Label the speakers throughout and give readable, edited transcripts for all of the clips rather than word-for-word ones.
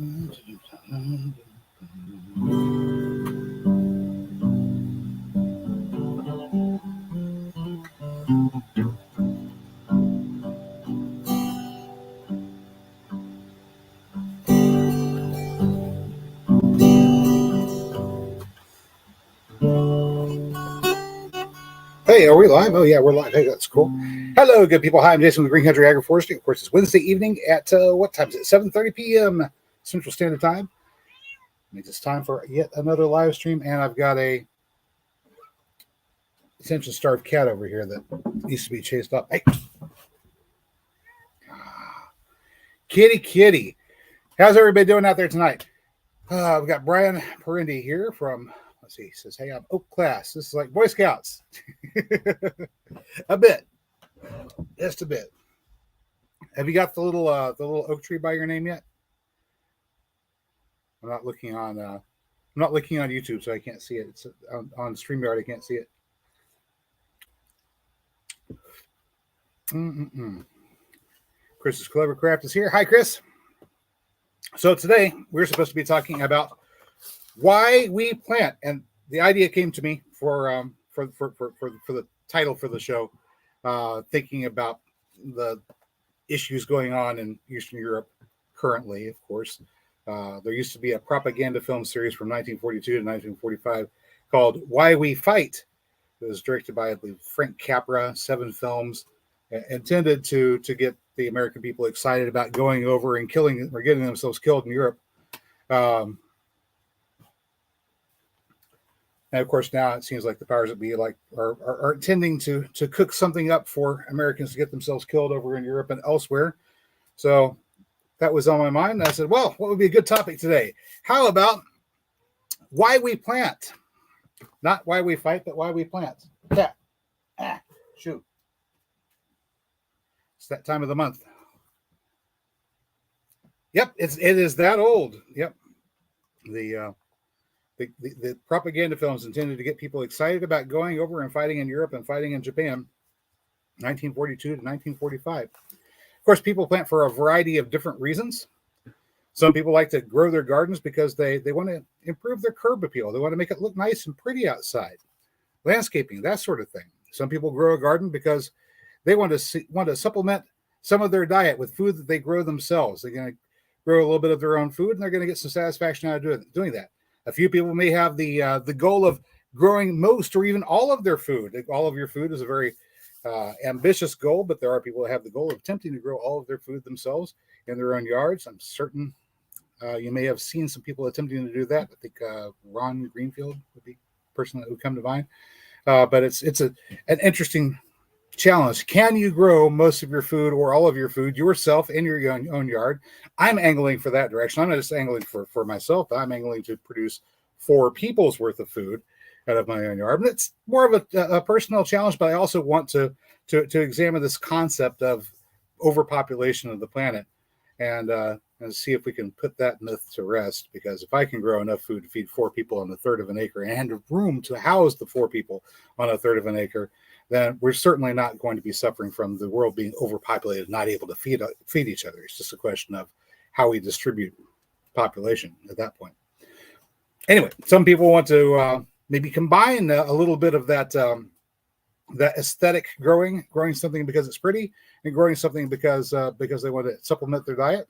Speaker 1: Hey, are we live? Oh, yeah, we're live. Hey, that's cool. Hello, good people. Hi, I'm Jason with Green Country Agroforestry. Of course, it's Wednesday evening at what time is it? 7:30 p.m. Central Standard Time. Means it's time for yet another live stream, and I've got a attention starved cat over here that needs to be chased up. Hey, kitty. How's everybody doing out there tonight? We've got Brian Perennial here from, let's see, he says, hey, I'm Oak Class. This is like Boy Scouts. A bit. Just a bit. Have you got the little oak tree by your name yet? I'm not looking on YouTube, so I can't see it. It's on StreamYard. I can't see it. Chris's Clever Craft is here. Hi, Chris. So today we're supposed to be talking about why we plant, and the idea came to me for the title for the show, thinking about the issues going on in Eastern Europe currently. Of course, there used to be a propaganda film series from 1942 to 1945 called "Why We Fight." It was directed by, I believe, Frank Capra. 7 films intended to get the American people excited about going over and killing or getting themselves killed in Europe. And of course, now it seems like the powers that be are intending to cook something up for Americans to get themselves killed over in Europe and elsewhere. So that was on my mind. And I said, well, what would be a good topic today? How about why we plant? Not why we fight, but why we plant. Cat. Shoot. It's that time of the month. Yep, it is that old. Yep. The propaganda films intended to get people excited about going over and fighting in Europe and fighting in Japan, 1942 to 1945. Of course, people plant for a variety of different reasons. Some people like to grow their gardens because they want to improve their curb appeal. They want to make it look nice and pretty outside. Landscaping, that sort of thing. Some people grow a garden because they want to supplement some of their diet with food that they grow themselves. They're going to grow a little bit of their own food, and they're going to get some satisfaction out of doing that. A few people may have the goal of growing most or even all of their food. All of your food is a very ambitious goal, but there are people that have the goal of attempting to grow all of their food themselves in their own yards. I'm certain you may have seen some people attempting to do that. I think Ron Greenfield would be a person that would come to mind. But it's an interesting challenge. Can you grow most of your food or all of your food yourself in your own yard? I'm angling for that direction. I'm not just angling for myself. I'm angling to produce 4 people's worth of food out of my own yard. And it's more of a personal challenge, but I also want to examine this concept of overpopulation of the planet and see if we can put that myth to rest. Because if I can grow enough food to feed 4 people on a third of an acre and have room to house the 4 people on a third of an acre, then we're certainly not going to be suffering from the world being overpopulated, not able to feed each other. It's just a question of how we distribute population at that point. Anyway, some people want to maybe combine a little bit of that aesthetic growing something because it's pretty, and growing something because they want to supplement their diet.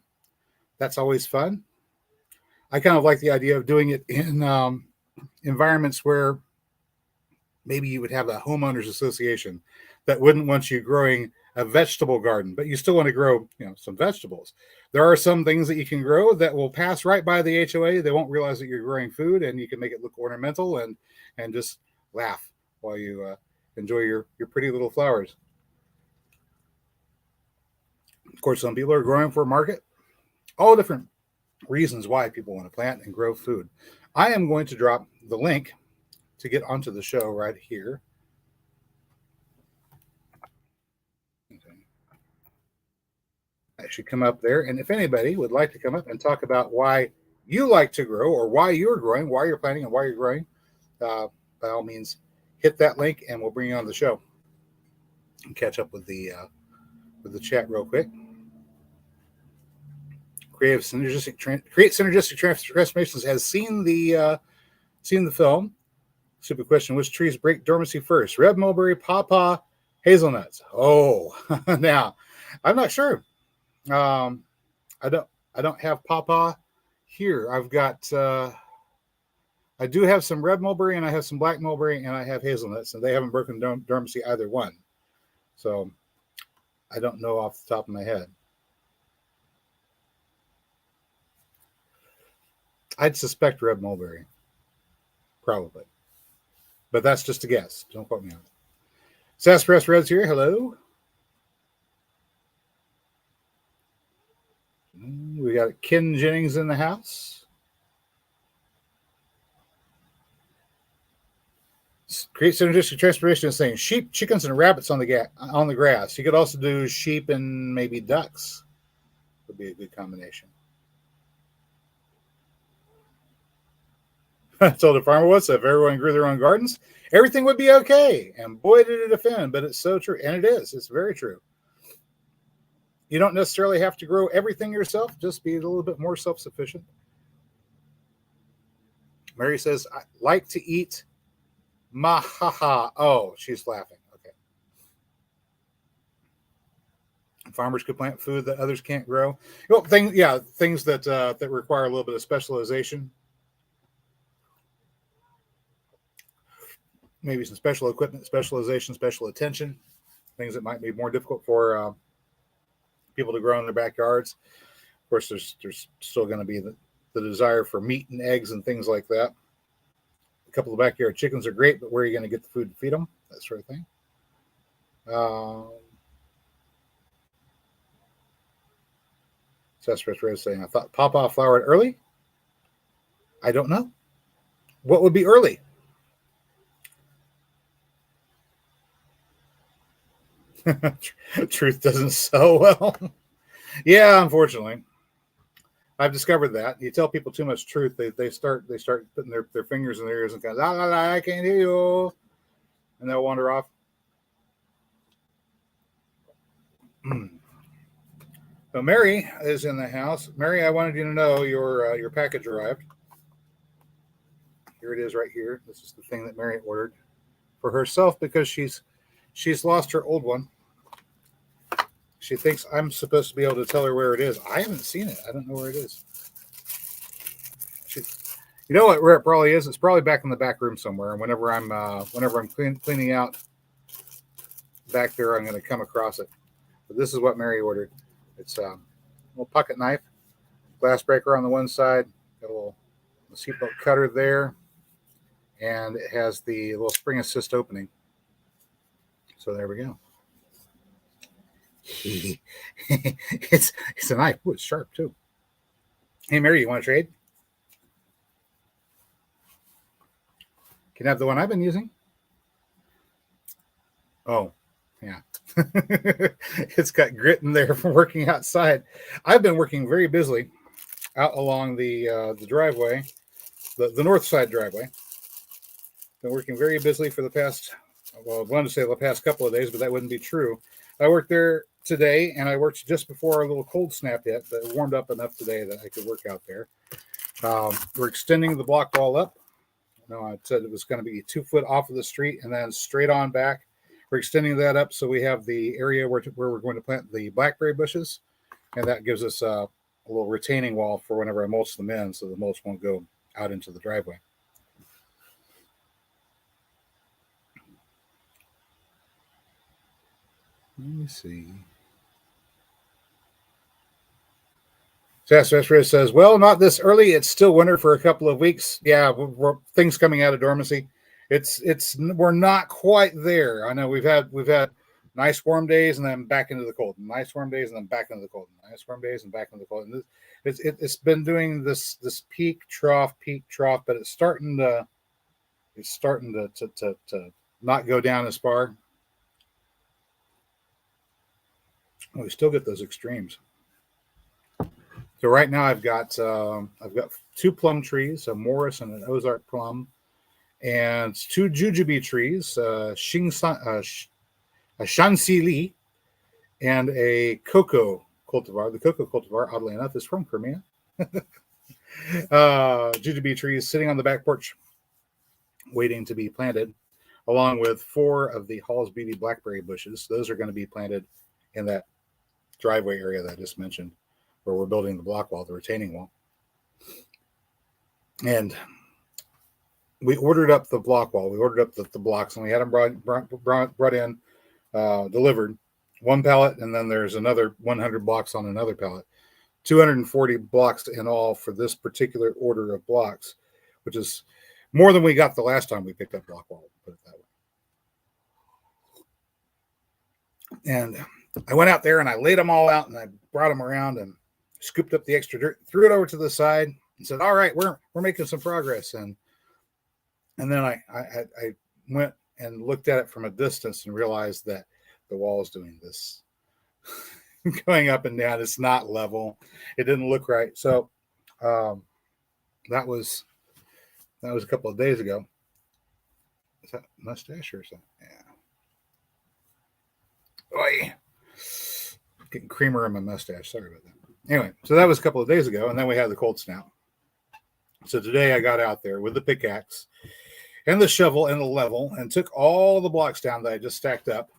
Speaker 1: That's always fun. I kind of like the idea of doing it in environments where maybe you would have a homeowners association that wouldn't want you growing a vegetable garden, but you still want to grow, some vegetables. There are some things that you can grow that will pass right by the HOA. They won't realize that you're growing food, and you can make it look ornamental and just laugh while you enjoy your pretty little flowers. Of course, some people are growing for a market. All different reasons why people want to plant and grow food. I am going to drop the link to get onto the show right here. I should come up there. And if anybody would like to come up and talk about why you like to grow, or why you're growing, why you're planting and why you're growing, by all means, hit that link and we'll bring you on the show and catch up with the chat real quick. create synergistic transformations has seen the film. Stupid question: which trees break dormancy first? Red mulberry, pawpaw, hazelnuts. Oh, now I'm not sure. I don't have pawpaw here. I've got I do have some red mulberry and I have some black mulberry and I have hazelnuts, and they haven't broken dormancy either one. So I don't know off the top of my head. I'd suspect red mulberry, probably, but that's just a guess. Don't quote me on it. Sasspress Red's here. Hello. We got Ken Jennings in the house. Create synergistic transpiration is saying sheep, chickens, and rabbits on the grass. You could also do sheep and maybe ducks. Would be a good combination. I told a farmer once that if everyone grew their own gardens, everything would be okay. And boy, did it offend, but it's so true. And it is. It's very true. You don't necessarily have to grow everything yourself. Just be a little bit more self-sufficient. Mary says, I like to eat mahaha. Oh, she's laughing. Okay. Farmers could plant food that others can't grow. Well, things that require a little bit of specialization. Maybe some special equipment, specialization, special attention. Things that might be more difficult for people to grow in their backyards. Of course, there's still going to be the desire for meat and eggs and things like that. A couple of backyard chickens are great, but where are you going to get the food to feed them? That sort of thing. Silvestris Rose saying, I thought pawpaw flowered early. I don't know. What would be early? Truth doesn't sell well. Yeah, unfortunately. I've discovered that. You tell people too much truth, they start putting their fingers in their ears and kind of, la, la, la, I can't hear you. And they'll wander off. So Mary is in the house. Mary, I wanted you to know your package arrived. Here it is right here. This is the thing that Mary ordered for herself because she's lost her old one. She thinks I'm supposed to be able to tell her where it is. I haven't seen it. I don't know where it is. You know where it probably is? It's probably back in the back room somewhere. And whenever I'm cleaning out back there, I'm going to come across it. But this is what Mary ordered. It's a little pocket knife, glass breaker on the one side, got a little seatbelt cutter there, and it has the little spring assist opening. So there we go. It's a knife. Ooh, it's sharp too. Hey Mary, you want to trade? Can I have the one I've been using? Oh, yeah. It's got grit in there from working outside. I've been working very busily out along the driveway, the north side driveway. Been working very busily for the past, well, I wanted to say the past couple of days, but that wouldn't be true. I worked there today, and I worked just before a little cold snap hit, but it warmed up enough today that I could work out there. We're extending the block wall up. No, I said it was going to be 2 foot off of the street and then straight on back. We're extending that up so we have the area where we're going to plant the blackberry bushes, and that gives us a little retaining wall for whenever I mulch them in, so the mulch won't go out into the driveway. Let me see. Sasspress says, well, not this early. It's still winter for a couple of weeks. Yeah, things coming out of dormancy. We're not quite there. I know we've had nice warm days and then back into the cold. Nice warm days and then back into the cold. Nice warm days and back into the cold. And it's been doing this peak trough, but it's starting to not go down as far. We still get those extremes. So right now I've got 2 plum trees, a Morris and an Ozark plum, and 2 jujube trees, a Shansili and a cocoa cultivar. The cocoa cultivar, oddly enough, is from Crimea. Jujube trees sitting on the back porch waiting to be planted, along with 4 of the Hall's Beauty blackberry bushes. Those are going to be planted in that driveway area that I just mentioned, where we're building the block wall, the retaining wall. And we ordered up the block wall. We ordered up the blocks, and we had them brought in, delivered. 1 pallet, and then there's another 100 blocks on another pallet. 240 blocks in all for this particular order of blocks, which is more than we got the last time we picked up block wall, put it that way. And I went out there and I laid them all out, and I brought them around and scooped up the extra dirt, threw it over to the side, and said, "All right, we're making some progress." And then I went and looked at it from a distance and realized that the wall is doing this, going up and down. It's not level. It didn't look right. So that was a couple of days ago. Is that mustache or something? Yeah. Oy. Getting creamer in my mustache. Sorry about that. Anyway, so that was a couple of days ago, and then we had the cold snap. So today I got out there with the pickaxe and the shovel and the level and took all the blocks down that I just stacked up.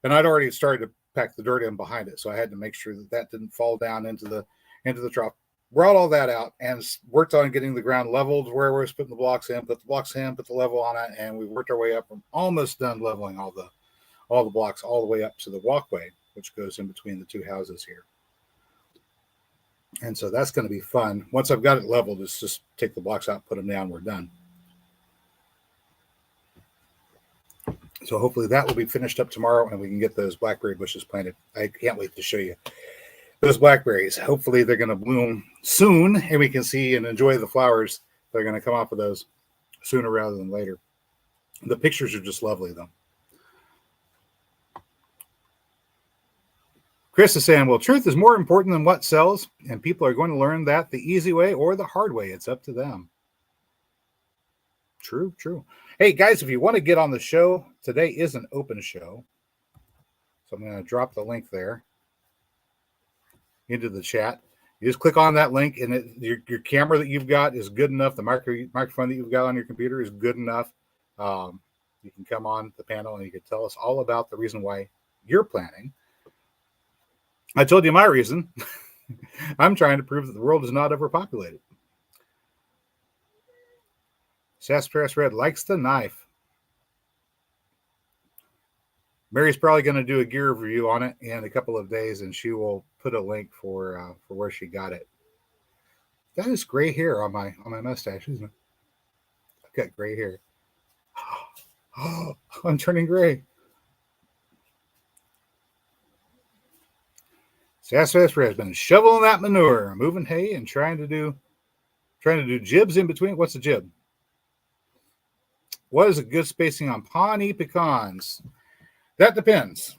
Speaker 1: And I'd already started to pack the dirt in behind it, so I had to make sure that didn't fall down into the trough. Brought all that out and worked on getting the ground leveled where we're putting the blocks in, put the level on it, and we worked our way up. We're almost done leveling all the blocks all the way up to the walkway, which goes in between the 2 houses here. And so that's going to be fun. Once I've got it leveled, it's just take the blocks out, put them down, we're done. So hopefully that will be finished up tomorrow, and we can get those blackberry bushes planted. I can't wait to show you those blackberries. Hopefully they're going to bloom soon, and we can see and enjoy the flowers that are going to come off of those sooner rather than later. The pictures are just lovely, though. Chris is saying, well, truth is more important than what sells, and people are going to learn that the easy way or the hard way. It's up to them. True. Hey, guys, if you want to get on the show, today is an open show. So I'm going to drop the link there into the chat. You just click on that link, and your camera that you've got is good enough. The microphone that you've got on your computer is good enough. You can come on the panel, and you can tell us all about the reason why you're planning. I told you my reason. I'm trying to prove that the world is not overpopulated. Sasspress Red likes the knife. Mary's probably going to do a gear review on it in a couple of days, and she will put a link for where she got it. That is gray hair on my mustache, isn't it? I've got gray hair. Oh, I'm turning gray. Sasspress Red has been shoveling that manure, moving hay, and trying to do jibs in between. What's a jib? What is a good spacing on Pawnee pecans? That depends.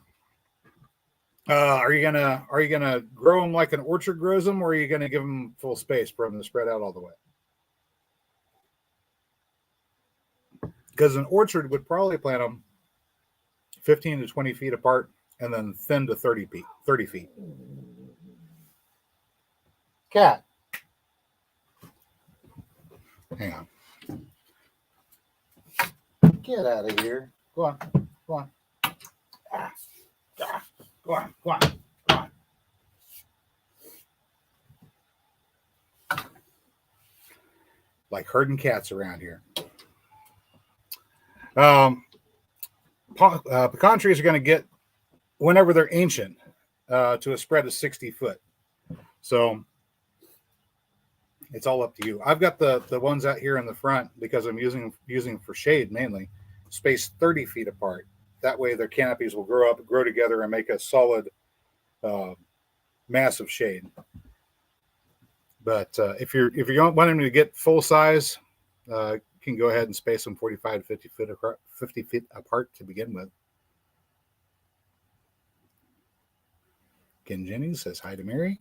Speaker 1: Are you gonna grow them like an orchard grows them, or are you gonna give them full space for them to spread out all the way? Because an orchard would probably plant them 15 to 20 feet apart, and then thin to 30 feet. Cat. Hang on. Get out of here. Go on. Go on. Go on. Like herding cats around here. Pecan trees are going to get, whenever they're ancient, to a spread of 60 foot. So it's all up to you. I've got the ones out here in the front, because I'm using for shade mainly, spaced 30 feet apart. That way their canopies will grow together and make a solid mass of shade. But if you don't want them to get full size, you can go ahead and space them 45 to 50 feet apart to begin with. Ken Jennings says hi to Mary.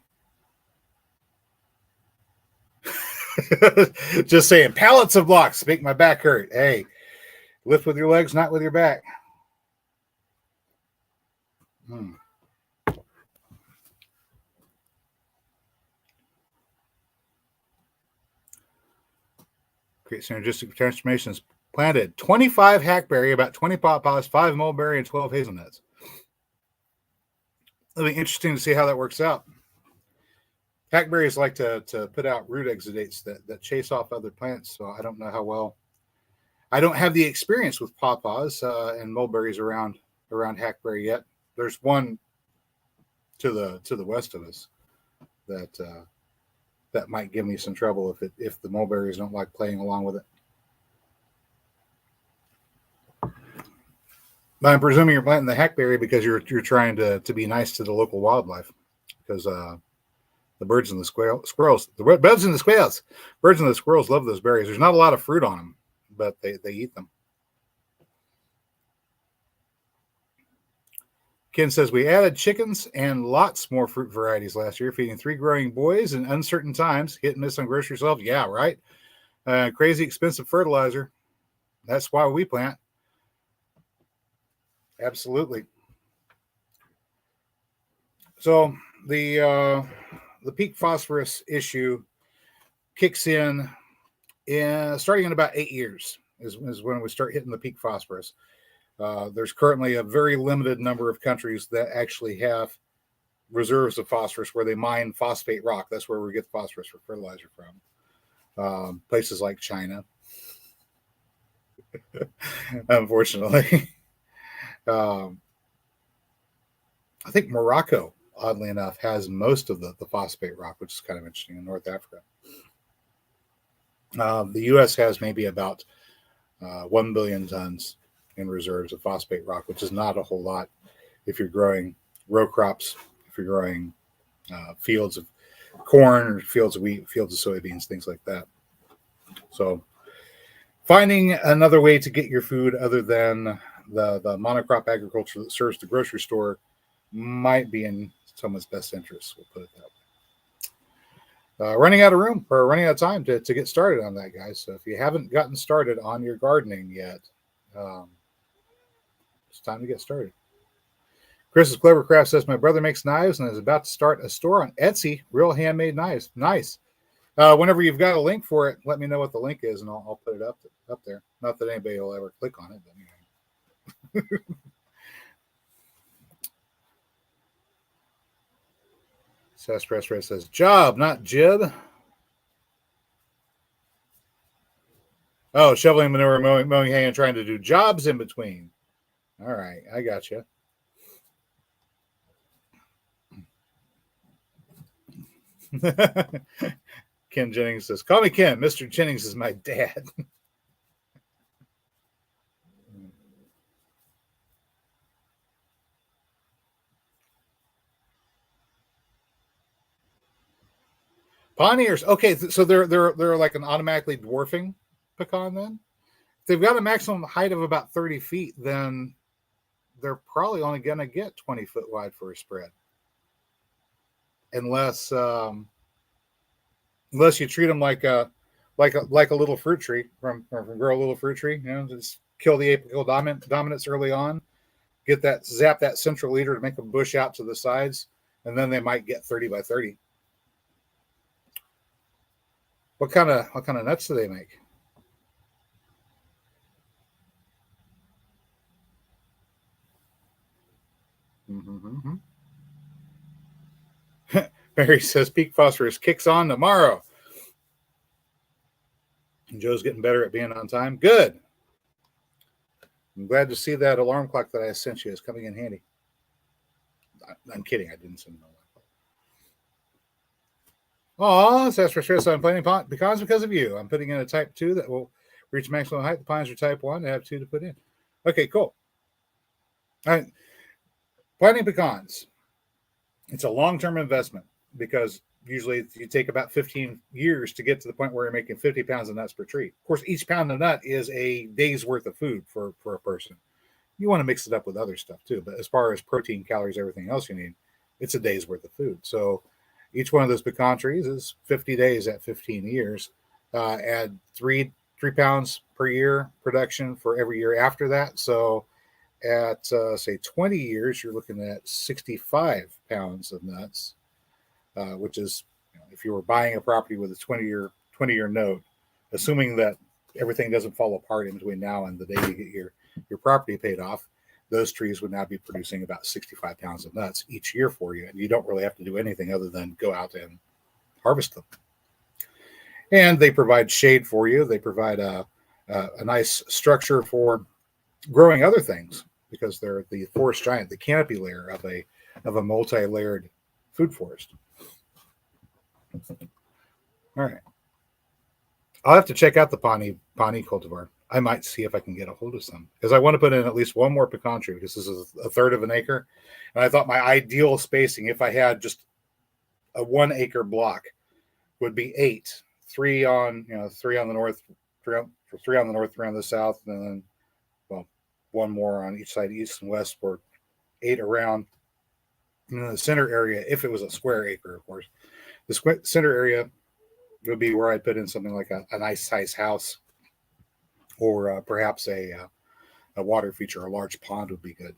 Speaker 1: Just saying, pallets of blocks make my back hurt. Hey, lift with your legs, not with your back. Great synergistic transformations. Planted 25 hackberry, about 20 pawpaws, 5 mulberry, and 12 hazelnuts. It'll be interesting to see how that works out. Hackberries like to put out root exudates that chase off other plants, so I don't know how well. I don't have the experience with pawpaws and mulberries around hackberry yet. There's one to the west of us that might give me some trouble if the mulberries don't like playing along with it. But I'm presuming you're planting the hackberry because you're trying to be nice to the local wildlife, because the birds and the squirrels, birds and the squirrels love those berries. There's not a lot of fruit on them, but they eat them. Ken says, we added chickens and lots more fruit varieties last year, feeding 3 growing boys in uncertain times. Hit and miss on grocery shelves. Yeah, right. Crazy expensive fertilizer. That's why we plant. Absolutely. So the peak phosphorus issue kicks in starting in about 8 years is when we start hitting the peak phosphorus. There's currently a very limited number of countries that actually have reserves of phosphorus where they mine phosphate rock. That's where we get the phosphorus for fertilizer from. Places like China, unfortunately. I think Morocco, oddly enough, has most of the phosphate rock, which is kind of interesting, in North Africa. The U.S. has maybe about 1 billion tons in reserves of phosphate rock, which is not a whole lot if you're growing row crops, if you're growing fields of corn or fields of wheat, fields of soybeans, things like that. So finding another way to get your food other than the monocrop agriculture that serves the grocery store might be in someone's best interest. We'll put it that way. Running out of room or running out of time to get started on that, guys. So if you haven't gotten started on your gardening yet, it's time to get started. Chris's Clevercraft says, my brother makes knives and is about to start a store on Etsy. Real handmade knives. Nice. Whenever you've got a link for it, let me know what the link is and I'll put it up there. Not that anybody will ever click on it, but anyway. Silvestris says, job, not jib. Oh, shoveling manure, mowing hay, and trying to do jobs in between. All right, I got you. Ken Jennings says, call me Ken. Mr. Jennings is my dad. Pioneers. Okay, so they're like an automatically dwarfing pecan then? If they've got a maximum height of about 30 feet, then they're probably only going to get 20 foot wide for a spread. Unless you treat them like a little fruit tree from grow a little fruit tree, just kill the apical dominance early on, zap that central leader to make a bush out to the sides, and then they might get 30 by 30. What kind of nuts do they make? Mm-hmm. Barry says peak phosphorus kicks on tomorrow. And Joe's getting better at being on time. Good. I'm glad to see that alarm clock that I sent you is coming in handy. I'm kidding. I didn't send an alarm clock. Oh, that's for sure. So I'm planting pecans because of you. I'm putting in a type 2 that will reach maximum height. The pines are type 1. I have 2 to put in. Okay, cool. All right. Planting pecans. It's a long-term investment because usually you take about 15 years to get to the point where you're making 50 pounds of nuts per tree. Of course, each pound of nut is a day's worth of food for a person. You want to mix it up with other stuff too, but as far as protein, calories, everything else you need, it's a day's worth of food. So each one of those pecan trees is 50 days at 15 years. Add three pounds per year production for every year after that. So at say 20 years, you're looking at 65 pounds of nuts, which is, if you were buying a property with a 20-year note, assuming that everything doesn't fall apart in between now and the day you get your property paid off, those trees would now be producing about 65 pounds of nuts each year for you. And you don't really have to do anything other than go out and harvest them. And they provide shade for you. They provide a nice structure for growing other things because they're the forest giant, the canopy layer of a multi-layered food forest. All right. I'll have to check out the Pawnee cultivar. I might see if I can get a hold of some because I want to put in at least one more pecan tree because this is a third of an acre. And I thought my ideal spacing, if I had just a 1 acre block, would be 8, 3 on the north, 3 on the north, 3 on the south, and then one more on each side, east and west, for 8 around. And then the center area, if it was a square acre, of course, the center area would be where I'd put in something like a nice size house, or perhaps a water feature. A large pond would be good.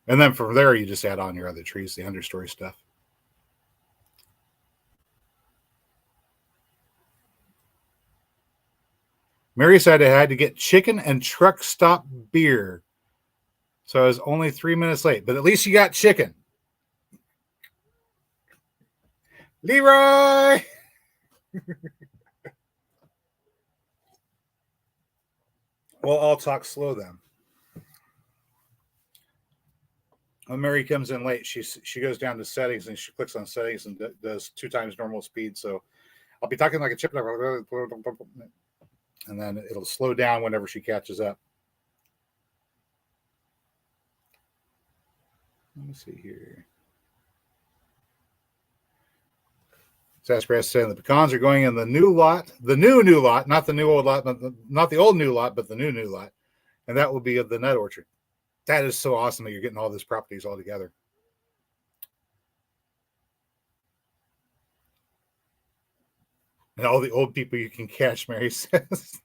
Speaker 1: And then from there, you just add on your other trees, the understory stuff. Mary said I had to get chicken and truck stop beer. So I was only 3 minutes late, but at least you got chicken. Leroy! Well, I'll talk slow then. When Mary comes in late, she goes down to settings and she clicks on settings and does 2 times normal speed. So I'll be talking like a chip, and then it'll slow down whenever she catches up. Let me see here. Sassgrass saying the pecans are going in the new lot, the new lot, not the new old lot, not the old new lot, but the new lot. And that will be the nut orchard. That is so awesome that you're getting all these properties all together. And all the old people you can catch, Mary says.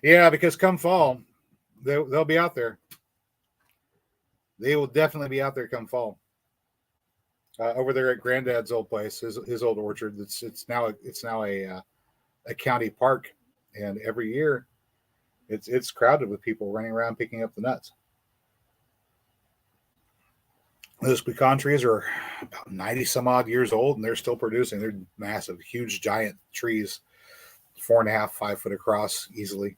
Speaker 1: Yeah, because come fall, they'll be out there. They will definitely be out there come fall. Over there at Granddad's old place, his old orchard. It's now a county park, and every year it's crowded with people running around picking up the nuts. Those pecan trees are about 90 some odd years old, and they're still producing. They're massive, huge, giant trees, 4.5, 5 foot across easily.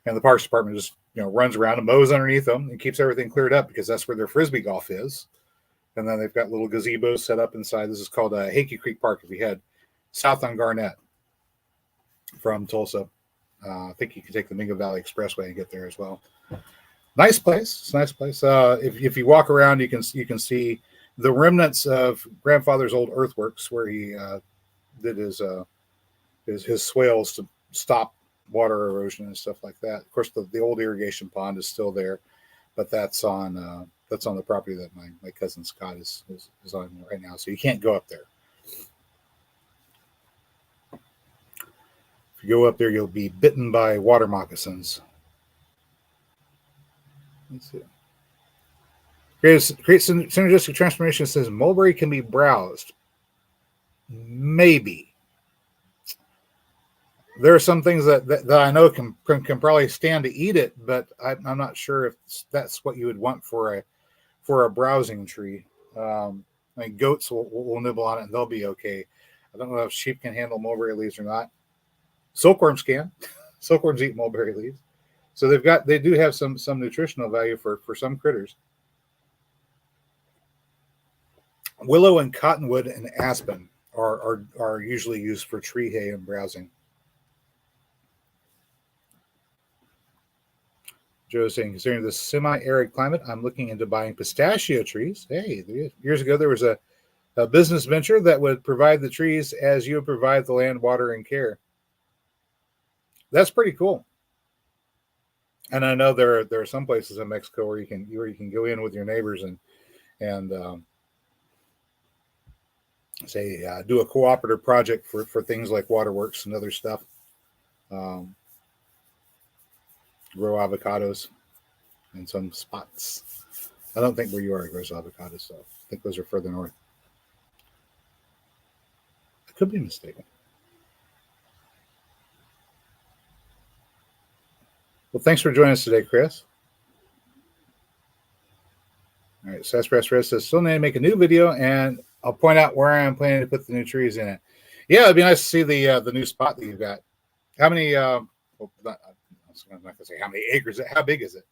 Speaker 1: And the Parks Department just runs around and mows underneath them and keeps everything cleared up because that's where their frisbee golf is. And then they've got little gazebos set up inside. This is called Heiki Creek Park. If you head south on Garnett from Tulsa, I think you can take the Mingo Valley Expressway and get there as well. Nice place. It's a nice place. If you walk around, you can see the remnants of grandfather's old earthworks where he did his swales to stop water erosion and stuff like that. Of course, the old irrigation pond is still there, but that's on the property that my cousin Scott is on right now. So you can't go up there. If you go up there, you'll be bitten by water moccasins. Let's see. Create synergistic transformation says mulberry can be browsed. Maybe. There are some things that I know can probably stand to eat it, but I'm not sure if that's what you would want for a browsing tree. I mean, goats will nibble on it and they'll be okay. I don't know if sheep can handle mulberry leaves or not. Silkworms can. Silkworms eat mulberry leaves. So they do have some nutritional value for some critters. Willow and cottonwood and aspen are usually used for tree hay and browsing. Joe's saying, considering the semi-arid climate, I'm looking into buying pistachio trees. Hey, years ago there was a business venture that would provide the trees as you would provide the land, water, and care. That's pretty cool. And I know there are some places in Mexico where you can go in with your neighbors and say do a cooperative project for things like waterworks and other stuff. Grow avocados in some spots. I don't think where you are grows avocados, so I think those are further north. Could be mistaken. Well, thanks for joining us today, Chris. All right, Silvestris says, still need to make a new video, and I'll point out where I'm planning to put the new trees in it. Yeah, it'd be nice to see the new spot that you've got. How many? Well, I'm not going to say how many acres. How big is it?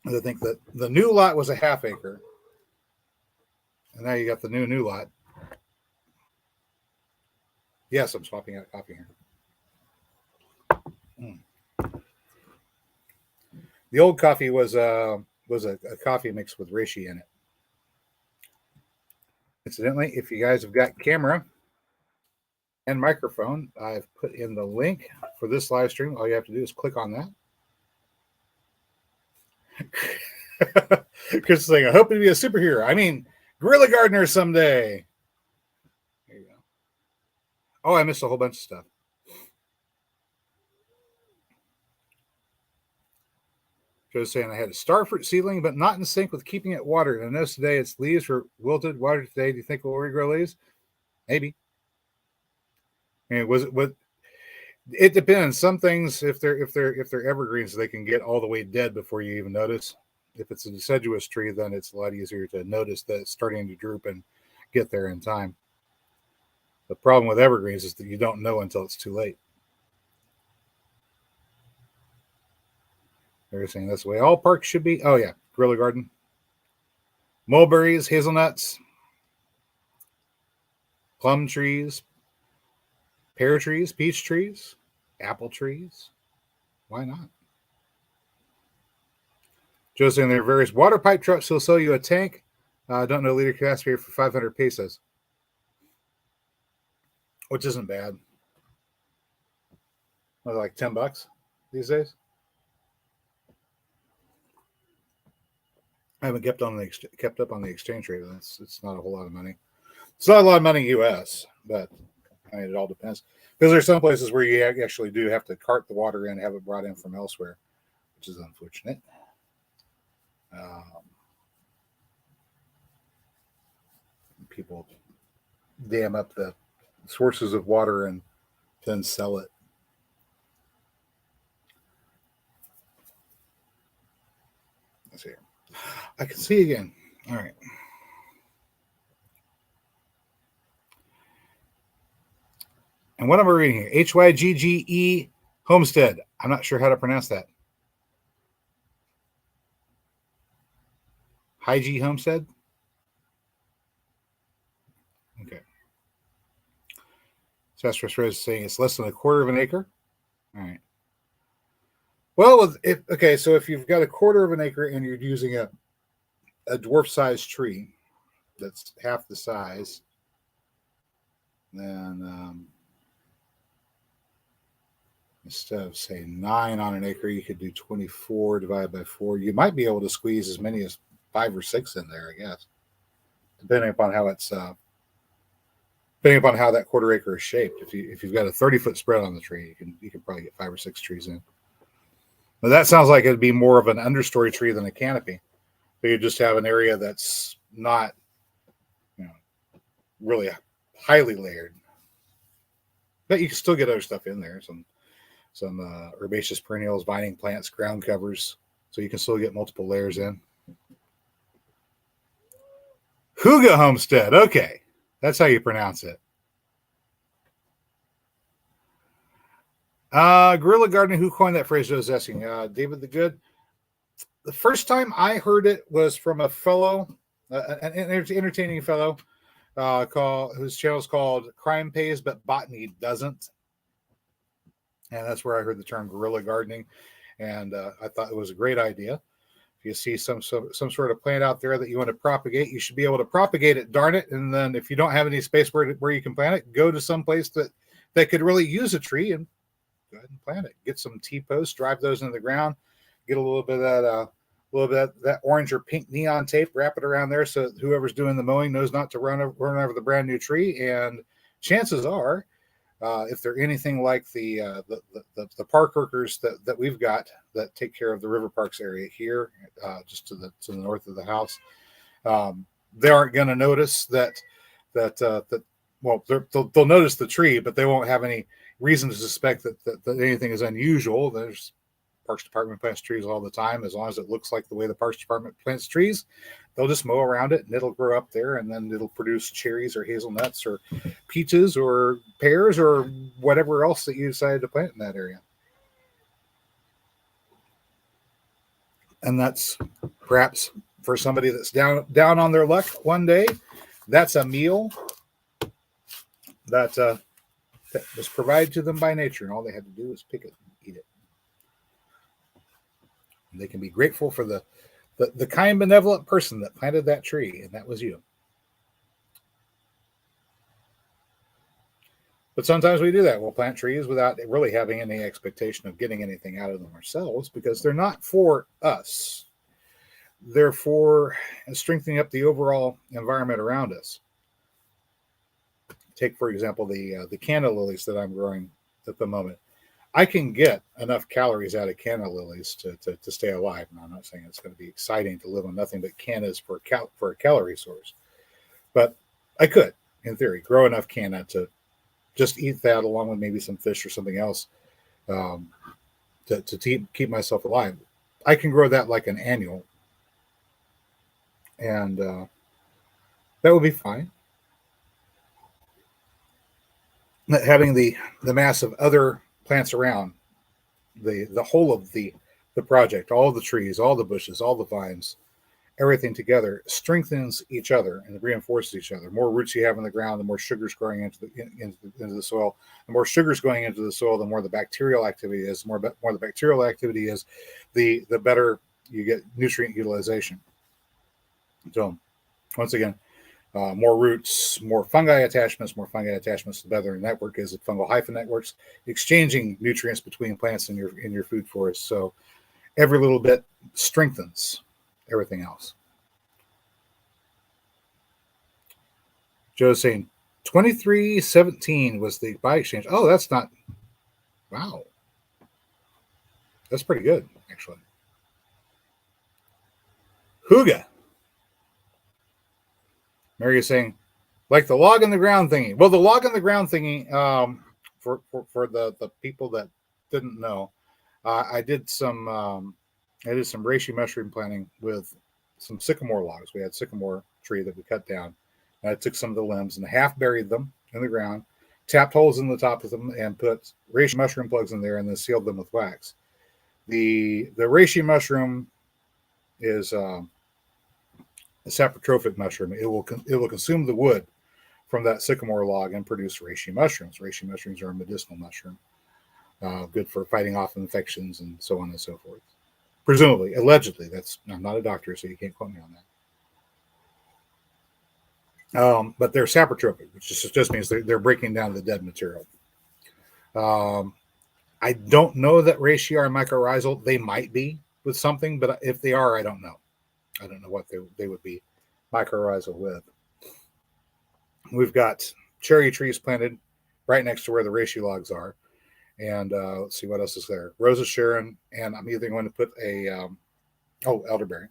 Speaker 1: I think that the new lot was a half acre, and now you got the new lot. Yes, I'm swapping out a copy here. The old coffee was a coffee mixed with reishi in it. Incidentally, if you guys have got camera and microphone, I've put in the link for this live stream. All you have to do is click on that. Chris is saying, I hope to be a superhero. I mean, guerrilla gardener someday. There you go. Oh, I missed a whole bunch of stuff. Joe's saying I had a starfruit seedling, but not in sync with keeping it watered. I noticed today its leaves were wilted. Watered today. Do you think it will regrow leaves? Maybe. And was it what? It depends. Some things, if they're evergreens, they can get all the way dead before you even notice. If it's a deciduous tree, then it's a lot easier to notice that it's starting to droop and get there in time. The problem with evergreens is that you don't know until it's too late. They're saying that's the way all parks should be. Oh, yeah. Guerrilla garden. Mulberries, hazelnuts, plum trees, pear trees, peach trees, apple trees. Why not? Joe's saying there are various water pipe trucks who'll sell you a tank. I don't know liter capacity for 500 pesos, which isn't bad. Like $10 these days. I haven't kept up on the exchange rate. It's not a whole lot of money. It's not a lot of money U.S., but I mean, it all depends. Because there's some places where you actually do have to cart the water in and have it brought in from elsewhere, which is unfortunate. People dam up the sources of water and then sell it. Let's see here. I can see again. All right. And what am I reading here? Hygge Homestead. I'm not sure how to pronounce that. Heiki Homestead? Okay. Silvestris is saying it's less than a quarter of an acre. All right. Well, so if you've got a quarter of an acre and you're using a dwarf-sized tree that's half the size, then instead of, say, 9 on an acre, you could do 24 divided by 4. You might be able to squeeze as many as 5 or 6 in there, I guess, depending upon how that quarter acre is shaped. If you've got a 30-foot spread on the tree, you can probably get 5 or 6 trees in. But that sounds like it'd be more of an understory tree than a canopy. So you just have an area that's not, really highly layered. But you can still get other stuff in there. Some herbaceous perennials, vining plants, ground covers. So you can still get multiple layers in. Huga Homestead. Okay. That's how you pronounce it. Guerrilla gardening. Who coined that phrase? Joe's asking. David the Good. The first time I heard it was from a fellow, an entertaining fellow, whose channel is called Crime Pays But Botany Doesn't. And that's where I heard the term guerrilla gardening. And I thought it was a great idea. If you see some sort of plant out there that you want to propagate, you should be able to propagate it, darn it. And then if you don't have any space where you can plant it, go to some place that could really use a tree and go ahead and plant it. Get some T-posts, drive those into the ground, get a little bit of that orange or pink neon tape, wrap it around there so whoever's doing the mowing knows not to run over the brand new tree. And chances are, if they're anything like the park workers that we've got that take care of the River Parks area here, just to the north of the house, they aren't going to notice that well, they'll notice the tree, but they won't have any reason to suspect that anything is unusual. There's Parks Department plants trees all the time. As long as it looks like the way the Parks Department plants trees, they'll just mow around it and it'll grow up there, and then it'll produce cherries or hazelnuts or peaches or pears or whatever else that you decided to plant in that area. And that's perhaps for somebody that's down on their luck one day, that's a meal that was provided to them by nature, and all they had to do was pick it and eat it. And they can be grateful for the kind, benevolent person that planted that tree, and that was you. But sometimes we do that. We'll plant trees without really having any expectation of getting anything out of them ourselves, because they're not for us. They're for strengthening up the overall environment around us. Take, for example, the canna lilies that I'm growing at the moment. I can get enough calories out of canna lilies to stay alive. Now, I'm not saying it's going to be exciting to live on nothing but cannas for a calorie source, but I could, in theory, grow enough canna to just eat that along with maybe some fish or something else to keep myself alive. I can grow that like an annual, and that would be fine. Having the mass of other plants around the whole of the project, all the trees, all the bushes, all the vines, everything together strengthens each other and reinforces each other. The more roots you have in the ground, the more sugars growing into the soil. The more sugars going into the soil, the more the bacterial activity is. The more the bacterial activity is, the better you get nutrient utilization. So, once again, more roots, more fungi attachments, the better the network is. Fungal hyphen networks exchanging nutrients between plants in your food forest. So every little bit strengthens everything else. Joe's saying 2317 was the buy exchange. Oh, that's not. Wow, that's pretty good actually. Hooga. Mary is saying, like the log in the ground thingy. Well, the log in the ground thingy, for the people that didn't know, I did some reishi mushroom planting with some sycamore logs. We had sycamore tree that we cut down. And I took some of the limbs and half buried them in the ground, tapped holes in the top of them, and put reishi mushroom plugs in there, and then sealed them with wax. The reishi mushroom is a saprotrophic mushroom. It will consume the wood from that sycamore log and produce reishi mushrooms. Reishi mushrooms are a medicinal mushroom, good for fighting off infections and so on and so forth. Presumably, allegedly. I'm not a doctor, so you can't quote me on that. But they're saprotrophic, which just means they're breaking down the dead material. I don't know that reishi are mycorrhizal. They might be with something, but if they are, I don't know. I don't know what they would be mycorrhizal with. We've got cherry trees planted right next to where the reishi logs are. And let's see what else is there. Rose of Sharon, and I'm either going to put elderberry.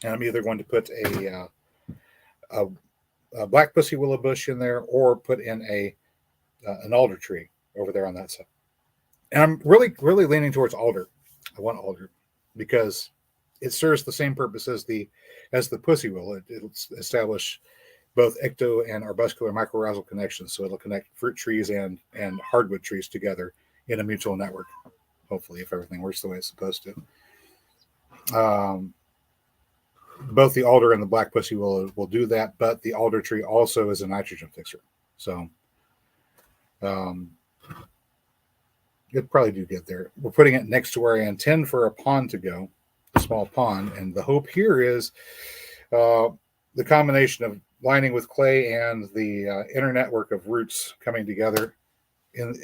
Speaker 1: And I'm either going to put a black pussy willow bush in there, or put in an alder tree over there on that side. And I'm really, really leaning towards alder. I want alder because it serves the same purpose as the pussy willow. It'll establish both ecto and arbuscular mycorrhizal connections, so it'll connect fruit trees and hardwood trees together in a mutual network. Hopefully, if everything works the way it's supposed to. Both the alder and the black pussy willow will do that, but the alder tree also is a nitrogen fixer, so it probably do get there. We're putting it next to where I intend for a pond to go, a small pond, and the hope here is the combination of lining with clay and the inner network of roots coming together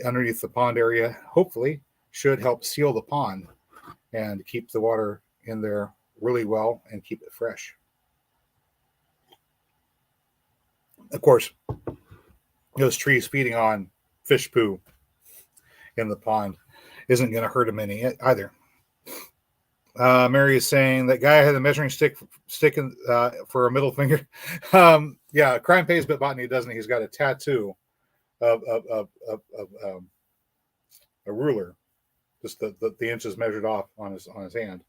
Speaker 1: underneath the pond area, hopefully should help seal the pond and keep the water in there really well and keep it fresh. Of course, those trees feeding on fish poo in the pond isn't going to hurt them any either. Mary is saying that guy had a measuring stick in, for a middle finger. Yeah, crime pays, but botany doesn't. He's got a tattoo of a ruler, just the inches measured off on his hand.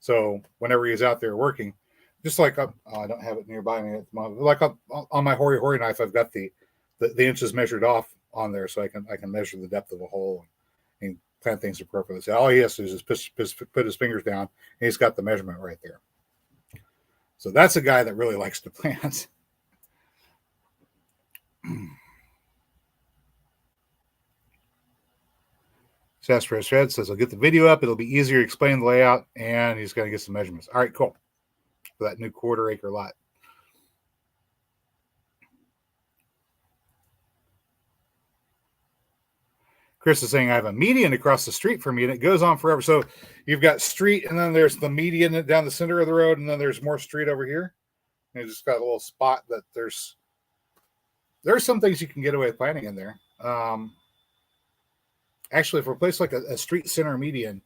Speaker 1: So whenever he's out there working, just like I don't have it nearby me at the moment, like on my hori knife, I've got the inches measured off on there, so I can measure the depth of a hole and plant things appropriately. So all he has to do is put his fingers down, and he's got the measurement right there. So that's a guy that really likes to plant. Silvestris Red says, I'll get the video up. It'll be easier to explain the layout, and he's going to get some measurements. All right, cool. For that new 1/4 acre lot. Chris is saying, I have a median across the street from me, and it goes on forever. So you've got street, and then there's the median down the center of the road, and then there's more street over here. And you just got a little spot that there's some things you can get away with planting in there. Actually, for a place like a street center median,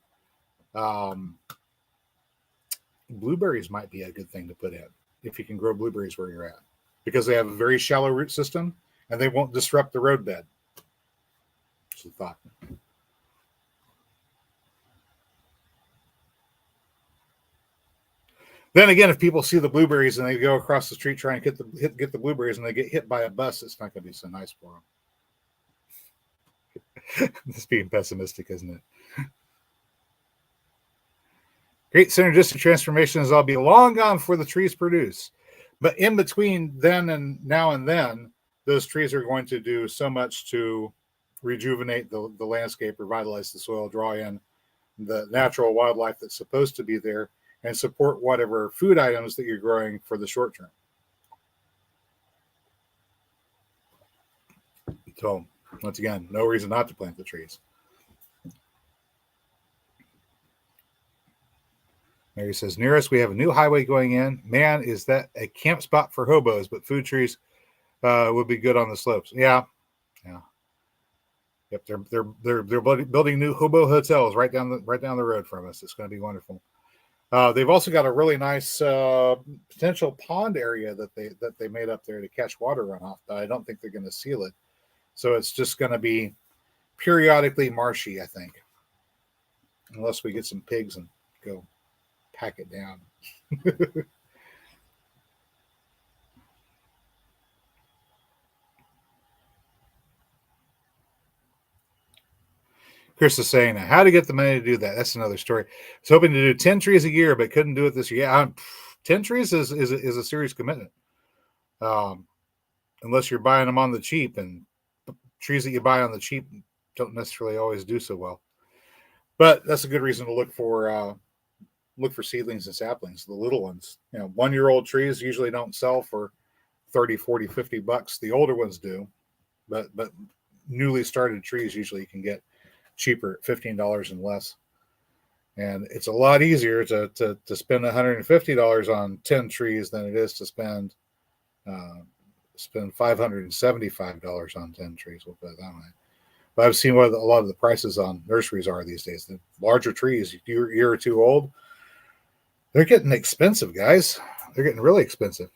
Speaker 1: blueberries might be a good thing to put in if you can grow blueberries where you're at, because they have a very shallow root system and they won't disrupt the roadbed. Just a thought. Then again, if people see the blueberries and they go across the street trying to get the blueberries and they get hit by a bus, it's not going to be so nice for them. This being pessimistic, isn't it? Great synergistic transformations. I'll be long gone before the trees produce. But in between then and now and then, those trees are going to do so much to rejuvenate the landscape, revitalize the soil, draw in the natural wildlife that's supposed to be there, and support whatever food items that you're growing for the short term. So, once again, no reason not to plant the trees. Mary says, near us, we have a new highway going in. Man, is that a camp spot for hobos, but food trees would be good on the slopes. Yeah. Yep, they're building new hobo hotels right down the road from us. It's going to be wonderful. They've also got a really nice potential pond area that they made up there to catch water runoff, but I don't think they're going to seal it. So it's just going to be periodically marshy, I think, unless we get some pigs and go pack it down. Chris is saying, how to get the money to do that. That's another story. I was hoping to do 10 trees a year, but couldn't do it this year. Yeah, 10 trees is a serious commitment. Unless you're buying them on the cheap, and trees that you buy on the cheap don't necessarily always do so well. But that's a good reason to look for seedlings and saplings, the little ones. 1-year-old trees usually don't sell for $30, $40, $50. The older ones do, but newly started trees usually you can get cheaper at $15 and less. And it's a lot easier to spend $150 on 10 trees than it is to spend $575 on 10 trees. We'll put it that way. But I've seen what a lot of the prices on nurseries are these days. The larger trees, year or two old, they're getting expensive, guys. They're getting really expensive.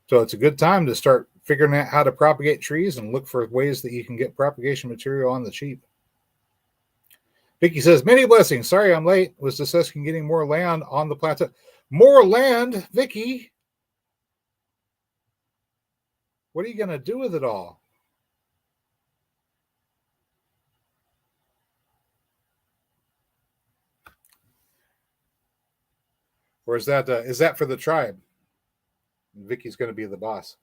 Speaker 1: So it's a good time to start figuring out how to propagate trees and look for ways that you can get propagation material on the cheap. Vicky says, many blessings. Sorry I'm late. Was discussing getting more land on the plateau. More land, Vicky? What are you going to do with it all? Or is that for the tribe? Vicky's going to be the boss.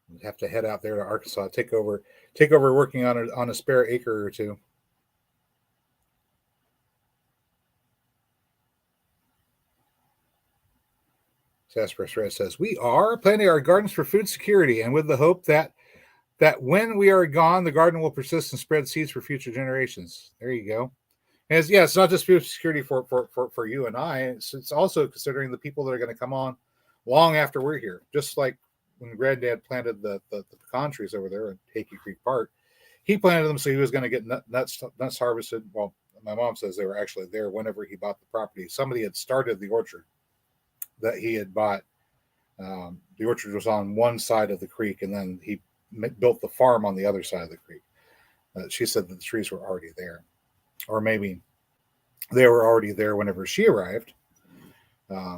Speaker 1: We have to head out there to Arkansas, take over working on a spare acre or two. Silvestris Red says, we are planting our gardens for food security, and with the hope that when we are gone, the garden will persist and spread seeds for future generations. There you go. And it's not just food security for you and I. It's also considering the people that are going to come on long after we're here. Just like when Granddad planted the pecan trees over there in Heiki Creek Park, he planted them so he was going to get nuts harvested. Well, my mom says they were actually there whenever he bought the property. Somebody had started the orchard that he had bought. The orchard was on one side of the creek, and then he built the farm on the other side of the creek. She said that the trees were already there, or maybe they were already there whenever she arrived,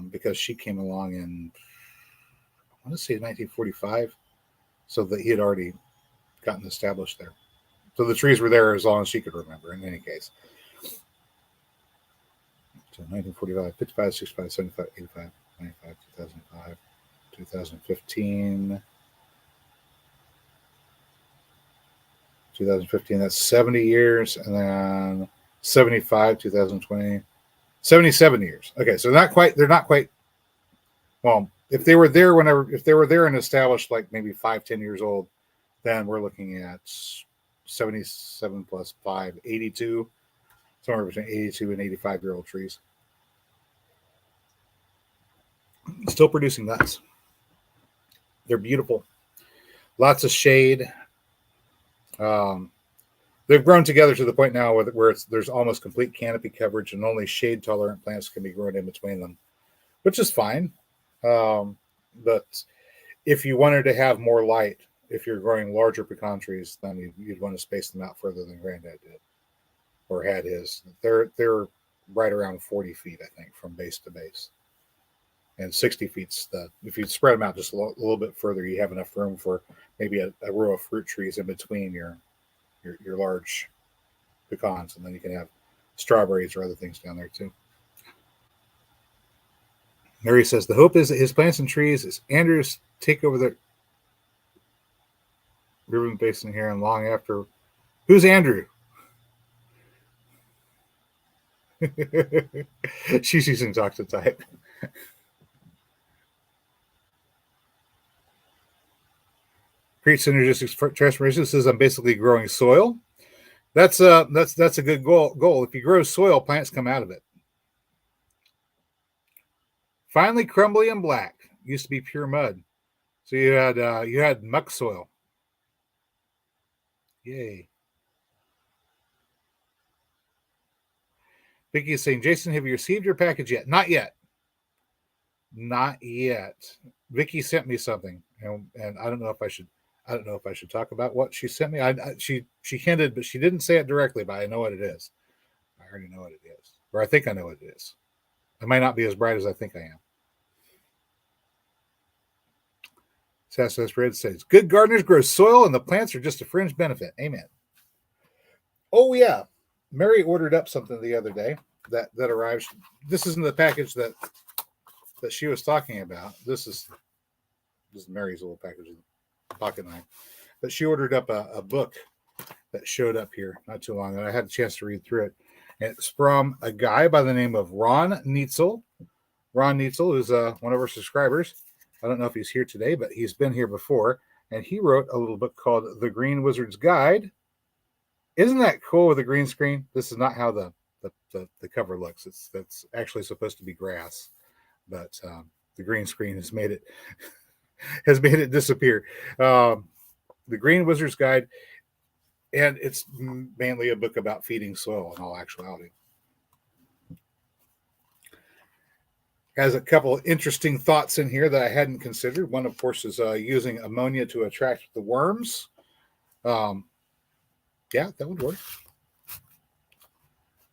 Speaker 1: because she came along in, I want to say 1945, so that he had already gotten established there. So the trees were there as long as she could remember, in any case. So 1945, 55, 65, 75, 85, 95, 2005, 2015. 2015, that's 70 years, and then 75, 2020, 77 years. Okay, so they're not quite, well, if they were there and established like maybe 5-10 years old, then we're looking at 77 plus 5, 82, somewhere between 82 and 85-year-old trees. Still producing nuts. They're beautiful. Lots of shade. They've grown together to the point now where there's almost complete canopy coverage, and only shade-tolerant plants can be grown in between them, which is fine. But if you wanted to have more light, if you're growing larger pecan trees, then you'd want to space them out further than Granddad did, or had his. They're right around 40 feet, I think, from base to base, and 60 feet. If you spread them out just a little bit further, you have enough room for maybe a row of fruit trees in between your large pecans, and then you can have strawberries or other things down there too. Mary says the hope is that his plants and trees is Andrews take over the ribbon basin here and long after. Who's Andrew? She's using Octotype. Create synergistic transformation says I'm basically growing soil. That's a good goal. If you grow soil, plants come out of it. Finally crumbly and black. Used to be pure mud. So you had muck soil. Yay. Vicky is saying, Jason, have you received your package yet? Not yet. Not yet. Vicky sent me something, and I don't know if I should talk about what she sent me. She hinted, but she didn't say it directly, but I know what it is. I already know what it is. Or I think I know what it is. I might not be as bright as I think I am. Sassas Red says, good gardeners grow soil and the plants are just a fringe benefit. Amen. Oh, yeah. Mary ordered up something the other day that arrived. This isn't the package that she was talking about. This is Mary's little package, pocket knife. But she ordered up a book that showed up here not too long ago. I had a chance to read through it. And it's from a guy by the name of Ron Nettle. Ron Nettle is one of our subscribers. I don't know if he's here today, but he's been here before. And he wrote a little book called The Green Wizard's Guide. Isn't that cool with a green screen? This is not how the cover looks. That's actually supposed to be grass, but the green screen has made it disappear. The Green Wizard's Guide, and it's mainly a book about feeding soil in all actuality. Has a couple of interesting thoughts in here that I hadn't considered. One, of course, is using ammonia to attract the worms. Yeah, that would work.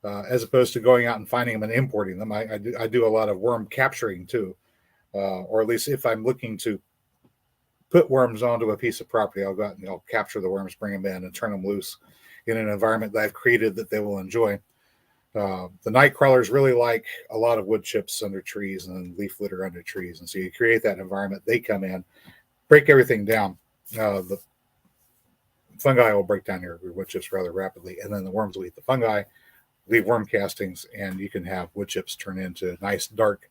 Speaker 1: As opposed to going out and finding them and importing them. I do a lot of worm capturing too. Or at least if I'm looking to put worms onto a piece of property, I'll go out and I'll capture the worms, bring them in, and turn them loose in an environment that I've created that they will enjoy. The night crawlers really like a lot of wood chips under trees and leaf litter under trees. And so you create that environment. They come in, break everything down. The fungi will break down your wood chips rather rapidly. And then the worms will eat the fungi, leave worm castings, and you can have wood chips turn into nice dark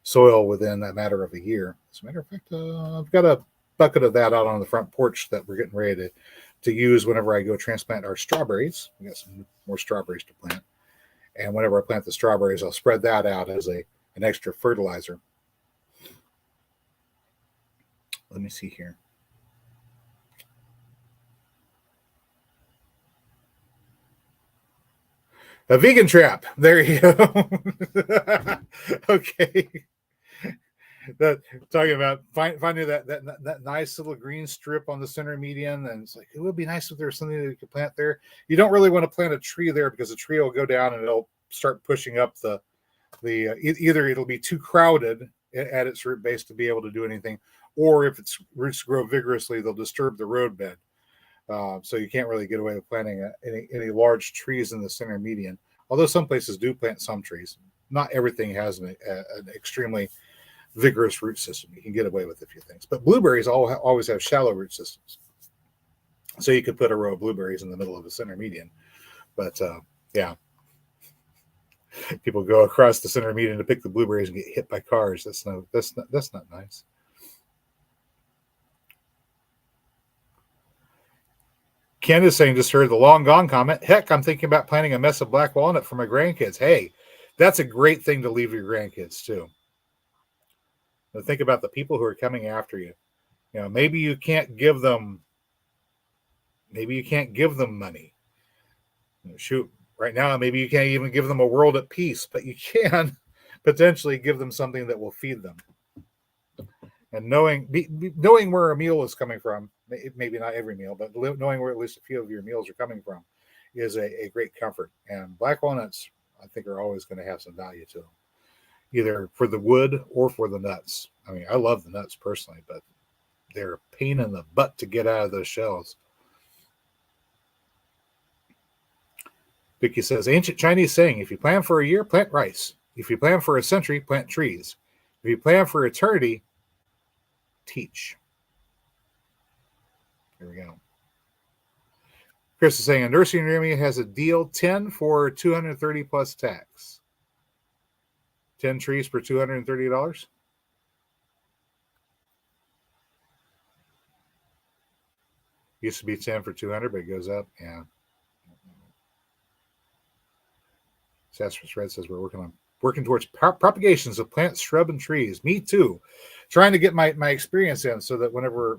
Speaker 1: soil within a matter of a year. As a matter of fact, I've got a bucket of that out on the front porch that we're getting ready to use whenever I go transplant our strawberries. We got some more strawberries to plant. And whenever I plant the strawberries, I'll spread that out as an extra fertilizer. Let me see here. A vegan trap. There you go. Okay. That talking about finding that nice little green strip on the center median, and it's like it would be nice if there was something that you could plant there. You don't really want to plant a tree there because the tree will go down and it'll start pushing up the either it'll be too crowded at its root base to be able to do anything, or if its roots grow vigorously, they'll disturb the roadbed. So you can't really get away with planting any large trees in the center median. Although some places do plant some trees, not everything has an extremely vigorous root system. You can get away with a few things, but blueberries always have shallow root systems. So you could put a row of blueberries in the middle of a center median. But yeah, people go across the center median to pick the blueberries and get hit by cars. That's not nice. Ken is saying, just heard the long gone comment. Heck, I'm thinking about planting a mess of black walnut for my grandkids. Hey, that's a great thing to leave your grandkids too. Now think about the people who are coming after you. You know, maybe you can't give them money. Shoot, right now, maybe you can't even give them a world at peace, but you can potentially give them something that will feed them. And knowing where a meal is coming from, maybe not every meal, but knowing where at least a few of your meals are coming from is a great comfort. And black walnuts, I think, are always going to have some value to them, either for the wood or for the nuts. I mean, I love the nuts personally, but they're a pain in the butt to get out of those shells. Vicky says, ancient Chinese saying, if you plan for a year, plant rice. If you plan for a century, plant trees. If you plan for eternity, teach. There we go. Chris is saying, a nursery near me has a deal 10 for 230 plus tax. 10 trees for $230. Used to be 10 for 200, but it goes up. Yeah. Silvestris Red says we're working towards propagations of plants, shrub, and trees. Me too. Trying to get my experience in so that whenever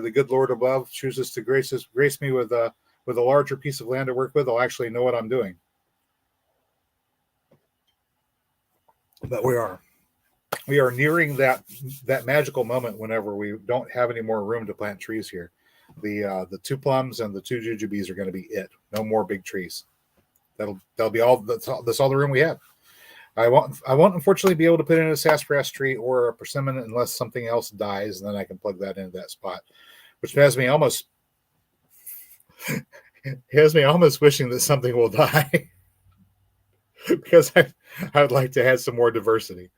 Speaker 1: the good Lord above chooses to grace me with a larger piece of land to work with, I'll actually know what I'm doing. But we are nearing that magical moment whenever we don't have any more room to plant trees here. The 2 plums and the 2 jujubes are going to be it. No more big trees. That'll be all. That's all the room we have. I won't unfortunately be able to put in a sassafras tree or a persimmon unless something else dies, and then I can plug that into that spot, which has me almost wishing that something will die because I would like to have some more diversity.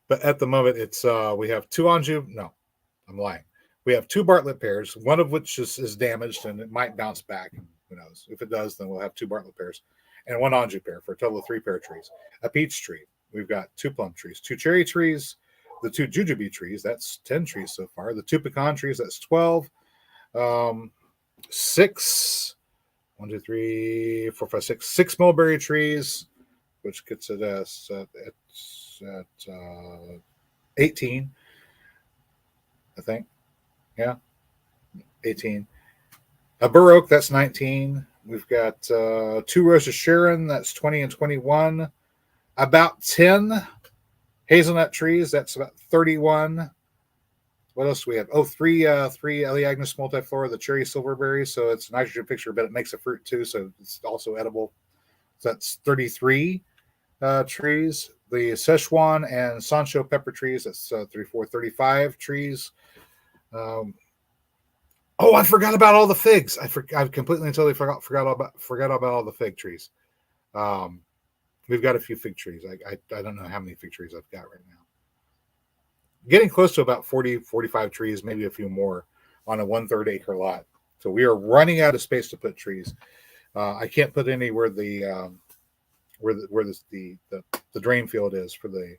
Speaker 1: But at the moment, it's we have 2 anjou. No, I'm lying. We have 2 Bartlett pears, one of which is damaged and it might bounce back. Who knows? If it does, then we'll have 2 Bartlett pears and 1 anjou pear for a total of 3 pear trees. A peach tree. We've got 2 plum trees, 2 cherry trees, the 2 jujube trees. That's 10 trees so far. The 2 pecan trees. That's 12. 6. 1, 2, 3, 4, 5, 6. 6 mulberry trees, which gets it at 18, I think. Yeah, 18. A bur oak, that's 19. We've got 2 Rosa Sharon, that's 20 and 21. About 10 hazelnut trees, that's about 31. What else do we have? Oh, 3 Elaeagnus multiflora, the cherry silverberry. So it's a nitrogen fixture, but it makes a fruit too, so it's also edible. So that's 33 trees. The Szechuan and Sancho pepper trees, that's 34, 35 trees. I forgot about all the figs. I completely and totally forgot about all the fig trees. We've got a few fig trees. I don't know how many fig trees I've got right now. Getting close to about 40, 45 trees, maybe a few more on a 1/3 acre lot. So we are running out of space to put trees. I can't put any where the drain field is for the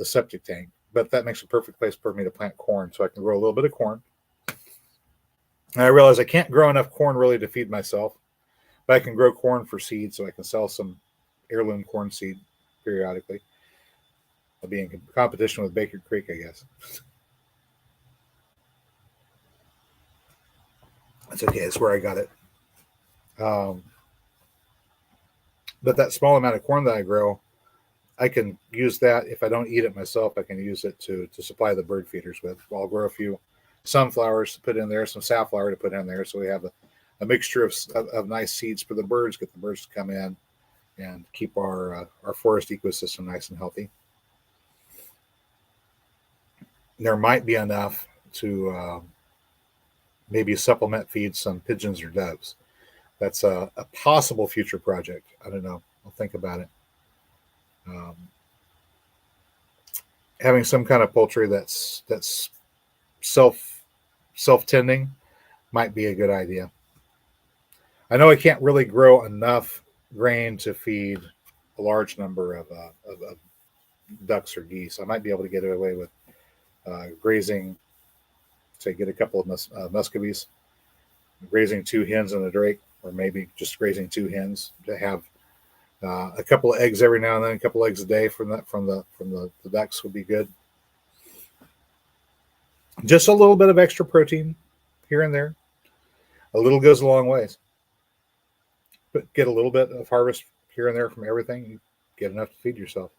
Speaker 1: septic tank, but that makes a perfect place for me to plant corn, so I can grow a little bit of corn. And I realize I can't grow enough corn really to feed myself, but I can grow corn for seed, so I can sell some heirloom corn seed periodically. I'll be in competition with Baker Creek, I guess. That's okay. That's where I got it. Um, but that small amount of corn that I grow, I can use that. If I don't eat it myself, I can use it to supply the bird feeders with. I'll grow a few sunflowers to put in there, some safflower to put in there, so we have a mixture of nice seeds for the birds. Get the birds to come in and keep our forest ecosystem nice and healthy. There might be enough to maybe supplement feed some pigeons or doves. That's a possible future project. I don't know. I'll think about it. Um, Having some kind of poultry that's self tending might be a good idea. I know I can't really grow enough grain to feed a large number of ducks or geese. I might be able to get away with grazing, say, get a couple of muscovies, grazing 2 hens and a drake, or maybe just grazing 2 hens to have a couple of eggs every now and then, a couple of eggs a day from the ducks would be good. Just a little bit of extra protein here and there. A little goes a long ways. But get a little bit of harvest here and there from everything. You get enough to feed yourself.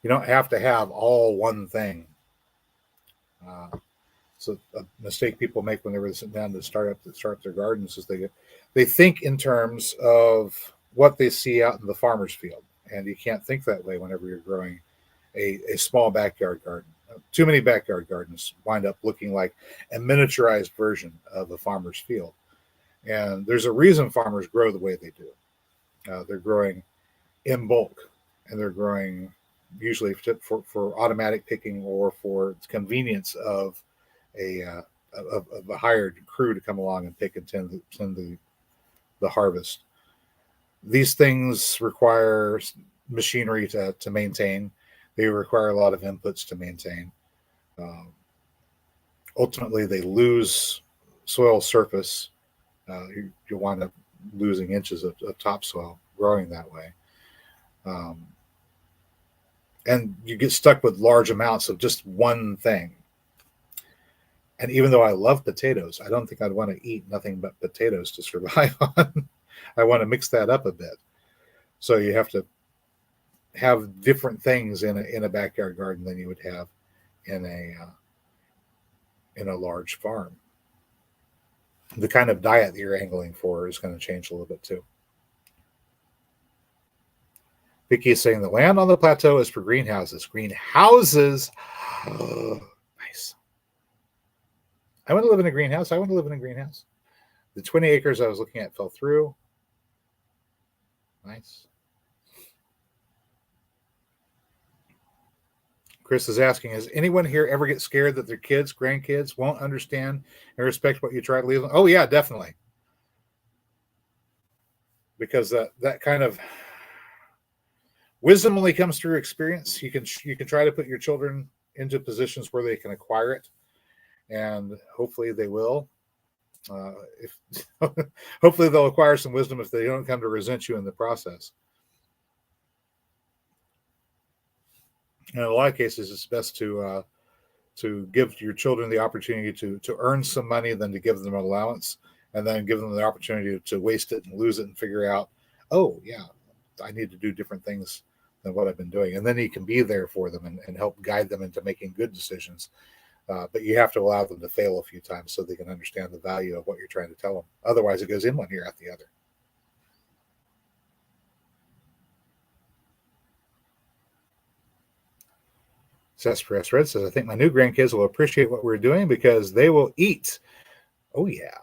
Speaker 1: You don't have to have all one thing. So a mistake people make when they sit down to start their gardens is they think in terms of what they see out in the farmer's field, and you can't think that way whenever you're growing a small backyard garden. Too many backyard gardens wind up looking like a miniaturized version of a farmer's field, and there's a reason farmers grow the way they do. They're growing in bulk, and they're growing usually for automatic picking or for convenience of a hired crew to come along and pick and tend the harvest. These things require machinery to maintain. They require a lot of inputs to maintain. Ultimately, they lose soil surface. You wind up losing inches of topsoil growing that way. And you get stuck with large amounts of just one thing. And even though I love potatoes, I don't think I'd want to eat nothing but potatoes to survive on. I want to mix that up a bit. So you have to have different things in a backyard garden than you would have in a large farm. The kind of diet that you're angling for is going to change a little bit too. Vicky is saying the land on the plateau is for greenhouses. Greenhouses. Oh, nice. I want to live in a greenhouse. I want to live in a greenhouse. The 20 acres I was looking at fell through. Nice. Chris is asking, has anyone here ever get scared that their kids, grandkids won't understand and respect what you try to leave them? Oh, yeah, definitely. Because that kind of wisdom only comes through experience. You can try to put your children into positions where they can acquire it, and hopefully they will. If hopefully they'll acquire some wisdom if they don't come to resent you in the process. In a lot of cases, it's best to give your children the opportunity to earn some money than to give them an allowance, and then give them the opportunity to waste it and lose it and figure out, oh yeah, I need to do different things than what I've been doing. And then you can be there for them and help guide them into making good decisions. But you have to allow them to fail a few times so they can understand the value of what you're trying to tell them. Otherwise, it goes in one ear out the other. Silvestris Red says, I think my new grandkids will appreciate what we're doing because they will eat. Oh, yeah.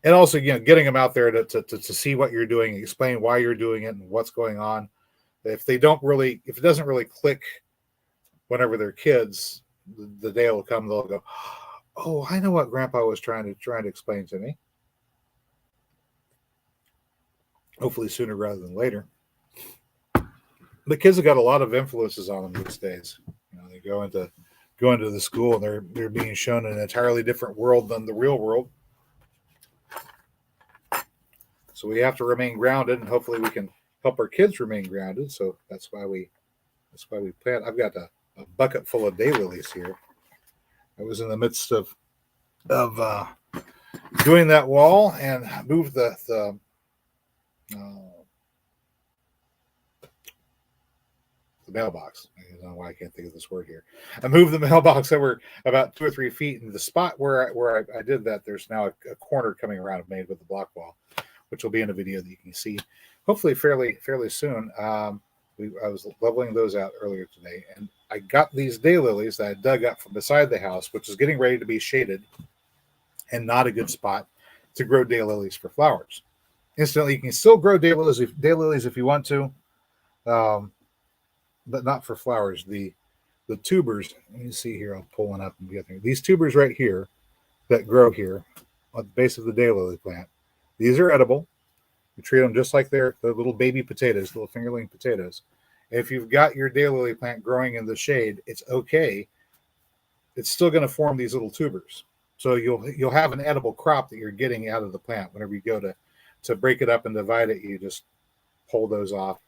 Speaker 1: And also, getting them out there to see what you're doing, explain why you're doing it and what's going on. If it doesn't really click whenever they're kids, the day will come, they'll go, oh, I know what Grandpa was trying to explain to me. Hopefully sooner rather than later. The kids have got a lot of influences on them these days. They go into the school and they're being shown an entirely different world than the real world. So we have to remain grounded, and hopefully we can help our kids remain grounded. So that's why we That's why we plant. I've got a bucket full of daylilies here. I was in the midst of doing that wall and moved the mailbox. I don't know why I can't think of this word here. I moved the mailbox over about 2 or 3 feet, and the spot where I did that, there's now a corner coming around made with the block wall, which will be in a video that you can see hopefully fairly soon. I was leveling those out earlier today, and I got these daylilies that I dug up from beside the house, which is getting ready to be shaded and not a good spot to grow daylilies for flowers. Instantly, you can still grow daylilies if you want to, but not for flowers. The tubers, let me see here, I'll pull one up and get there. These tubers right here that grow here on the base of the daylily plant, these are edible. You treat them just like they're little baby potatoes, little fingerling potatoes. If you've got your daylily plant growing in the shade, it's okay. It's still going to form these little tubers. So you'll have an edible crop that you're getting out of the plant. Whenever you go to break it up and divide it, you just pull those off,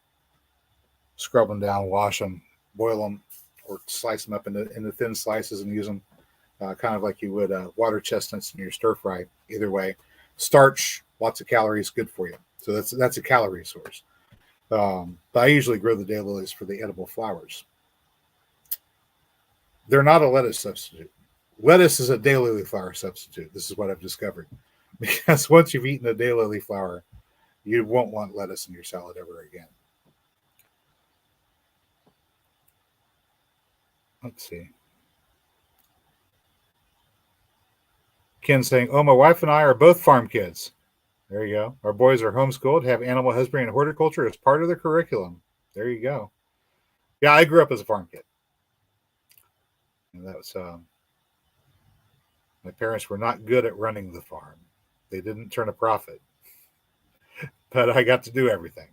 Speaker 1: scrub them down, wash them, boil them, or slice them up into thin slices and use them kind of like you would water chestnuts in your stir fry. Either way, starch, lots of calories, good for you. So that's a calorie source. But I usually grow the daylilies for the edible flowers. They're not a lettuce substitute. Lettuce is a daylily flower substitute. This is what I've discovered. Because once you've eaten a daylily flower, you won't want lettuce in your salad ever again. Let's see. Ken saying, "Oh, my wife and I are both farm kids." There you go. Our boys are homeschooled, have animal husbandry and horticulture as part of their curriculum. There you go. Yeah, I grew up as a farm kid. And that was my parents were not good at running the farm. They didn't turn a profit, but I got to do everything.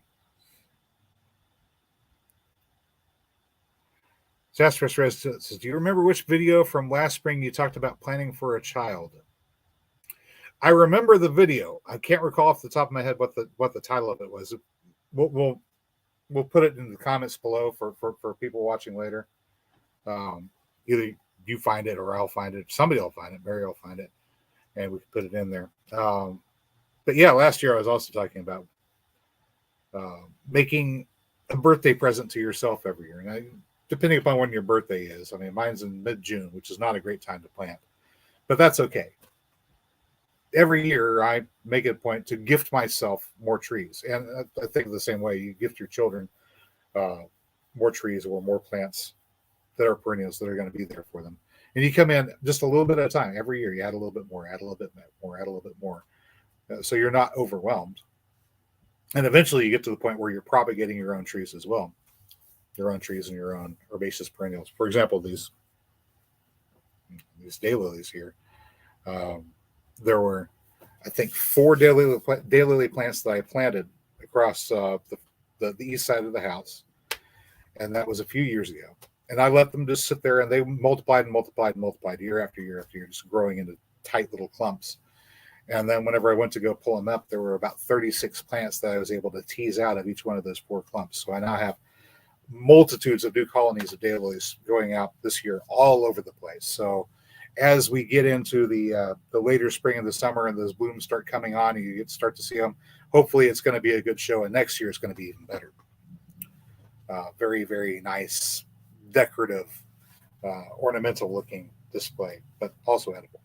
Speaker 1: Silvestris says, "Do you remember which video from last spring you talked about planning for a child?" I remember the video. I can't recall off the top of my head what the title of it was. We'll put it in the comments below for people watching later. Either you find it or I'll find it. Somebody will find it. Mary will find it, and we can put it in there. But yeah, last year I was also talking about making a birthday present to yourself every year. And depending upon when your birthday is, I mean, mine's in mid-June, which is not a great time to plant, but that's okay. Every year I make it a point to gift myself more trees. And I think the same way you gift your children more trees or more plants that are perennials that are going to be there for them. And you come in just a little bit at a time. Every year you add a little bit more, add a little bit more, add a little bit more. So you're not overwhelmed. And eventually you get to the point where you're propagating your own trees as well. Your own trees and your own herbaceous perennials. For example, these daylilies here. There were, I think, 4 daylily plants that I planted across the east side of the house. And that was a few years ago. And I let them just sit there, and they multiplied and multiplied and multiplied year after year after year, just growing into tight little clumps. And then whenever I went to go pull them up, there were about 36 plants that I was able to tease out of each one of those 4 clumps. So I now have multitudes of new colonies of daylilies going out this year all over the place. So as we get into the later spring and the summer and those blooms start coming on and you start to see them, hopefully it's going to be a good show. And next year is going to be even better. Very, very nice, decorative, ornamental looking display, but also edible.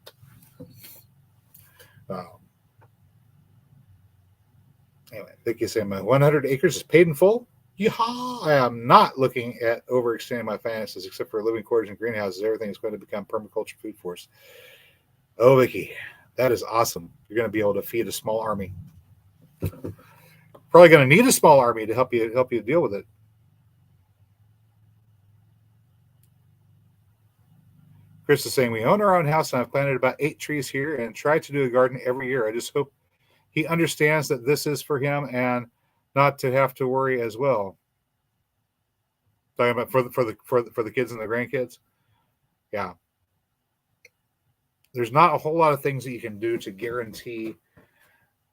Speaker 1: Anyway, Vicky saying my 100 acres is paid in full. Yeehaw! I am not looking at overextending my finances, except for living quarters and greenhouses. Everything is going to become permaculture food forest. Oh, Vicky, that is awesome. You're going to be able to feed a small army. Probably going to need a small army to help you deal with it. Chris is saying we own our own house and I've planted about 8 trees here and tried to do a garden every year. I just hope he understands that this is for him and not to have to worry as well. Talking about for the kids and the grandkids. Yeah. There's not a whole lot of things that you can do to guarantee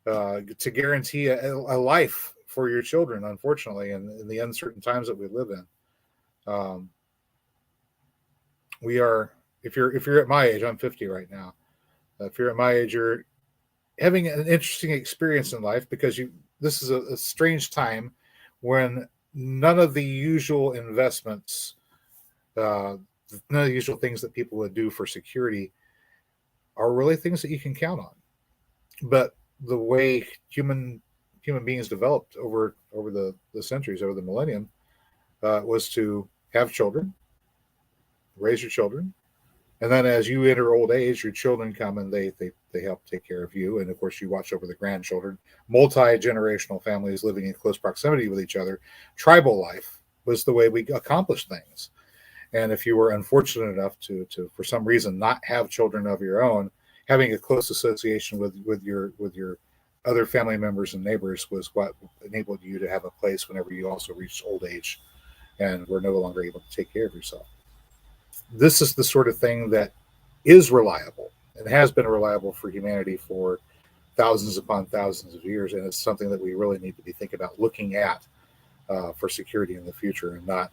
Speaker 1: a life for your children, unfortunately, in the uncertain times that we live in. Um, we are, if you're at my age, I'm 50 right now. If you're at my age, you're having an interesting experience in life because this is a strange time when none of the usual investments, uh, none of the usual things that people would do for security are really things that you can count on. But the way human beings developed over the centuries, over the millennium, was to have children, raise your children, and then as you enter old age, your children come and they help take care of you, and of course you watch over the grandchildren. Multi-generational families living in close proximity with each other, tribal life was the way we accomplished things. And if you were unfortunate enough to for some reason not have children of your own, having a close association with your other family members and neighbors was what enabled you to have a place whenever you also reached old age and were no longer able to take care of yourself. This is the sort of thing that is reliable and has been reliable for humanity for thousands upon thousands of years, and it's something that we really need to be thinking about looking at for security in the future, and not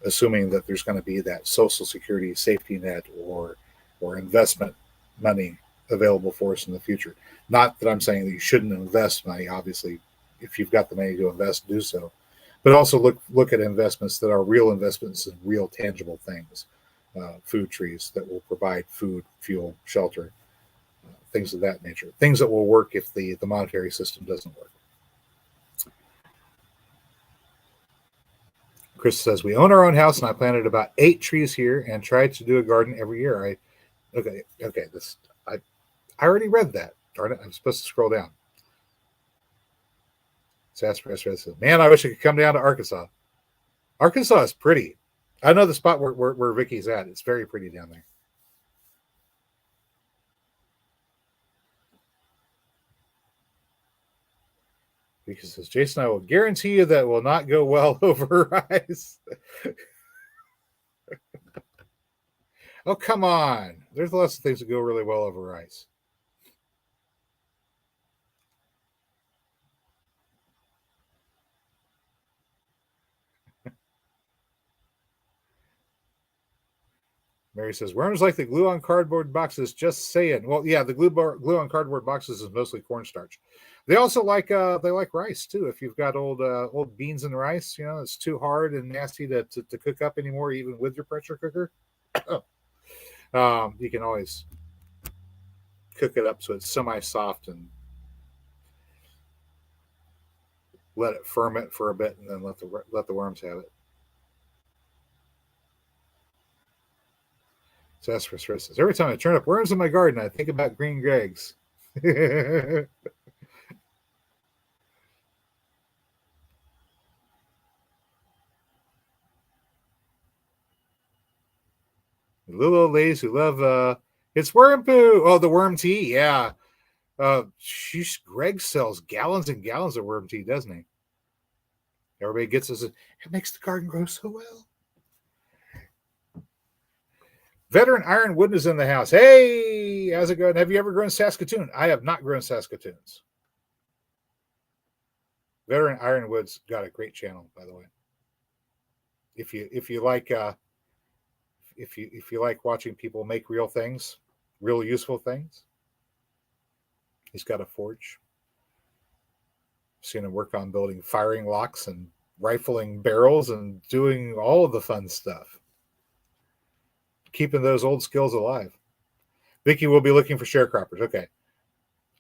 Speaker 1: assuming that there's going to be that social security safety net or investment money available for us in the future. Not that I'm saying that you shouldn't invest money. Obviously, if you've got the money to invest, do so. But also look at investments that are real investments in real tangible things, food trees that will provide food, fuel, shelter, things of that nature. Things that will work if the monetary system doesn't work. Chris says, we own our own house and I planted about 8 trees here and tried to do a garden every year. Okay, I already read that. Darn it, I'm supposed to scroll down. Silvestris says, man, I wish I could come down to Arkansas. Arkansas is pretty. I know the spot where Vicky's at. It's very pretty down there. Vicky says, Jason, I will guarantee you that will not go well over ice. Oh, come on. There's lots of things that go really well over ice. Mary says, worms like the glue on cardboard boxes, just saying. Well, yeah, the glue on cardboard boxes is mostly cornstarch. They also they like rice too. If you've got old beans and rice, it's too hard and nasty to cook up anymore, even with your pressure cooker. You can always cook it up so it's semi-soft and let it ferment for a bit, and then let the worms have it. So that's for stresses. Every time I turn up worms in my garden, I think about green Gregs. Little old ladies who love it's worm poo. Oh, the worm tea, yeah. Greg sells gallons and gallons of worm tea, doesn't he? Everybody gets this. It makes the garden grow so well. Veteran Ironwood is in the house. Hey, how's it going? Have you ever grown Saskatoon? I have not grown Saskatoons. Veteran Ironwood's got a great channel, by the way. If you like if you like watching people make real things, real useful things, he's got a forge. I've seen him work on building firing locks and rifling barrels and doing all of the fun stuff. Keeping those old skills alive. Vicky will be looking for sharecroppers. Okay.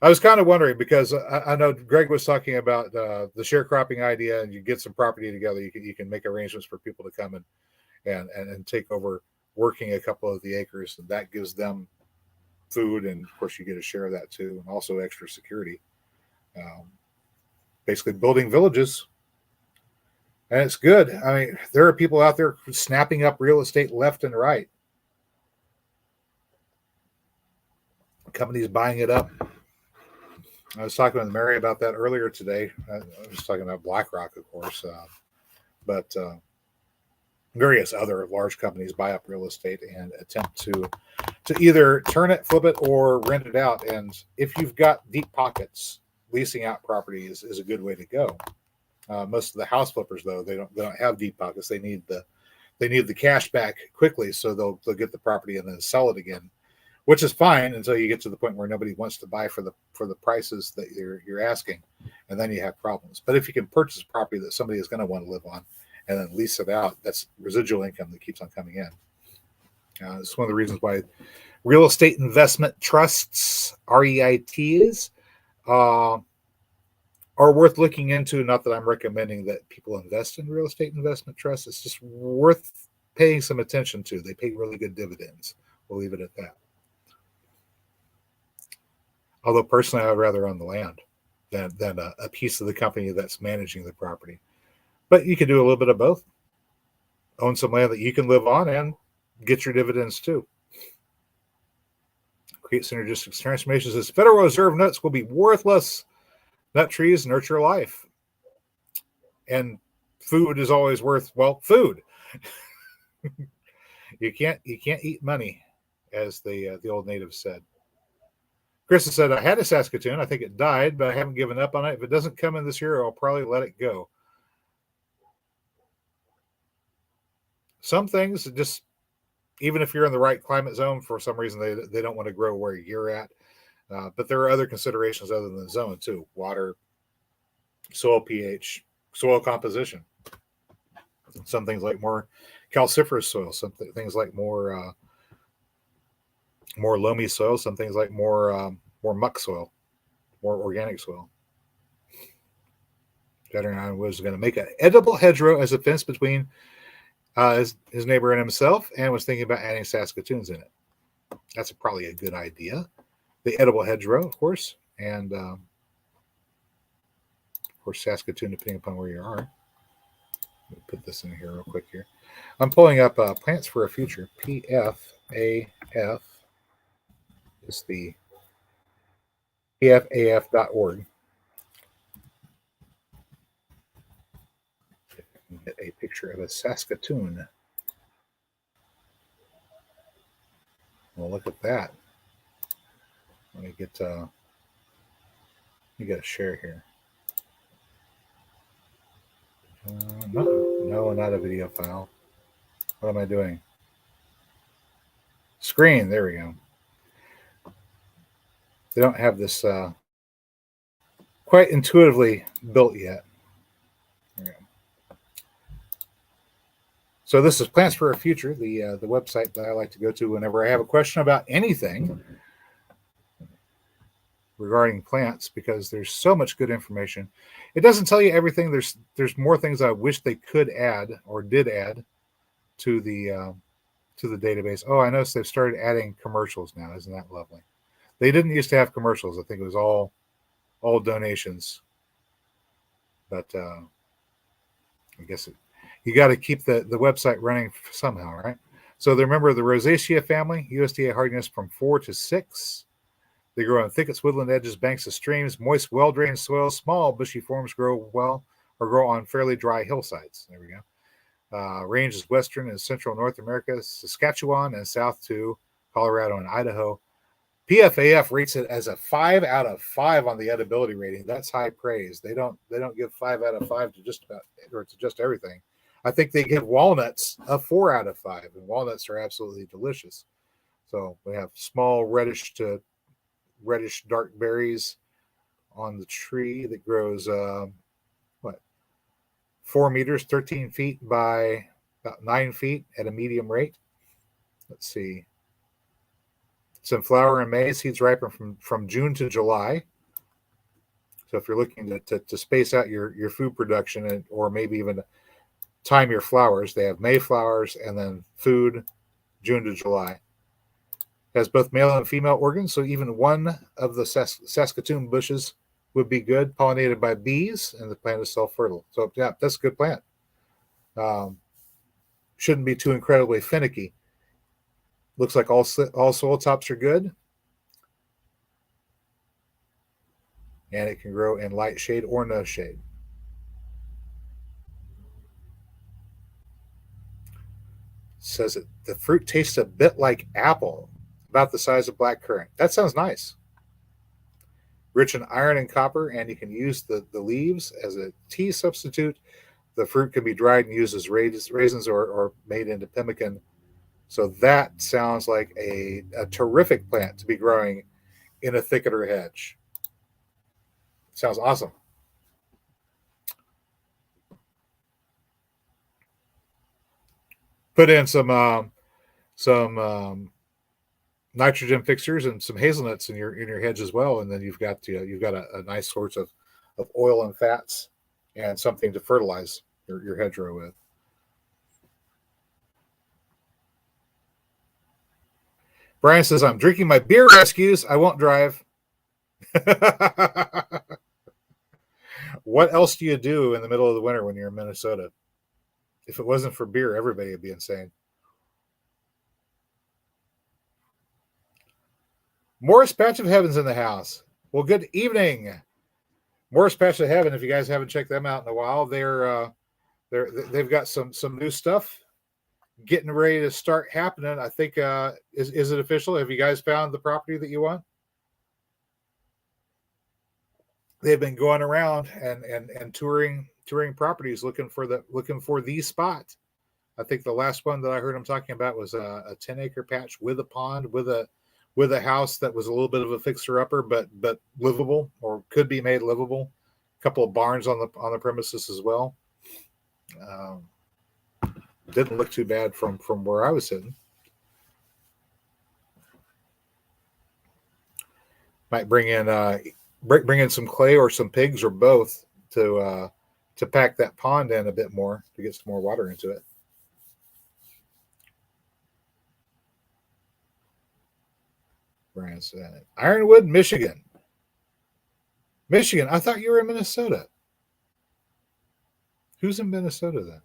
Speaker 1: I was kind of wondering because I know Greg was talking about the sharecropping idea, and you get some property together. You can make arrangements for people to come and take over working a couple of the acres, and that gives them food, and of course you get a share of that too, and also extra security. Basically building villages, and it's good. I mean, there are people out there snapping up real estate left and right. Companies buying it up. I was talking with Mary about that earlier today. I was talking about BlackRock, of course, but various other large companies buy up real estate and attempt to either turn it, flip it, or rent it out. And if you've got deep pockets, leasing out property is a good way to go. Most of the house flippers, though, they don't have deep pockets. They need the they need the cash back quickly, so they'll get the property and then sell it again, which is fine until you get to the point where nobody wants to buy for the prices that you're asking, and then you have problems. But if you can purchase a property that somebody is going to want to live on and then lease it out, that's residual income that keeps on coming in. It's one of the reasons why real estate investment trusts, REITs, are worth looking into. Not that I'm recommending that people invest in real estate investment trusts. It's just worth paying some attention to. They pay really good dividends. We'll leave it at that. Although personally, I would rather own the land than a piece of the company that's managing the property. But you can do a little bit of both. Own some land that you can live on and get your dividends too. Create synergistic transformations. As Federal Reserve notes will be worthless. Nut trees nurture life. And food is always worth, well, food. You can't eat money, as the old natives said. Chris has said, I had a Saskatoon. I think it died, but I haven't given up on it. If it doesn't come in this year, I'll probably let it go. Some things just, even if you're in the right climate zone, for some reason they don't want to grow where you're at. But there are other considerations other than the zone too: water, soil pH, soil composition. Some things like more calciferous soil. Some things like more loamy soil. Some things like more muck soil, more organic soil. Veteran was going to make an edible hedgerow as a fence between his neighbor and himself, and was thinking about adding Saskatoons in it. That's probably a good idea. The edible hedgerow, of course, and of course Saskatoon, depending upon where you are. Let me put this in here real quick here. I'm pulling up Plants for a Future, PFAF. It's the pfaf.org. Get a picture of a Saskatoon. Well, look at that. Let me get you got to share here. No, not a video file. What am I doing? Screen. There we go. They don't have this quite intuitively built yet. So this is Plants for a Future, the website that I like to go to whenever I have a question about anything regarding plants, because there's so much good information. It doesn't tell you everything. There's more things I wish they could add or did add to the database. Oh, I noticed they've started adding commercials now. Isn't that lovely? They didn't used to have commercials. I think it was all donations. But I guess you got to keep the website running somehow, right? So they remember the Rosacea family, USDA hardiness from 4 to 6. They grow on thickets, woodland edges, banks of streams, moist, well-drained soil. Small bushy forms grow well or grow on fairly dry hillsides. There we go. Range is western and central North America, Saskatchewan, and south to Colorado and Idaho. PFAF rates it as a 5 out of 5 on the edibility rating. That's high praise. They don't give 5 out of 5 to just about, or to just everything. I think they give walnuts a 4 out of 5, and walnuts are absolutely delicious. So we have small reddish dark berries on the tree that grows 4 meters, 13 feet by about 9 feet at a medium rate. Let's see. Some flower in May. Seeds ripen from June to July. So if you're looking to space out your food production, or maybe even time your flowers, they have May flowers and then food June to July. It has both male and female organs, so even one of the Saskatoon bushes would be good, pollinated by bees, and the plant is self-fertile. So yeah, that's a good plant. Shouldn't be too incredibly finicky. Looks like all soil tops are good. And it can grow in light shade or no shade. It says that the fruit tastes a bit like apple, about the size of black currant. That sounds nice. Rich in iron and copper, and you can use the leaves as a tea substitute The fruit can be dried and used as raisins or made into pemmican. So that sounds like a terrific plant to be growing in a thicket or hedge. Sounds awesome. Put in some nitrogen fixers and some hazelnuts in your hedge as well, and then you've got a nice source of oil and fats and something to fertilize your hedgerow with. Brian says, I'm drinking my beer rescues. I won't drive. What else do you do in the middle of the winter when you're in Minnesota? If it wasn't for beer, everybody would be insane. Morris Patch of Heaven's in the house. Well, good evening, Morris Patch of Heaven. If you guys haven't checked them out in a while, they've got some new stuff getting ready to start happening. I think is it official? Have you guys found the property that you want? They've been going around and touring properties looking for the spot. I think the last one that I heard them talking about was a 10-acre patch with a pond with a house that was a little bit of a fixer-upper, but livable, or could be made livable. A couple of barns on the premises as well. Didn't look too bad from where I was sitting. Might bring in some clay or some pigs or both to pack that pond in a bit more to get some more water into it. Brian said, Ironwood, Michigan. Michigan. I thought you were in Minnesota. Who's in Minnesota then?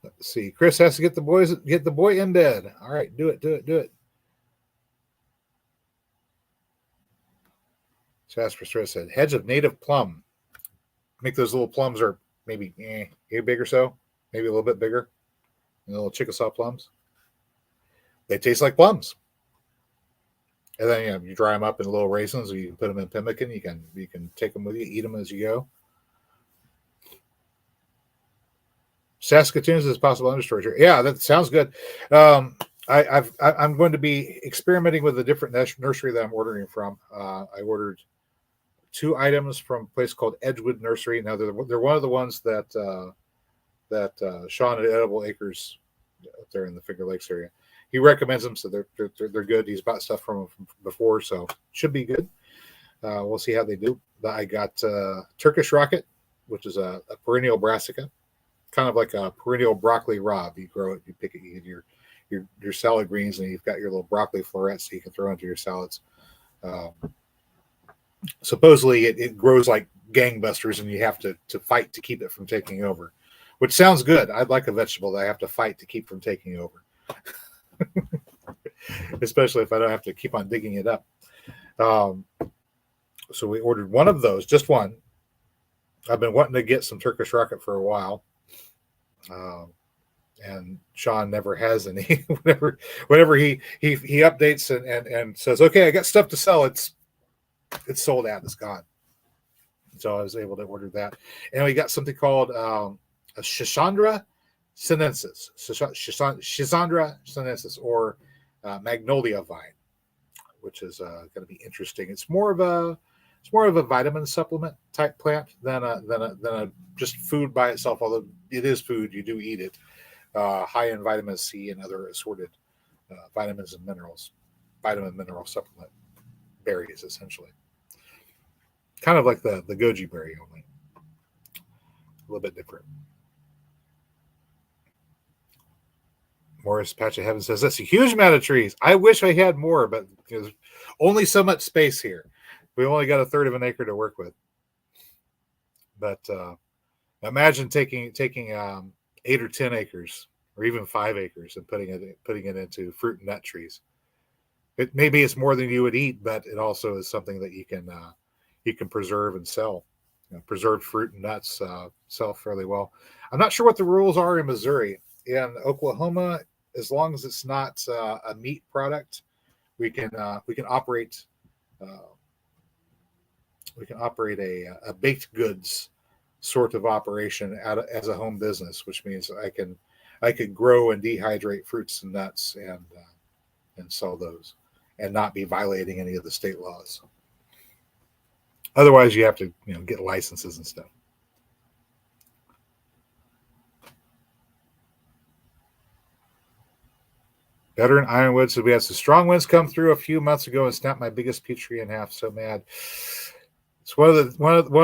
Speaker 1: Let's see. Chris has to get the boy in bed. All right, do it. Silvestris said, hedge of native plum. Make those little plums are maybe big or so, maybe a little bit bigger. Little Chickasaw plums. They taste like plums. And then you dry them up in little raisins, or you can put them in pemmican. You can take them with you, eat them as you go. Saskatoon's is possible understorage. Yeah, that sounds good. I'm going to be experimenting with a different nursery that I'm ordering from. I ordered 2 items from a place called Edgewood Nursery. Now they're one of the ones that Sean at Edible Acres up there in the Finger Lakes area. He recommends them, so they're good. He's bought stuff from before, so should be good. We'll see how they do. I got Turkish Rocket, which is a perennial brassica, kind of like a perennial broccoli rabe. You grow it, you pick it, you get your salad greens, and you've got your little broccoli florets so you can throw into your salads. Supposedly it grows like gangbusters, and you have to fight to keep it from taking over, which sounds good. I'd like a vegetable that I have to fight to keep from taking over. Especially if I don't have to keep on digging it up. So we ordered one of those, just one. I've been wanting to get some Turkish Rocket for a while. And Sean never has any. whenever he updates and says, okay, I got stuff to sell, it's sold out, it's gone. So I was able to order that. And we got something called a Schisandra sinensis, Schisandra sinensis, or magnolia vine, which is going to be interesting. It's more of a vitamin supplement type plant than a just food by itself. Although it is food, you do eat it. High in vitamin C and other assorted vitamins and minerals, vitamin mineral supplement berries, essentially. Kind of like the goji berry, only a little bit different. Morris Patch of Heaven says, that's a huge amount of trees. I wish I had more, but there's only so much space here. We only got 1/3 of an acre to work with. But imagine taking 8 or 10 acres, or even 5 acres, and putting it into fruit and nut trees. Maybe it's more than you would eat, but it also is something that you can preserve and sell. Preserved fruit and nuts sell fairly well. I'm not sure what the rules are in Missouri. In Oklahoma, as long as it's not a meat product, we can operate uh, we can operate a baked goods sort of operation as a home business, which means I could grow and dehydrate fruits and nuts and sell those, and not be violating any of the state laws. Otherwise, you have to get licenses and stuff. Veteran Ironwood said we had some strong winds come through a few months ago and snapped my biggest peach tree in half. So mad. It's one of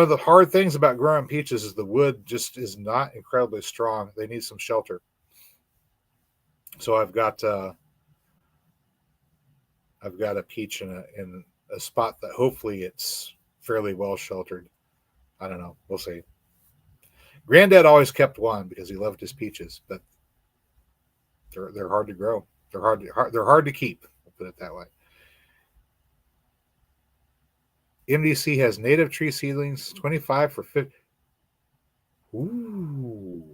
Speaker 1: the hard things about growing peaches is the wood just is not incredibly strong. They need some shelter. So I've got a peach in a spot that hopefully it's fairly well sheltered. I don't know. We'll see. Granddad always kept one because he loved his peaches, but they're hard to grow. They're hard to keep. I'll put it that way. MDC has native tree seedlings, 25 for 50. Ooh.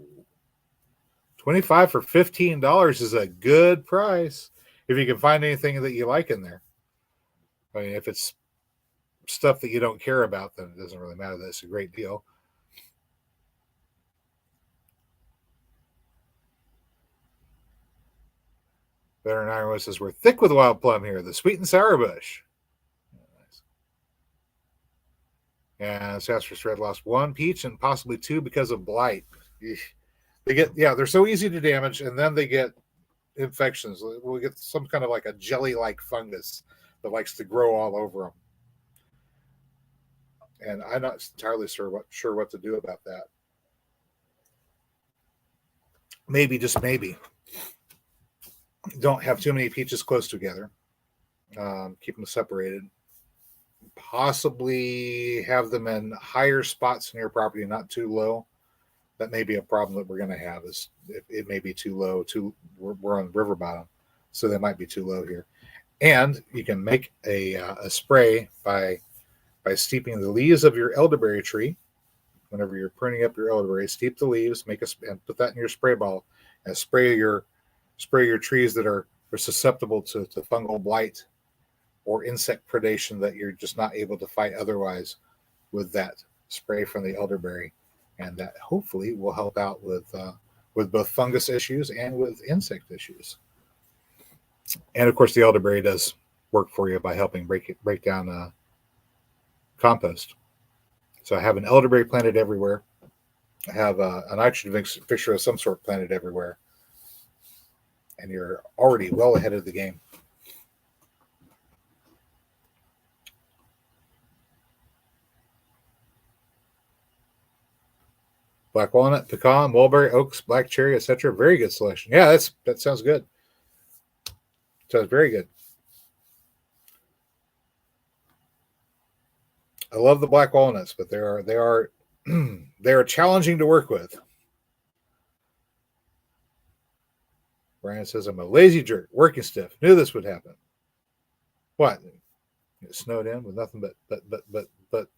Speaker 1: 25 for $15 is a good price if you can find anything that you like in there. I mean, if it's stuff that you don't care about, then it doesn't really matter. That's a great deal. Veteran Ironwood says we're thick with wild plum here, the sweet and sour bush. Nice. And Silvestris Red lost one peach and possibly two because of blight. They're so easy to damage, and then they get infections. We'll get some kind of like a jelly-like fungus that likes to grow all over them. And I'm not entirely sure what to do about that. Maybe, just maybe, don't have too many peaches close together. Keep them separated. Possibly have them in higher spots in your property, not too low. That may be a problem that we're going to have. Is it may be too low. We're on the river bottom, so they might be too low here. And you can make a spray by steeping the leaves of your elderberry tree. Whenever you're pruning up your elderberry, steep the leaves, and put that in your spray bottle, and spray your trees that are susceptible to fungal blight or insect predation that you're just not able to fight otherwise with that spray from the elderberry. And that hopefully will help out with both fungus issues and with insect issues. And of course, the elderberry does work for you by helping break down compost. So I have an elderberry planted everywhere. I have a nitrogen fixture of some sort planted everywhere. And you're already well ahead of the game. Black walnut, pecan, mulberry, oaks, black cherry, etc. Very good selection. Yeah, that sounds good. Sounds very good. I love the black walnuts, but they are they are challenging to work with. Brian says I'm a lazy jerk, working stiff. Knew this would happen. What? It snowed in with nothing but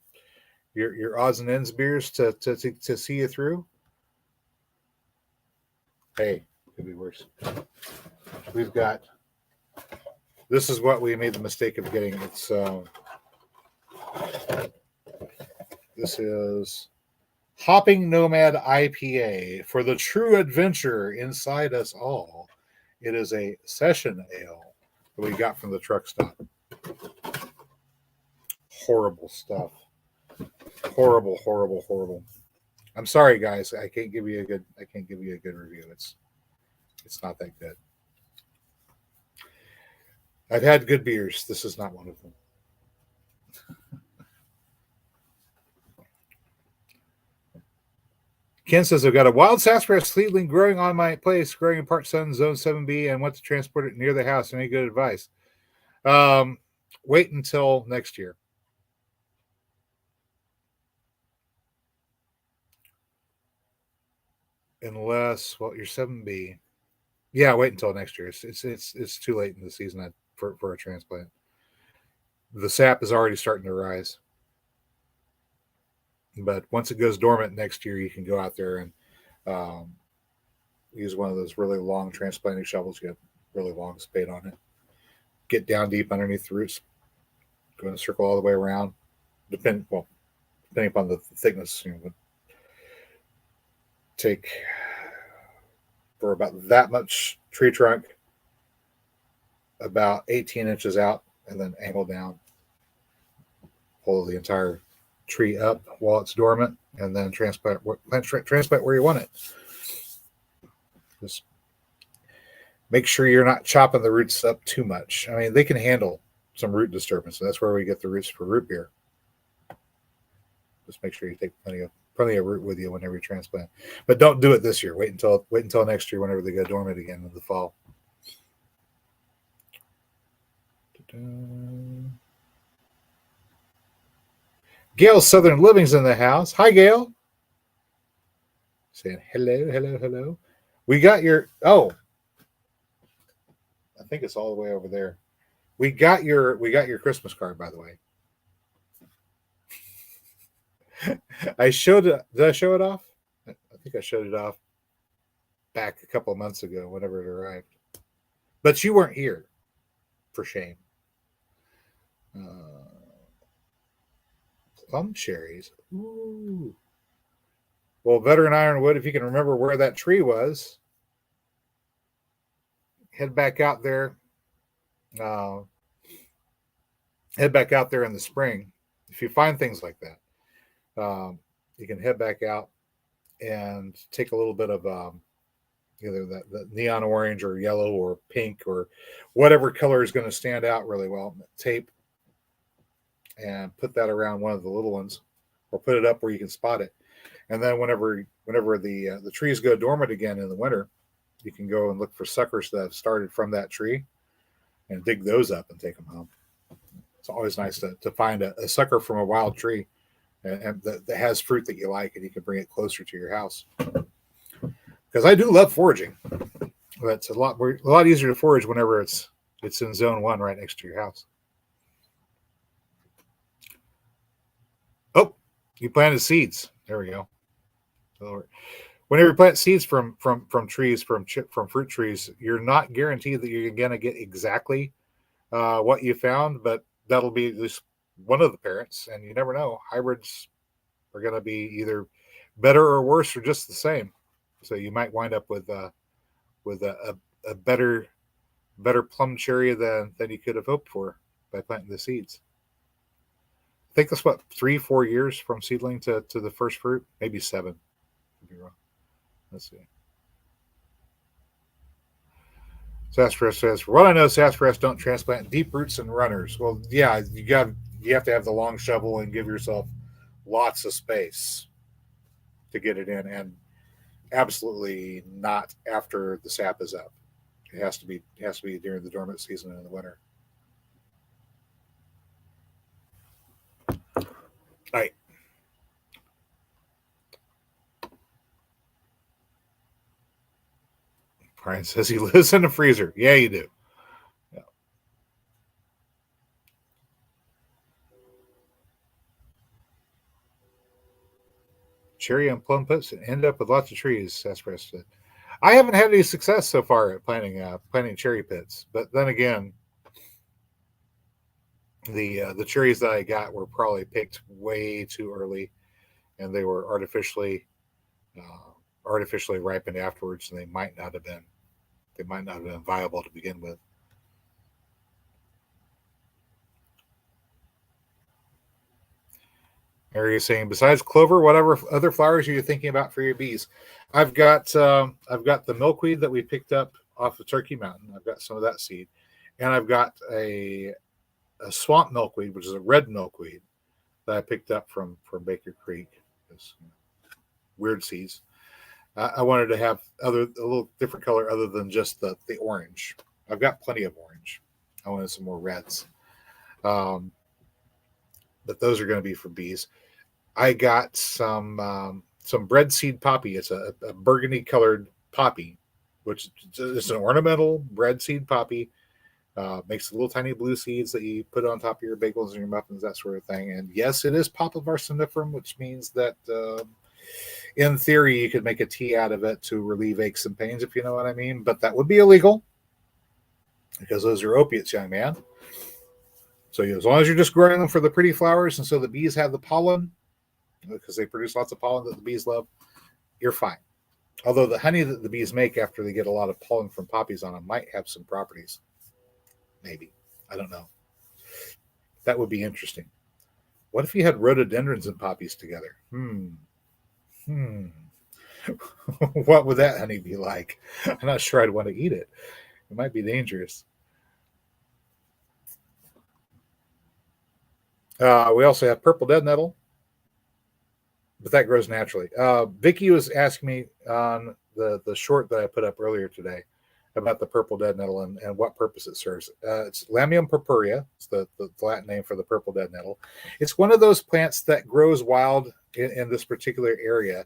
Speaker 1: your odds and ends beers to see you through. Hey, could be worse. We've got. This is what we made the mistake of getting. It's this is Hopping Nomad IPA for the true adventure inside us all. It is a session ale that we got from the truck stop. Horrible stuff. Horrible. I'm sorry, guys. I can't give you a good review. It's not that good. I've had good beers. This is not one of them. Ken says, I've got a wild sassafras seedling growing on my place, growing in Part Sun, Zone 7B, and want to transport it near the house. Any good advice? Wait until next year. Unless, well, you're 7B. Yeah, wait until next year. It's too late in the season for a transplant. The sap is already starting to rise. But once it goes dormant next year, you can go out there and use one of those really long transplanting shovels. You have really long spade on it. Get down deep underneath the roots. go in a circle all the way around. Depending upon the thickness, take for about that much tree trunk, about 18 inches out, and then angle down, pull the entire tree up while it's dormant, and then transplant where you want it. Just make sure you're not chopping the roots up too much. I mean, they can handle some root disturbance. So that's where we get the roots for root beer. Just make sure you take plenty of root with you whenever you transplant. But don't do it this year. Wait until next year, whenever they go dormant again in the fall. Gail Southern Living's in the house. Hi, Gail. Saying hello. We got your I think it's all the way over there. We got your Christmas card, by the way. I showed it. Did I show it off? I think I showed it off back a couple of months ago, whenever it arrived. But you weren't here, for shame. Plum cherries. Ooh. Well, Veteran Ironwood, if you can remember where that tree was, head back out there. Head back out there in the spring. If you find things like that, you can head back out and take a little bit of either the neon orange or yellow or pink or whatever color is going to stand out really well. Tape, and put that around one of the little ones, or put it up where you can spot it. And then whenever the trees go dormant again in the winter, you can go and look for suckers that have started from that tree and dig those up and take them home. It's always nice to find a sucker from a wild tree and that has fruit that you like, and you can bring it closer to your house. Because I do love foraging. But it's a lot easier to forage whenever it's in zone 1 right next to your house. Oh, you planted seeds. There we go. Whenever you plant seeds from trees, from fruit trees, you're not guaranteed that you're going to get exactly what you found, but that'll be at least one of the parents, and you never know. Hybrids are going to be either better or worse or just the same. So you might wind up with a better plum cherry than you could have hoped for by planting the seeds. I think that's 3-4 years from seedling to the first fruit, maybe 7. Could be wrong. Let's see. Silvestris says, for what I know, Silvestris don't transplant deep roots and runners. Well, yeah, you have to have the long shovel and give yourself lots of space to get it in, and absolutely not after the sap is up. It has to be during the dormant season in the winter. All right. Brian says he lives in a freezer. Yeah, you do. Yeah. Cherry and plum puts end up with lots of trees, Silvestris said. I haven't had any success so far at planting cherry pits, but then again, the cherries that I got were probably picked way too early, and they were artificially ripened afterwards, and they might not have been viable to begin with. Mary is saying, besides clover, whatever other flowers are you thinking about for your bees? I've got the milkweed that we picked up off of Turkey Mountain. I've got some of that seed, and I've got a swamp milkweed, which is a red milkweed that I picked up from Baker Creek. It's weird seeds. I wanted to have a little different color other than just the orange. I've got plenty of orange. I wanted some more reds. But those are going to be for bees. I got some bread seed poppy. It's a burgundy colored poppy, which is an ornamental bread seed poppy. Makes little tiny blue seeds that you put on top of your bagels and your muffins, that sort of thing. And yes, it is Papaver somniferum, which means that in theory you could make a tea out of it to relieve aches and pains, if you know what I mean. But that would be illegal because those are opiates, young man. So as long as you're just growing them for the pretty flowers, and so the bees have the pollen, because they produce lots of pollen that the bees love, you're fine. Although the honey that the bees make after they get a lot of pollen from poppies on them might have some properties. Maybe. I don't know. That would be interesting. What if you had rhododendrons and poppies together? What would that honey be like? I'm not sure I'd want to eat it. It might be dangerous. We also have purple dead nettle, but that grows naturally. Vicky was asking me on the short that I put up earlier today about the purple dead nettle and what purpose it serves. It's Lamium purpurea. It's the Latin name for the purple dead nettle. It's one of those plants that grows wild in this particular area.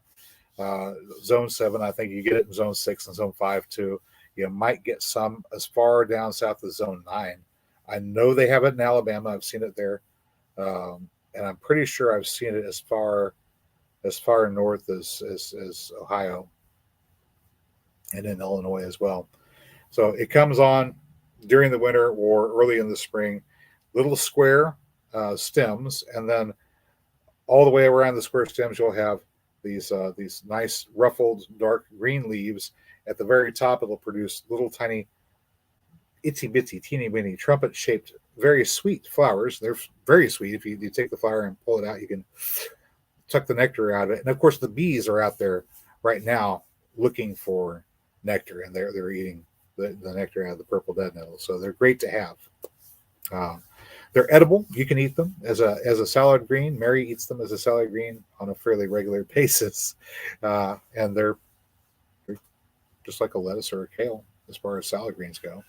Speaker 1: Zone 7, I think you get it in Zone 6 and Zone 5 too. You might get some as far down south as Zone 9. I know they have it in Alabama. I've seen it there. And I'm pretty sure I've seen it as far north as Ohio and in Illinois as well. So it comes on during the winter or early in the spring, little square stems, and then all the way around the square stems you'll have these nice ruffled dark green leaves. At the very top, it'll produce little tiny itsy bitsy teeny weeny trumpet shaped, very sweet flowers. They're very sweet. If you take the flower and pull it out, you can suck the nectar out of it. And of course, the bees are out there right now looking for nectar, and they're eating the nectar out of the purple dead nettle. So they're great to have. They're edible. You can eat them as a salad green. Mary eats them as a salad green on a fairly regular basis, and they're just like a lettuce or a kale as far as salad greens go.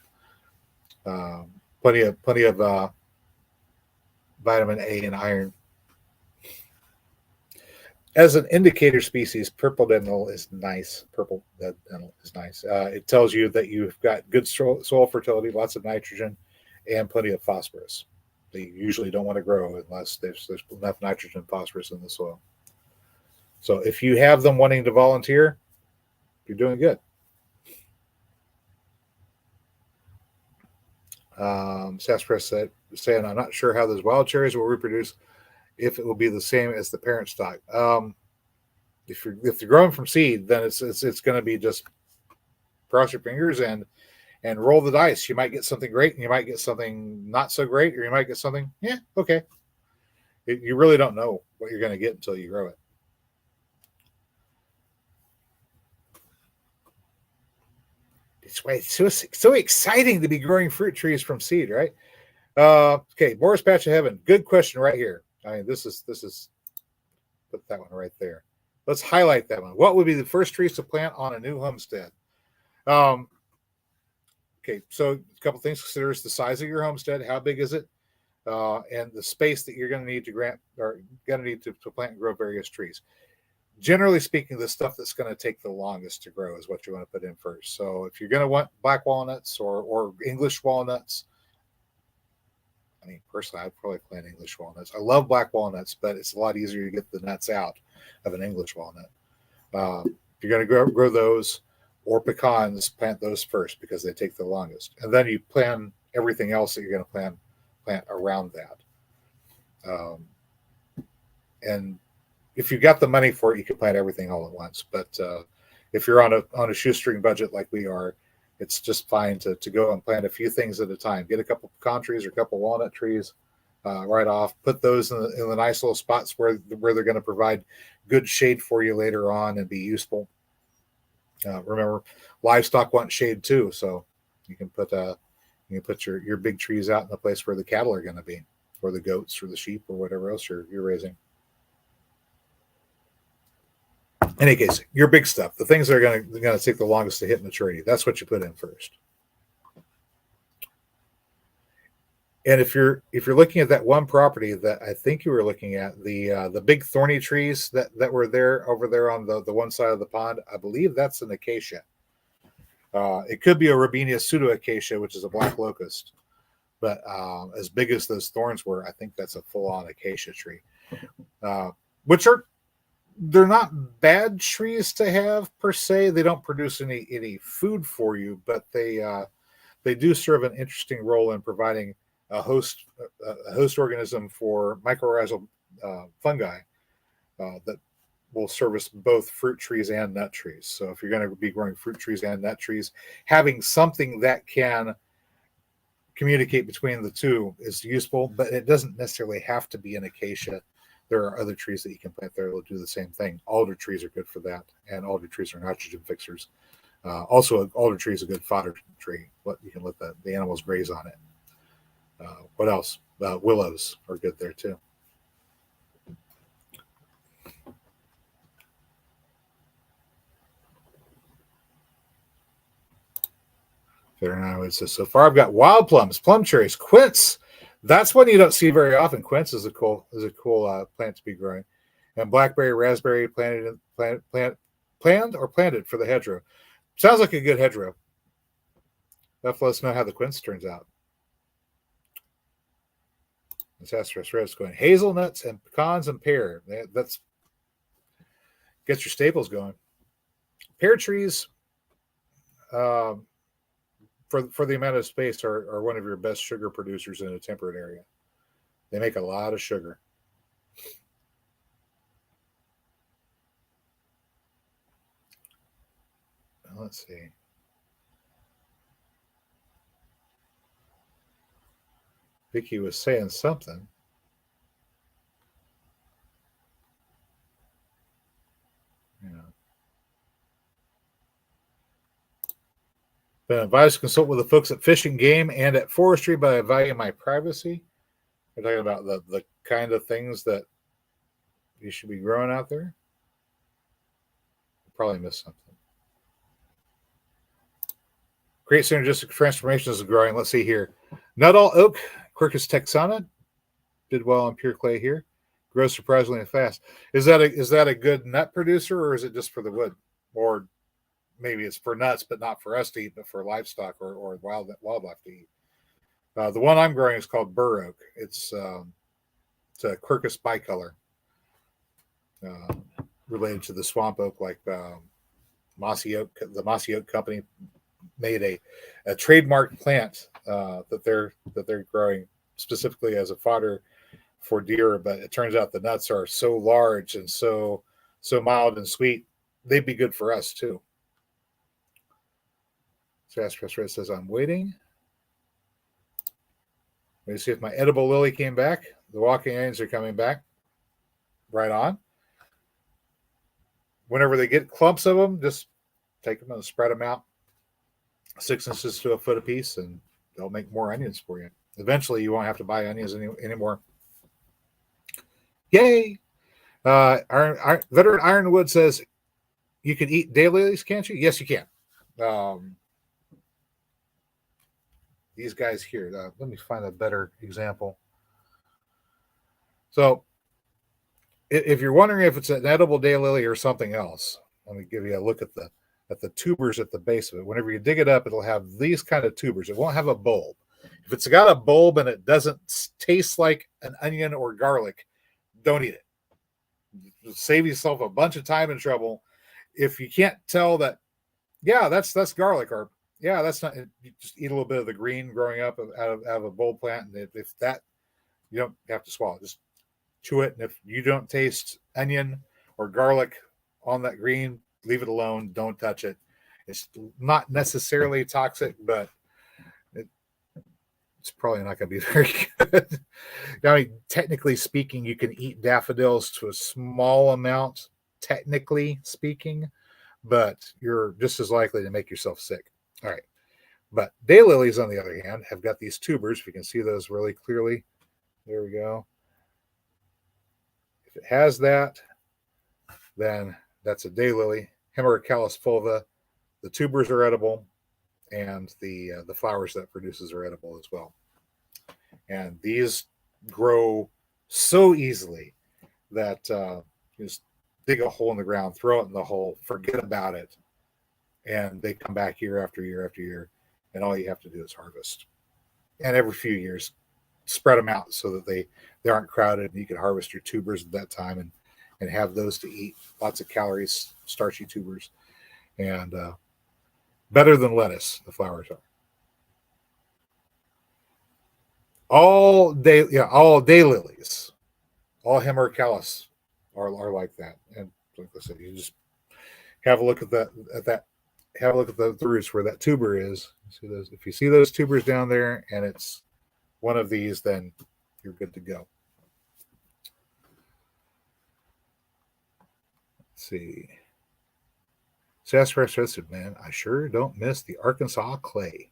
Speaker 1: Plenty of vitamin A and iron. As an indicator species, purple dead nettle is nice. Purple dead nettle is nice. It tells you that you've got good soil fertility, lots of nitrogen, and plenty of phosphorus. They usually don't want to grow unless there's enough nitrogen and phosphorus in the soil. So if you have them wanting to volunteer, you're doing good. Silvestris saying, I'm not sure how those wild cherries will reproduce, if it will be the same as the parent stock. If you're growing from seed, then it's going to be just cross your fingers and roll the dice. You might get something great, and you might get something not so great, or you might get something, okay. You really don't know what you're going to get until you grow it. It's so exciting to be growing fruit trees from seed, right? Okay, Boris Patch of Heaven. Good question right here. I mean, this is put that one right there. Let's highlight that one. What would be the first trees to plant on a new homestead? Okay, so a couple things to consider is the size of your homestead. How big is it? And the space that you're going to need to plant and grow various trees. Generally speaking, the stuff that's going to take the longest to grow is what you want to put in first. So if you're going to want black walnuts or English walnuts, I mean, personally, I'd probably plant English walnuts. I love black walnuts, but it's a lot easier to get the nuts out of an English walnut. If you're going to grow those or pecans, plant those first because they take the longest. And then you plan everything else that you're going to plant around that. And if you've got the money for it, you can plant everything all at once. But if you're on a shoestring budget like we are, it's just fine to go and plant a few things at a time. Get a couple pecan trees or a couple walnut trees right off. Put those in the nice little spots where they're going to provide good shade for you later on and be useful. Remember, livestock want shade too, so you can put your big trees out in a place where the cattle are going to be, or the goats, or the sheep, or whatever else you're raising. In any case, your big stuff, the things that are going to take the longest to hit maturity, that's what you put in first. And if you're looking at that one property that I think you were looking at, the big thorny trees that were there over there on the one side of the pond, I believe that's an acacia. It could be a Robinia pseudoacacia, which is a black locust, but as big as those thorns were, I think that's a full-on acacia tree, which they're not bad trees to have per se. They don't produce any food for you, but they do serve an interesting role in providing a host organism for mycorrhizal fungi that will service both fruit trees and nut trees. So if you're going to be growing fruit trees and nut trees, having something that can communicate between the two is useful, but it doesn't necessarily have to be an acacia. There are other trees that you can plant there that will do the same thing. Alder trees are good for that, and alder trees are nitrogen fixers. Also, an alder tree is a good fodder tree. You can let the animals graze on it. What else? Willows are good there too. So far I've got wild plums, plum cherries, quince. That's one you don't see very often. Quince is a cool plant to be growing, and blackberry, raspberry planted or planted for the hedgerow. Sounds like a good hedgerow. Let us know how the quince turns out. Silvestris Red's going hazelnuts and pecans and pear. That's gets your staples going. Pear trees, for the amount of space, are one of your best sugar producers in a temperate area. They make a lot of sugar. Let's see. Vicky was saying something. Yeah. Been advised to consult with the folks at Fish and Game and at Forestry, but I value my privacy. We're talking about the kind of things that you should be growing out there. Probably missed something. Great synergistic transformations of growing. Let's see here. Nettle oak, Quercus texana, did well on pure clay here. Grows surprisingly fast. Is that a good nut producer, or is it just for the wood? Or maybe it's for nuts, but not for us to eat, but for livestock or wildlife to eat. The one I'm growing is called bur oak. It's a Quercus bicolor, related to the swamp oak, like mossy oak. The mossy oak company made a trademark plant that they're growing specifically as a fodder for deer, but it turns out the nuts are so large and so mild and sweet, they'd be good for us too. Silvestris Red says, I'm waiting. Let me see if my edible lily came back. The walking onions are coming back. Right on. Whenever they get clumps of them, just take them and spread them out 6 inches to a foot apiece, and they'll make more onions for you. Eventually, you won't have to buy onions anymore. Yay! Veteran Ironwood says, you can eat daylilies, can't you? Yes, you can. These guys here. Let me find a better example. So, if you're wondering if it's an edible daylily or something else, let me give you a look at the tubers at the base of it. Whenever you dig it up, it'll have these kind of tubers. It won't have a bulb. If it's got a bulb and it doesn't taste like an onion or garlic, don't eat it. Save yourself a bunch of time and trouble. If you can't tell that, yeah, that's garlic, or yeah, that's not. You just eat a little bit of the green growing up out of a bulb plant, and if that, you don't have to swallow it. Just chew it, and if you don't taste onion or garlic on that green, leave it alone. Don't touch it. It's not necessarily toxic, but it's probably not going to be very good. I mean, technically speaking, you can eat daffodils to a small amount, technically speaking, but you're just as likely to make yourself sick. All right. But daylilies, on the other hand, have got these tubers. If you can see those really clearly, there we go. If it has that, then that's a daylily. Hemerocallis fulva. The tubers are edible, and the flowers that produces are edible as well. And these grow so easily that you just dig a hole in the ground, throw it in the hole, forget about it, and they come back year after year after year, and all you have to do is harvest. And every few years, spread them out so that they aren't crowded, and you can harvest your tubers at that time and have those to eat. Lots of calories, starchy tubers, and better than lettuce, the flowers are. all day, yeah, all day lilies, all Hemerocallis are like that. And like I said, you just have a look at that have a look at the roots where that tuber is. See those? If you see those tubers down there, and it's one of these, then you're good to go. Let's see. Sassafras said, man, I sure don't miss the Arkansas clay.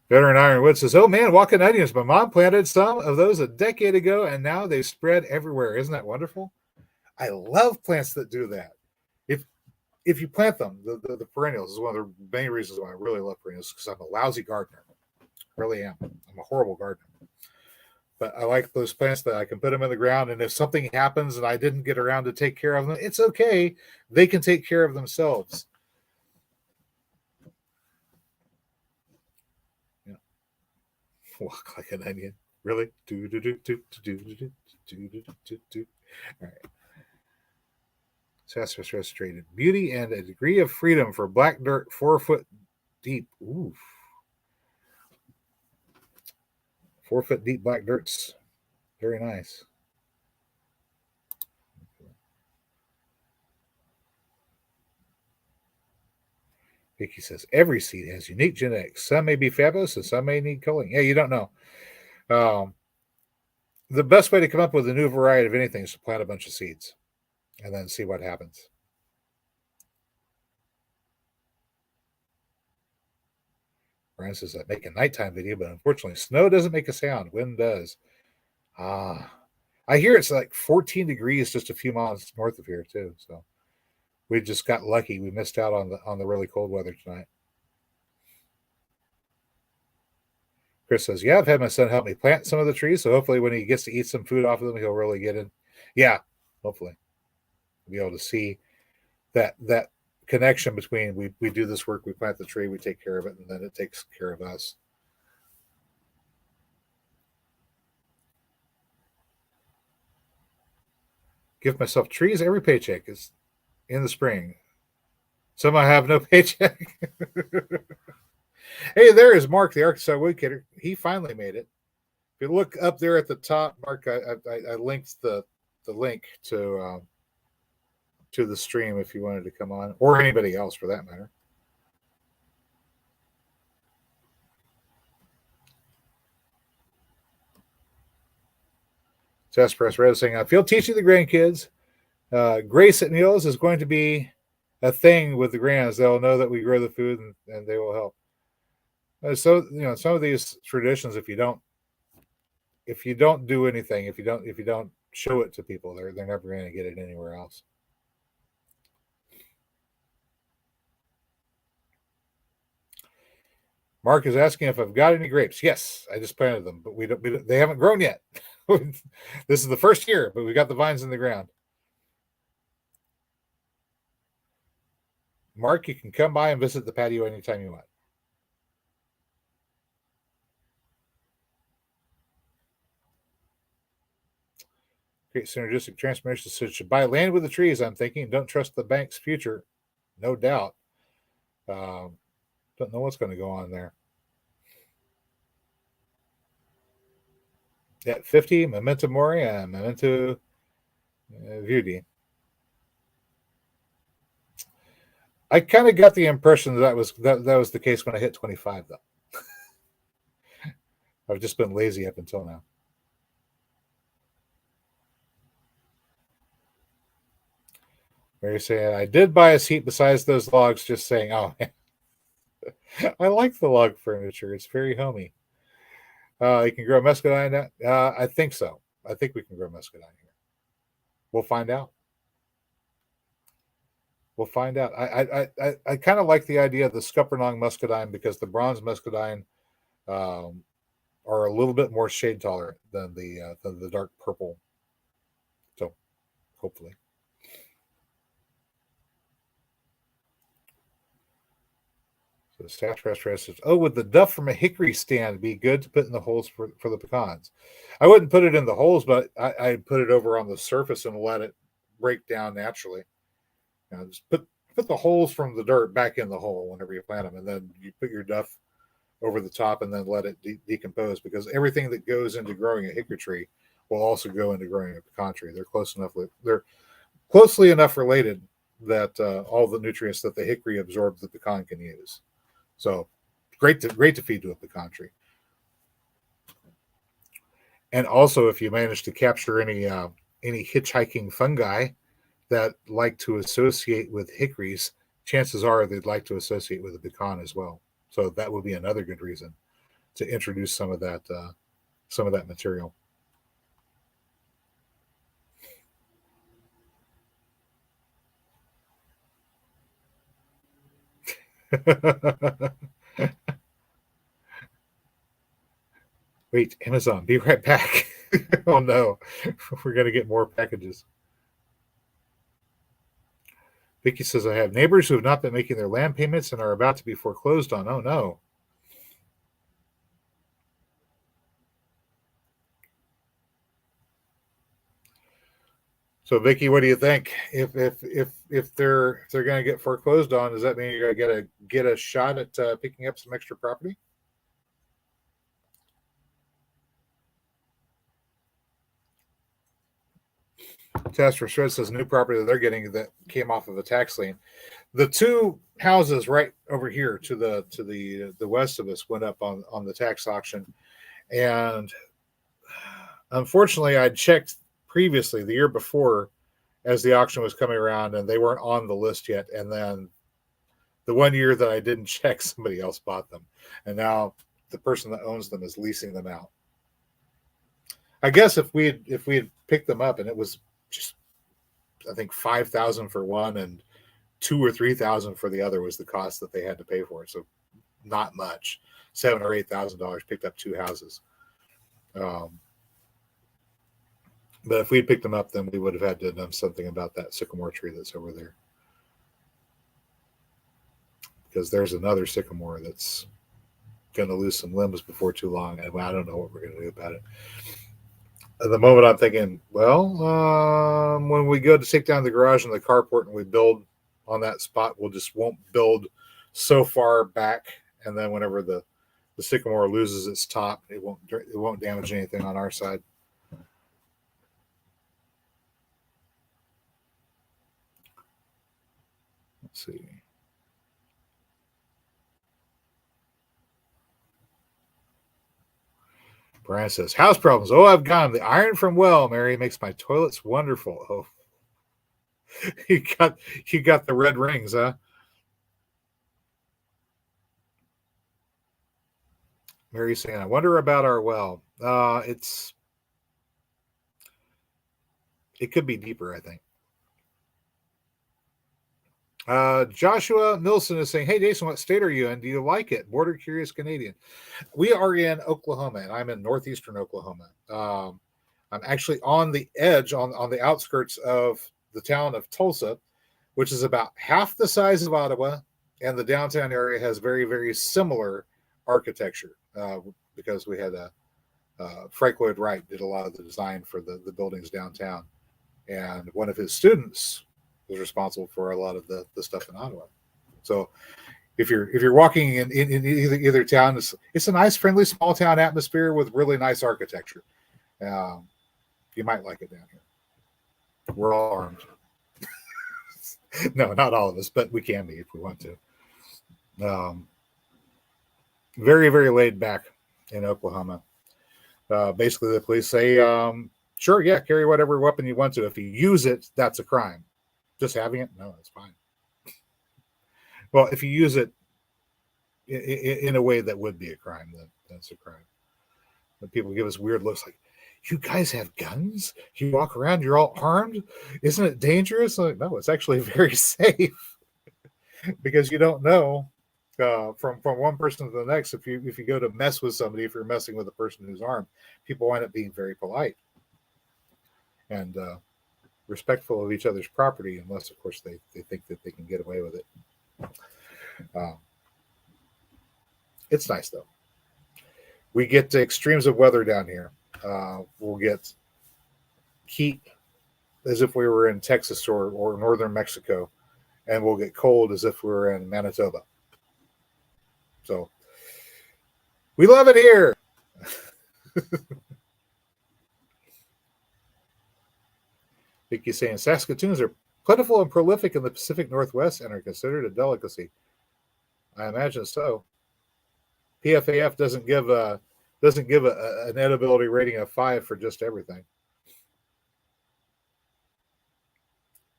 Speaker 1: Veteran Ironwood says, oh man, walking onions. My mom planted some of those a decade ago, and now they've spread everywhere. Isn't that wonderful? I love plants that do that. If you plant them, the perennials is one of the main reasons why I really love perennials, because I'm a lousy gardener. Really am. I'm a horrible gardener. But I like those plants that I can put them in the ground, and if something happens and I didn't get around to take care of them, it's okay. They can take care of themselves. Yeah. Walk like an onion. Really? Do. All right. Sassafras restorated. Beauty and a degree of freedom for black dirt 4 foot deep. Ooh. 4 foot deep black dirts. Very nice. Heiki says every seed has unique genetics. Some may be fabulous and some may need culling. Yeah, you don't know. The best way to come up with a new variety of anything is to plant a bunch of seeds and then see what happens. Brian says I make a nighttime video, but unfortunately, snow doesn't make a sound. Wind does. I hear it's like 14 degrees just a few miles north of here too. So we just got lucky. We missed out on the really cold weather tonight. Chris says, yeah, I've had my son help me plant some of the trees. So hopefully when he gets to eat some food off of them, he'll really get in. Yeah, hopefully. Be able to see that connection between we do this work, we plant the tree, we take care of it, and then it takes care of us. Give myself trees every paycheck is in the spring. Some I have no paycheck. Hey, there is Mark, the Arkansas woodcutter. He finally made it. If you look up there at the top, Mark, I linked the link to the stream if you wanted to come on, or anybody else for that matter. Sassafras Red saying, I feel teaching the grandkids. Grace at Neil's is going to be a thing with the grands. They'll know that we grow the food and they will help. So some of these traditions, if you don't do anything, if you don't show it to people, they're never going to get it anywhere else. Mark is asking if I've got any grapes. Yes, I just planted them, but they haven't grown yet. This is the first year, but we got the vines in the ground. Mark, you can come by and visit the patio anytime you want. Great synergistic transformation. So should buy land with the trees, I'm thinking. Don't trust the bank's future. No doubt. Don't know what's going to go on there. Yeah, 50, Memento Mori, and Memento Vudi. I kind of got the impression that was the case when I hit 25, though. I've just been lazy up until now. Mary saying, I did buy a seat besides those logs, just saying, oh, I like the log furniture. It's very homey. You can grow muscadine. I think so. I think we can grow muscadine here. We'll find out. We'll find out. I kind of like the idea of the Scuppernong muscadine because the bronze muscadine are a little bit more shade tolerant than the dark purple. So hopefully. So Sassafras says, oh, would the duff from a hickory stand be good to put in the holes for the pecans? I wouldn't put it in the holes, but I'd put it over on the surface and let it break down naturally. Just put the holes from the dirt back in the hole whenever you plant them, and then you put your duff over the top and then let it decompose, because everything that goes into growing a hickory tree will also go into growing a pecan tree. They're closely enough related that all the nutrients that the hickory absorbs, the pecan can use. So great to feed to a pecan tree. And also, if you manage to capture any hitchhiking fungi that like to associate with hickories, chances are they'd like to associate with a pecan as well. So that would be another good reason to introduce some of that material. Wait, Amazon, be right back. Oh no, we're going to get more packages. Vicky says, I have neighbors who have not been making their land payments and are about to be foreclosed on. Oh no. So Vicky, what do you think? If they're going to get foreclosed on, does that mean you're going to get a shot at picking up some extra property? Test for Shred says new property that they're getting that came off of a tax lien. The two houses right over here to the west of us went up on the tax auction, and unfortunately, I'd checked previously the year before as the auction was coming around, and they weren't on the list yet. And then the one year that I didn't check, somebody else bought them, and now the person that owns them is leasing them out. I guess if we had picked them up and it was just, I think, $5,000 for one and $2,000 or $3,000 for the other was the cost that they had to pay for it. So not much, $7,000 or $8,000 picked up two houses. But if we had picked them up, then we would have had to have done something about that sycamore tree that's over there, because there's another sycamore that's going to lose some limbs before too long, and I don't know what we're going to do about it. At the moment, I'm thinking, well, when we go to take down the garage and the carport and we build on that spot, won't build so far back, and then whenever the sycamore loses its top, it won't damage anything on our side. Let's see. Brian says, house problems. Oh, I've gone. The iron from well, Mary, makes my toilets wonderful. Oh, you got the red rings, huh? Mary's saying, I wonder about our well. It could be deeper, I think. Joshua Nilsson is saying, hey, Jason, what state are you in? Do you like it? Border Curious Canadian. We are in Oklahoma, and I'm in northeastern Oklahoma. I'm actually on the edge, on the outskirts of the town of Tulsa, which is about half the size of Ottawa, and the downtown area has very, very similar architecture because we had Frank Lloyd Wright did a lot of the design for the buildings downtown, and one of his students was responsible for a lot of the stuff in Ottawa. So if you're walking in either town, it's a nice, friendly, small town atmosphere with really nice architecture. You might like it down here. We're all armed. No, not all of us, but we can be if we want to. Very, very laid back in Oklahoma. Basically, the police say, sure, yeah, carry whatever weapon you want to. If you use it, that's a crime. Just having it, no, it's fine. Well, if you use it in a way that would be a crime, then that's a crime. But people give us weird looks like, you guys have guns? You walk around, you're all armed? Isn't it dangerous? Like, no, it's actually very safe because you don't know from one person to the next. If you go to mess with somebody, if you're messing with a person who's armed, people wind up being very polite and respectful of each other's property, unless, of course, they think that they can get away with it. It's nice, though. We get extremes of weather down here. We'll get heat as if we were in Texas or northern Mexico, and we'll get cold as if we were in Manitoba. So we love it here. Heiki saying Saskatoons are plentiful and prolific in the Pacific Northwest and are considered a delicacy. I imagine so. PFAF doesn't give an edibility rating of 5 for just everything.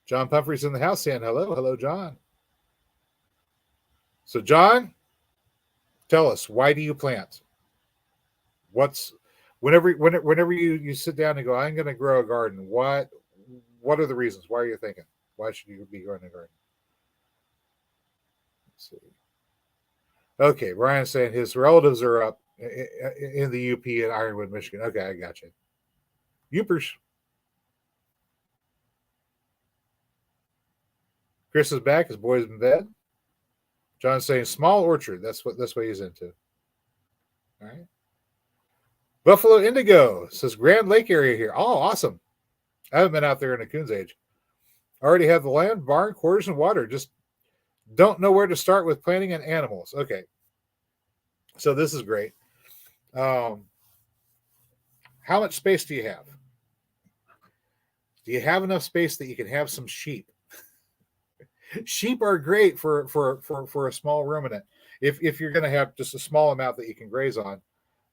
Speaker 1: John Pumphrey's in the house saying hello, John. So John, tell us, why do you plant? Whenever you sit down and go, I'm going to grow a garden. What are the reasons? Why are you thinking? Why should you be growing a garden? Let's see. Okay, Brian's saying his relatives are up in the UP in Ironwood, Michigan. Okay, I got you. Youpers. Chris is back. His boy's in bed. John's saying small orchard. That's what he's into. All right. Buffalo Indigo says Grand Lake area here. Oh, awesome. I haven't been out there in a coon's age. Already have the land, barn, quarters, and water. Just don't know where to start with planting and animals. Okay. So this is great. How much space do you have? Do you have enough space that you can have some sheep? Sheep are great for a small ruminant. If you're going to have just a small amount that you can graze on,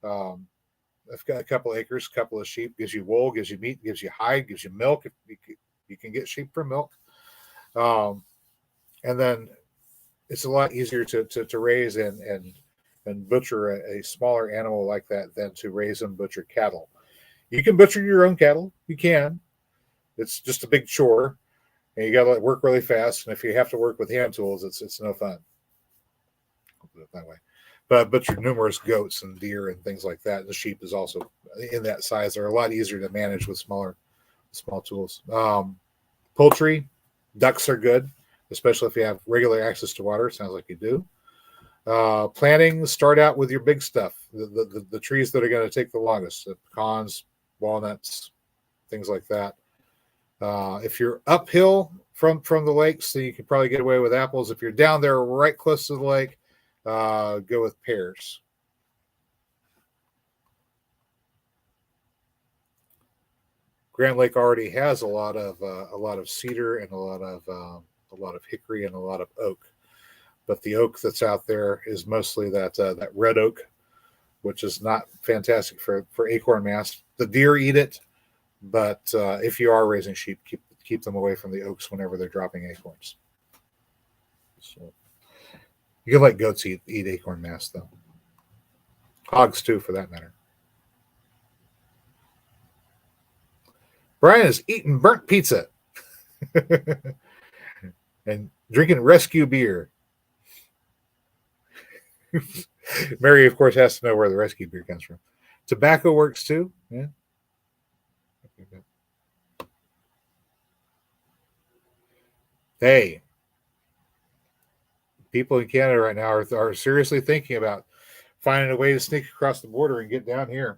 Speaker 1: I've got a couple acres, a couple of sheep, gives you wool, gives you meat, gives you hide, gives you milk. You can get sheep for milk. And then it's a lot easier to raise and butcher a smaller animal like that than to raise and butcher cattle. You can butcher your own cattle. You can. It's just a big chore. And you got to work really fast. And if you have to work with hand tools, it's no fun. I'll put it that way. But butcher numerous goats and deer and things like that. The sheep is also in that size. They're a lot easier to manage with small tools. Poultry, ducks are good, especially if you have regular access to water. Sounds like you do. Planting, start out with your big stuff, the trees that are going to take the longest, the pecans, walnuts, things like that. If you're uphill from the lakes, then you can probably get away with apples. If you're down there right close to the lake, go with pears. Grand Lake already has a lot of cedar and a lot of hickory and a lot of oak, but the oak that's out there is mostly that red oak, which is not fantastic for acorn mast. The deer eat it, but if you are raising sheep, keep them away from the oaks whenever they're dropping acorns. So you can let goats eat acorn mast though. Hogs too, for that matter. Brian is eating burnt pizza and drinking rescue beer. Mary, of course, has to know where the rescue beer comes from. Tobacco works too. Yeah. Hey, people in Canada right now are seriously thinking about finding a way to sneak across the border and get down here.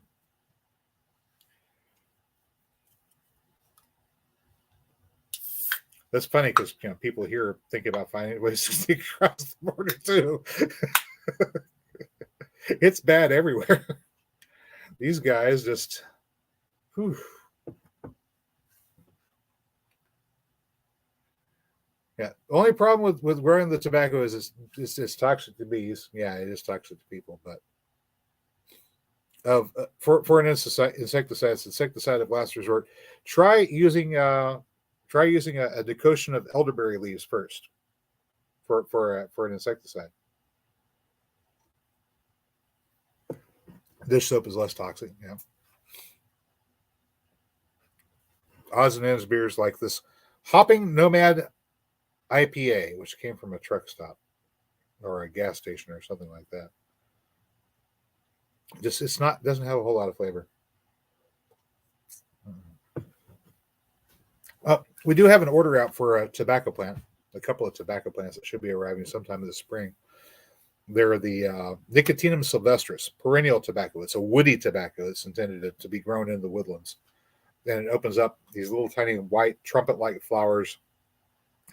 Speaker 1: That's funny because people here think about finding ways to sneak across the border too. It's bad everywhere. These guys just. Whew. Yeah. The only problem with growing the tobacco is it's toxic to bees. Yeah, it is toxic to people, but for an insecticide of last resort, try using a decoction of elderberry leaves first for an insecticide. Dish soap is less toxic. Yeah. Odds and ends beers like this Hopping Nomad IPA, which came from a truck stop or a gas station or something like that. Doesn't have a whole lot of flavor. We do have an order out for a tobacco plant, a couple of tobacco plants that should be arriving sometime this spring. They're the Nicotinum Silvestris, perennial tobacco. It's a woody tobacco. It's intended to be grown in the woodlands. And it opens up these little tiny white trumpet-like flowers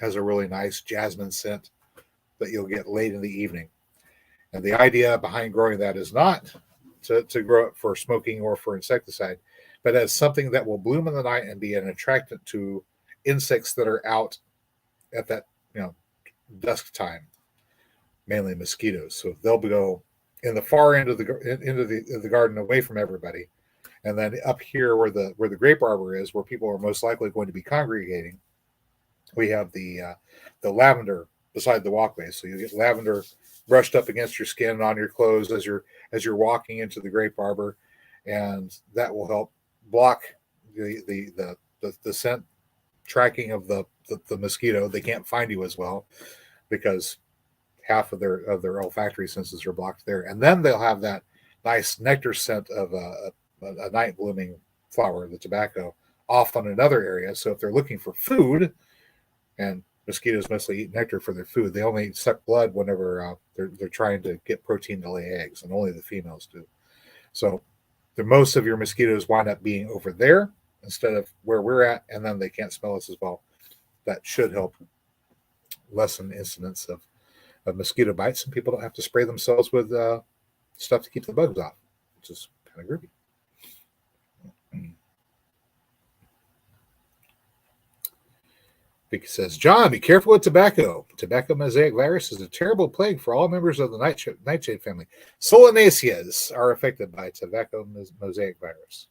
Speaker 1: has a really nice jasmine scent that you'll get late in the evening. And the idea behind growing that is not to grow it for smoking or for insecticide, but as something that will bloom in the night and be an attractant to insects that are out at that, dusk time, mainly mosquitoes. So they'll go in the far end of the garden away from everybody, and then up here where the grape arbor is, where people are most likely going to be congregating, we have the lavender beside the walkway. So you get lavender brushed up against your skin and on your clothes as you're walking into the grape arbor, and that will help block the scent tracking of the mosquito. They can't find you as well because half of their olfactory senses are blocked there. And then they'll have that nice nectar scent of a night blooming flower, the tobacco, off on another area. So if they're looking for food, and mosquitoes mostly eat nectar for their food, they only suck blood whenever they're trying to get protein to lay eggs, and only the females do. So most of your mosquitoes wind up being over there instead of where we're at, and then they can't smell us as well. That should help lessen the incidence of mosquito bites, and people don't have to spray themselves with stuff to keep the bugs off, which is kind of groovy. Vicky says, John, be careful with tobacco. Tobacco mosaic virus is a terrible plague for all members of the nightshade family. Solanaceas are affected by tobacco mosaic virus.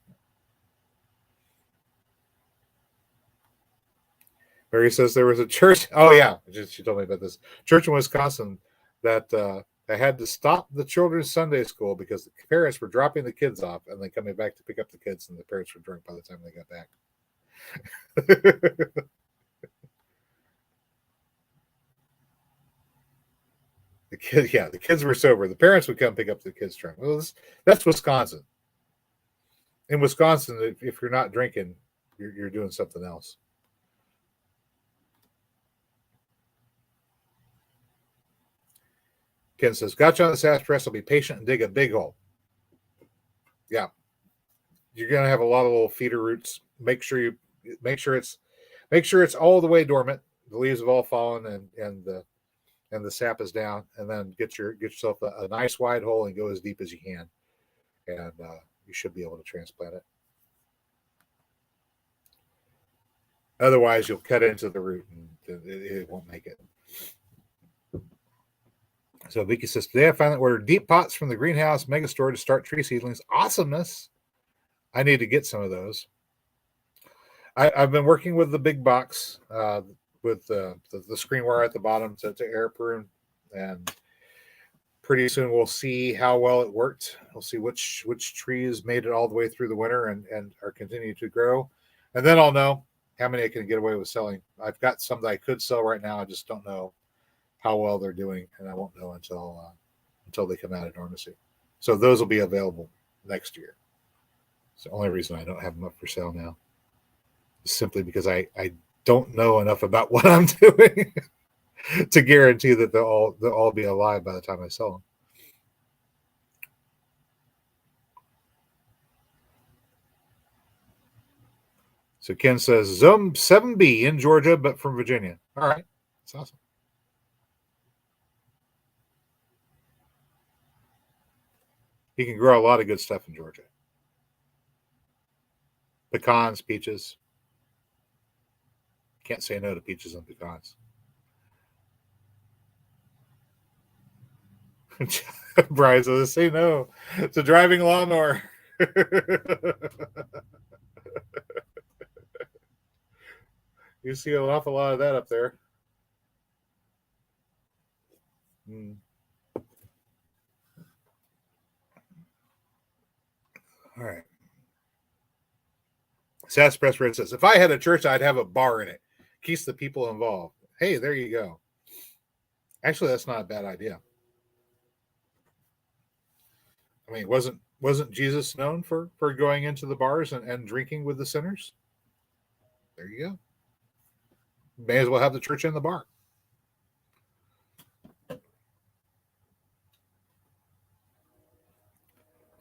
Speaker 1: Mary says there was a church. Oh, yeah. She told me about this. Church in Wisconsin that they had to stop the children's Sunday school because the parents were dropping the kids off and then coming back to pick up the kids, and the parents were drunk by the time they got back. The kids were sober. The parents would come pick up the kids drunk. Well, that's Wisconsin. In Wisconsin, if you're not drinking, you're doing something else. Ken says, gotcha on the sassafras. I'll be patient and dig a big hole. Yeah. You're going to have a lot of little feeder roots. Make sure it's all the way dormant. The leaves have all fallen and the sap is down, and then get yourself a nice wide hole and go as deep as you can, and you should be able to transplant it. Otherwise, you'll cut into the root and it won't make it. So Vicky says, today I finally ordered deep pots from the greenhouse mega store to start tree seedlings. Awesomeness. I need to get some of those. I've been working with the big box with the screen wire at the bottom to air prune, and pretty soon we'll see how well it worked. We'll see which trees made it all the way through the winter and are continuing to grow, and then I'll know how many I can get away with selling. I've got some that I could sell right now. I just don't know how well they're doing, and I won't know until they come out of dormancy. So those will be available next year. It's the only reason I don't have them up for sale now, simply because I don't know enough about what I'm doing to guarantee that they'll all be alive by the time I sell them. So Ken says, Zone 7B in Georgia, but from Virginia. All right. That's awesome. You can grow a lot of good stuff in Georgia. Pecans, peaches. Can't say no to peaches and pecans. Brian says, say no. It's a driving lawnmower. You see an awful lot of that up there. All right. Sasspress Red says, if I had a church, I'd have a bar in it. Keeps the people involved. Hey, there you go. Actually, that's not a bad idea. I mean, wasn't Jesus known for going into the bars and drinking with the sinners? There you go. May as well have the church in the bar.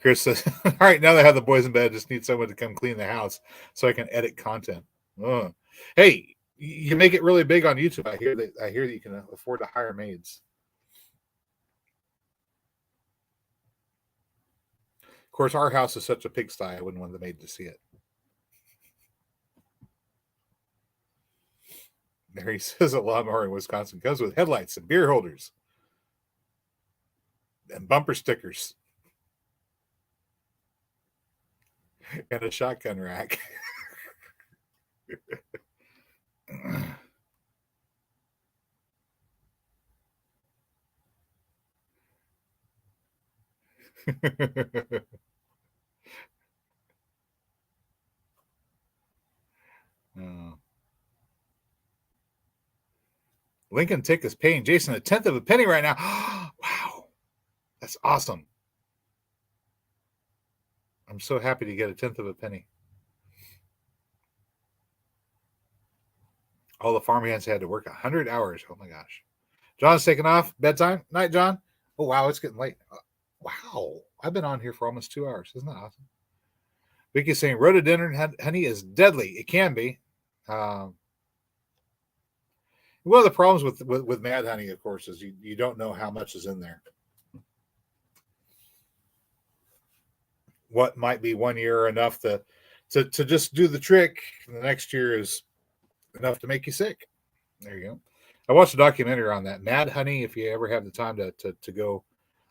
Speaker 1: Chris says, all right, now that I have the boys in bed, I just need someone to come clean the house so I can edit content. Hey, You make it really big on YouTube. I hear that you can afford to hire maids. Of course, our house is such a pigsty, I wouldn't want the maid to see it. Mary says a lawnmower in Wisconsin comes with headlights and beer holders and bumper stickers and a shotgun rack. Oh. Lincoln Tick is paying Jason 1/10 of a penny right now. Wow. That's awesome. I'm so happy to get 1/10 of a penny. All the farmhands had to work 100 hours. Oh my gosh. John's taking off. Bedtime. Night, John. Oh, wow. It's getting late. Wow. I've been on here for almost 2 hours. Isn't that awesome? Vicky's saying rhododendron honey is deadly. It can be. One of the problems with mad honey, of course, is you don't know how much is in there. What might be 1 year enough to just do the trick, and the next year is enough to make you sick. There you go. I watched a documentary on that. Mad honey, if you ever have the time to go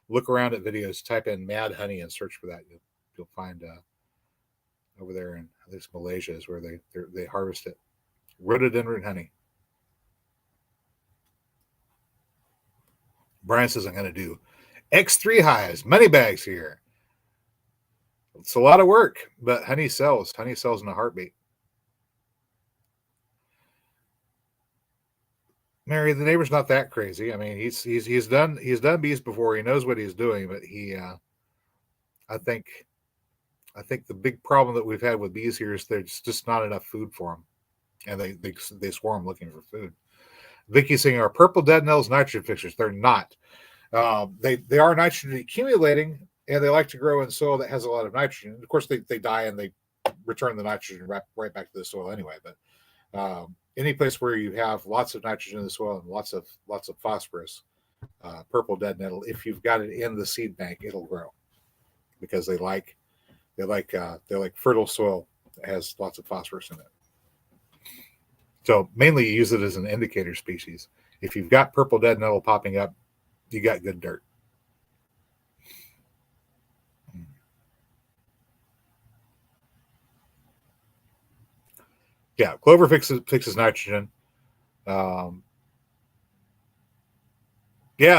Speaker 1: look around at videos, type in mad honey and search for that. You'll find over there in at least Malaysia is where they harvest it. Rhododendron honey. Brian says I'm going to do X3 hives, money bags here. It's a lot of work, but honey sells. Honey sells in a heartbeat. Mary, the neighbor's not that crazy. I mean, he's done bees before. He knows what he's doing, but I think the big problem that we've had with bees here is there's just not enough food for them, and they swarm looking for food. Vicky's saying, "Are purple dead nettles nitrogen fixers?" They're not. They are nitrogen accumulating, and they like to grow in soil that has a lot of nitrogen. Of course, they die and they return the nitrogen right back to the soil anyway. But any place where you have lots of nitrogen in the soil and lots of phosphorus, purple dead nettle, if you've got it in the seed bank, it'll grow because they like fertile soil that has lots of phosphorus in it. So mainly you use it as an indicator species. If you've got purple dead nettle popping up, you got good dirt. Yeah, clover fixes nitrogen. Yeah,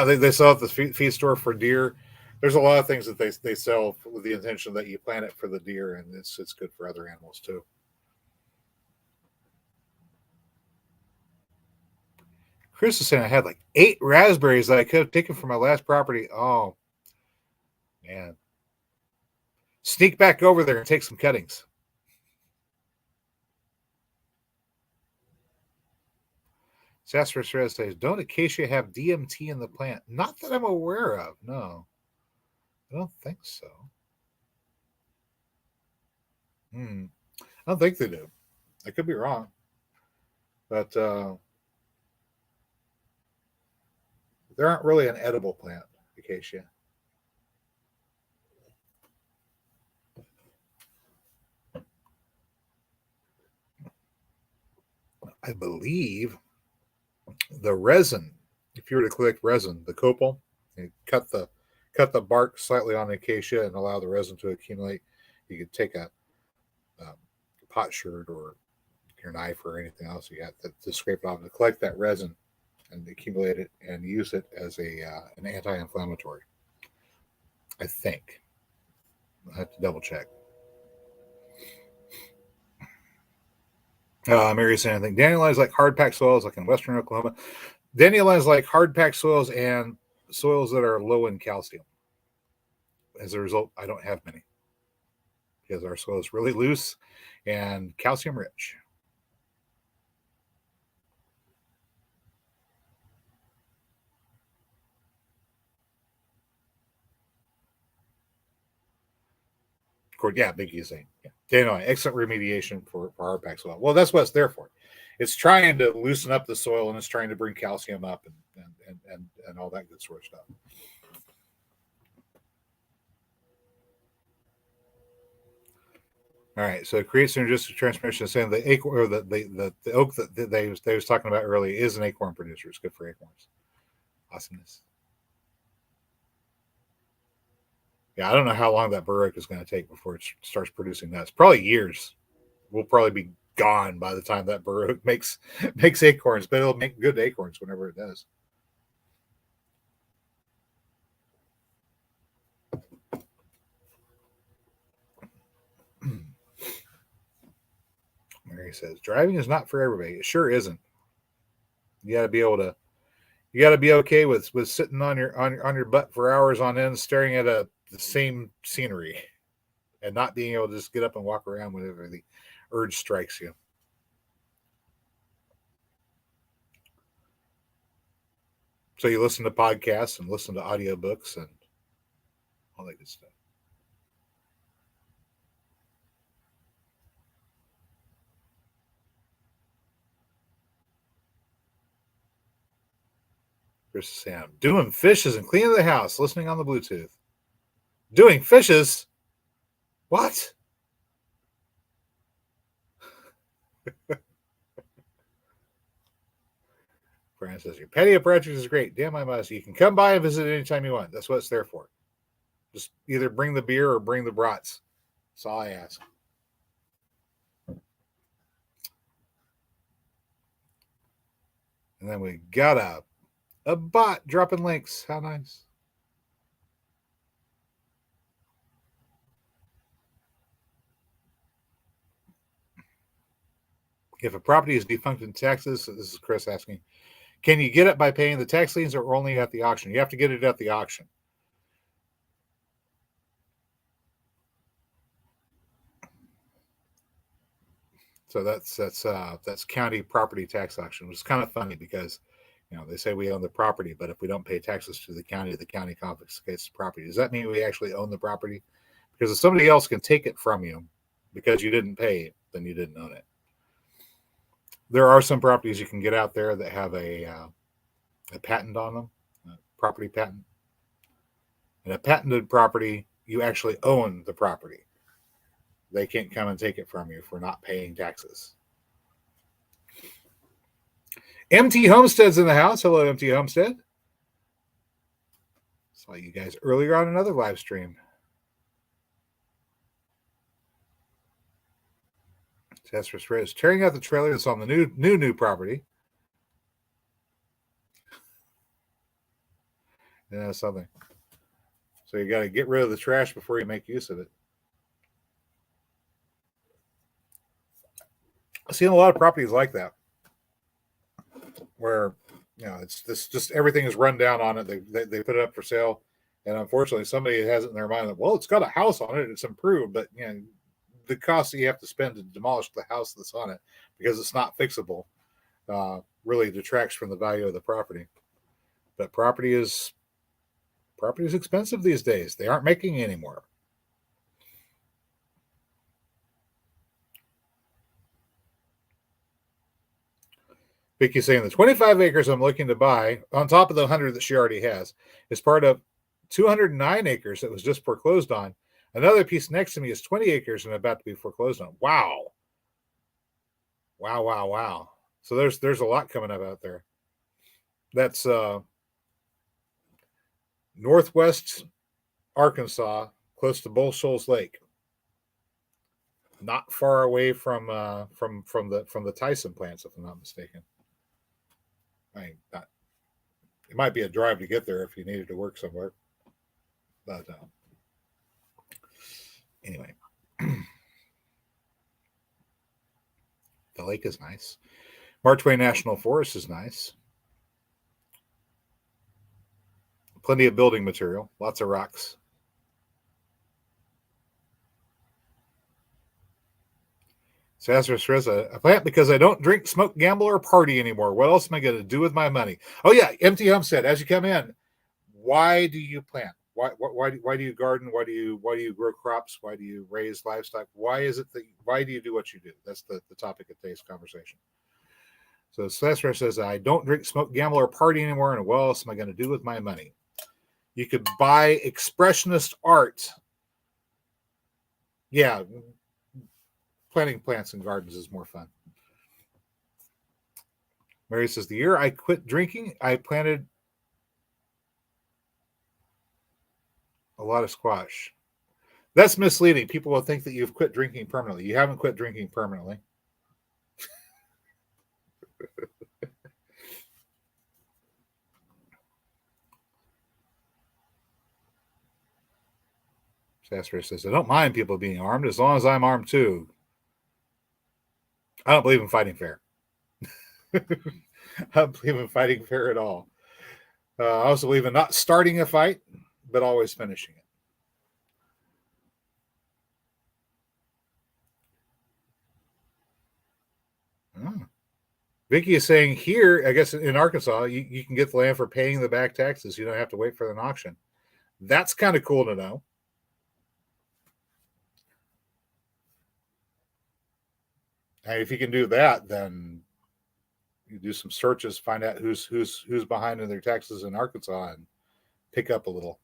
Speaker 1: they sell at the feed store for deer. There's a lot of things that they sell with the intention that you plant it for the deer, and it's good for other animals too. Chris is saying I had like 8 raspberries that I could have taken from my last property. Oh, man. Sneak back over there and take some cuttings. Silvestris says, don't acacia have DMT in the plant? Not that I'm aware of. No. I don't think so. I don't think they do. I could be wrong. But they aren't really an edible plant, acacia. I believe the resin, if you were to collect resin, the copal, you cut the bark slightly on the acacia and allow the resin to accumulate. You could take a pot shirt or your knife or anything else you got to scrape it off to collect that resin and accumulate it and use it as an anti-inflammatory. I think. I have to double check. Mary's saying, I think dandelions like hard packed soils, like in western Oklahoma. Dandelions like hard packed soils and soils that are low in calcium. As a result, I don't have many because our soil is really loose and calcium rich. Of course, yeah, Big saying, yeah, Anyway, excellent remediation for hardback soil. Well, that's what it's there for. It's trying to loosen up the soil, and it's trying to bring calcium up and all that good sort of stuff. All right, so it creates synergistic transmission. Saying the acorn or the oak that they was talking about earlier is an acorn producer. It's good for acorns. Awesomeness. Yeah, I don't know how long that bur oak is going to take before it starts producing nuts. Probably years. We'll probably be gone by the time that bur oak makes acorns, but it'll make good acorns whenever it does. Mary says, driving is not for everybody. It sure isn't. You got to be able to. You got to be okay with sitting on your butt for hours on end, staring at the same scenery, and not being able to just get up and walk around whenever the urge strikes you. So you listen to podcasts and listen to audiobooks and all that good stuff. Chris is saying, I'm doing fishes and cleaning the house, listening on the Bluetooth. Doing fishes? What? Brian says, your patio project is great. Damn, I must. You can come by and visit anytime you want. That's what it's there for. Just either bring the beer or bring the brats. That's all I ask. And then we got a bot dropping links. How nice. If a property is defunct in taxes, this is Chris asking, can you get it by paying the tax liens or only at the auction? You have to get it at the auction. So that's county property tax auction, which is kind of funny because, they say we own the property, but if we don't pay taxes to the county confiscates the property. Does that mean we actually own the property? Because if somebody else can take it from you because you didn't pay, then you didn't own it. There are some properties you can get out there that have a patent on them, a property patent. And a patented property, you actually own the property. They can't come and take it from you for not paying taxes. MT Homestead's in the house. Hello, MT Homestead. Saw you guys earlier on another live stream. Silvestris is tearing out the trailer that's on the new property. Yeah, something. So you got to get rid of the trash before you make use of it. I've seen a lot of properties like that, where it's just everything is run down on it. They put it up for sale, and unfortunately, somebody has it in their mind that, well, it's got a house on it, it's improved, but the cost that you have to spend to demolish the house that's on it because it's not fixable really detracts from the value of the property. But property is expensive these days. They aren't making any more. Vicky's saying the 25 acres I'm looking to buy, on top of the 100 that she already has, is part of 209 acres that was just foreclosed on. Another piece next to me is 20 acres and about to be foreclosed on. Wow. So there's a lot coming up out there. That's northwest Arkansas, close to Bull Shoals Lake. Not far away from the Tyson plants, if I'm not mistaken. It might be a drive to get there if you needed to work somewhere. But anyway, the lake is nice. Marchway National Forest is nice. Plenty of building material, lots of rocks. Silvestris, I plant because I don't drink, smoke, gamble, or party anymore. What else am I going to do with my money? Oh, yeah, MT Homestead, as you come in, why do you plant? why do you garden? Why do you grow crops? Why do you raise livestock? Why do you do what you do? That's the topic of today's conversation. So Silvestris says, I don't drink, smoke, gamble, or party anymore, and what else am I going to do with my money? You could buy expressionist art. Yeah, planting plants in gardens is more fun. Mary says, the year I quit drinking, I planted a lot of squash. That's misleading. People will think that you've quit drinking permanently. You haven't quit drinking permanently. Silvestris says, I don't mind people being armed as long as I'm armed too. I don't believe in fighting fair. I don't believe in fighting fair at all. I also believe in not starting a fight, but always finishing it. Oh. Vicky is saying here, I guess in Arkansas, you can get the land for paying the back taxes. You don't have to wait for an auction. That's kind of cool to know. And if you can do that, then you do some searches, find out who's behind in their taxes in Arkansas, and pick up a little.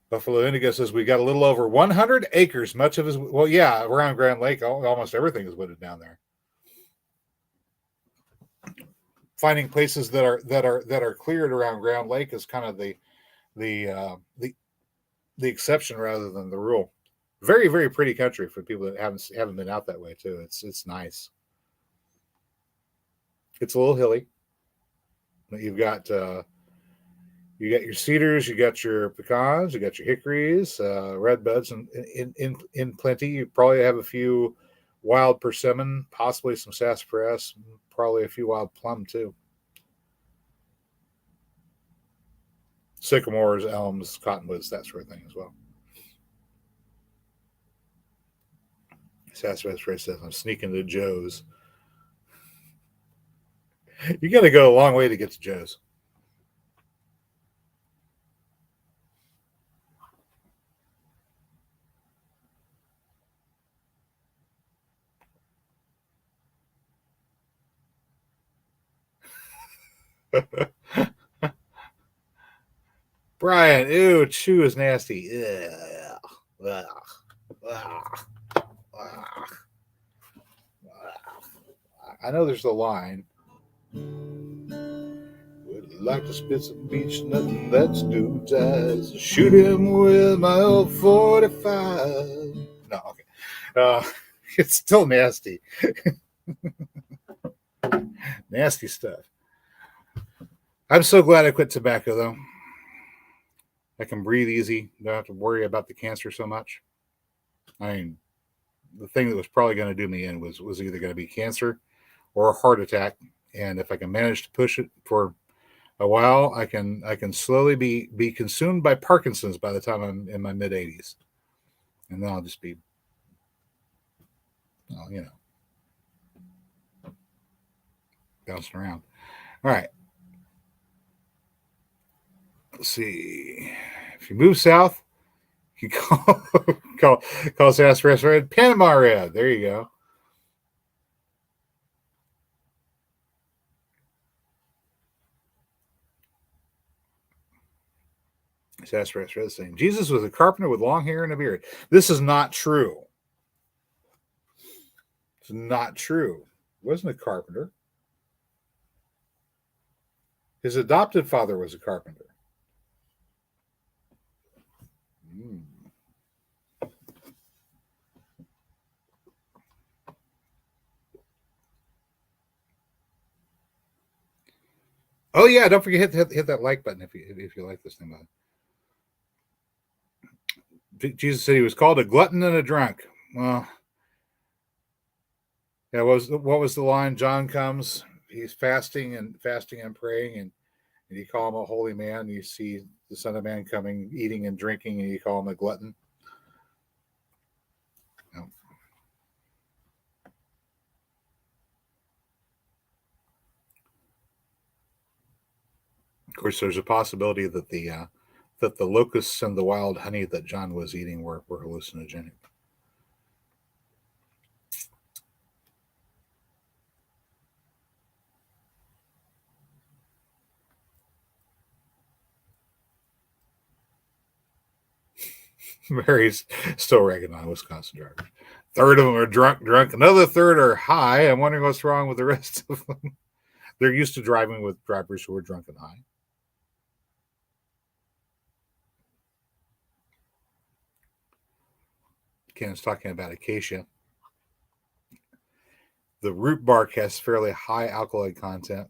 Speaker 1: Buffalo Indigo says we got a little over 100 acres. Much of it, well, yeah, around Grand Lake, almost everything is wooded down there. Finding places that are cleared around Grand Lake is kind of the exception rather than the rule. Very, very pretty country for people that haven't been out that way too. It's nice. It's a little hilly. But you've got your cedars, you got your pecans, you got your hickories, red buds, and in plenty. You probably have a few wild persimmon, possibly some sassafras, probably a few wild plum too. Sycamores, elms, cottonwoods, that sort of thing as well. Sassafras says, I'm sneaking to Joe's. You got to go a long way to get to Joe's. Brian, ew, chew is nasty. Ugh. I know there's a line. Would like to spit some beach, nothing that's dude's eyes. Shoot him with my old 45. No, okay. It's still nasty. Nasty stuff. I'm so glad I quit tobacco, though. I can breathe easy. Don't have to worry about the cancer so much. I mean, the thing that was probably going to do me in was either going to be cancer or a heart attack. And if I can manage to push it for a while, I can slowly be consumed by Parkinson's by the time I'm in my mid 80s, and then I'll just be, bouncing around. All right. Let's see. If you move south, you call Sassafras Red Panama Red. There you go. Sassafras Red saying Jesus was a carpenter with long hair and a beard. This is not true. It's not true. He wasn't a carpenter. His adopted father was a carpenter. Oh yeah, don't forget hit that like button if you like this thing. Jesus said he was called a glutton and a drunk. Well, yeah. What was the line? John comes. He's fasting and praying, and you call him a holy man. You see the Son of Man coming, eating and drinking, and you call him a glutton. No. course, there's a possibility that the locusts and the wild honey that John was eating were hallucinogenic. Mary's still ragging on Wisconsin drivers. Third of them are drunk. Another third are high. I'm wondering what's wrong with the rest of them. They're used to driving with drivers who are drunk and high. Ken's talking about acacia. The root bark has fairly high alkaloid content.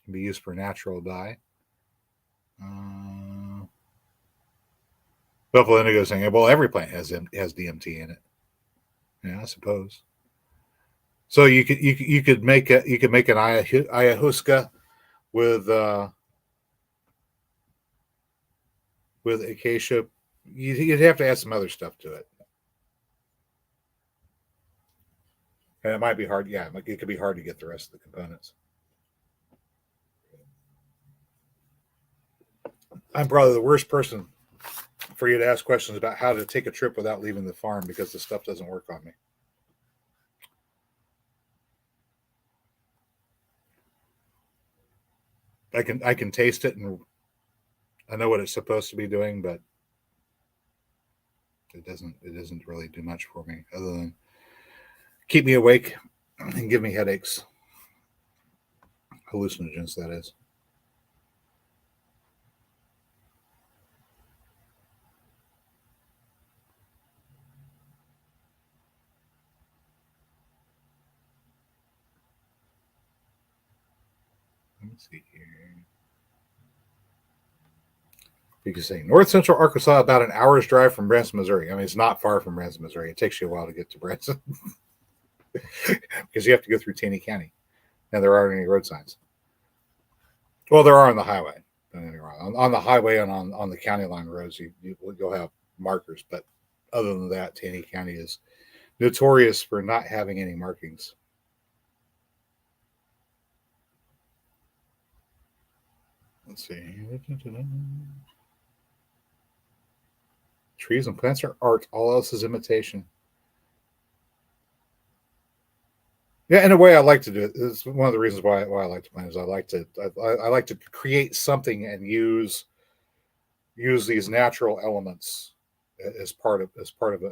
Speaker 1: Can be used for natural dye. Buffalo Indigo saying, well, every plant has DMT in it. Yeah, I suppose. So you could make an ayahuasca with acacia. You'd have to add some other stuff to it, and it might be hard. Yeah, it could be hard to get the rest of the components. I'm probably the worst person for you to ask questions about how to take a trip without leaving the farm because the stuff doesn't work on me. I can taste it and I know what it's supposed to be doing, but it doesn't really do much for me other than keep me awake and give me headaches. Hallucinogens, that is. Let me see here. You can say North Central Arkansas, about an hour's drive from Branson, Missouri. I mean, it's not far from Branson, Missouri. It takes you a while to get to Branson because you have to go through Taney County, and there aren't any road signs. Well, there are on the highway. On the highway and on the county line roads, you'll have markers. But other than that, Taney County is notorious for not having any markings. Let's see. Trees and plants are art. All else is imitation. Yeah, in a way, I like to do it. It's one of the reasons why I like to plant is I like to create something and use these natural elements as part of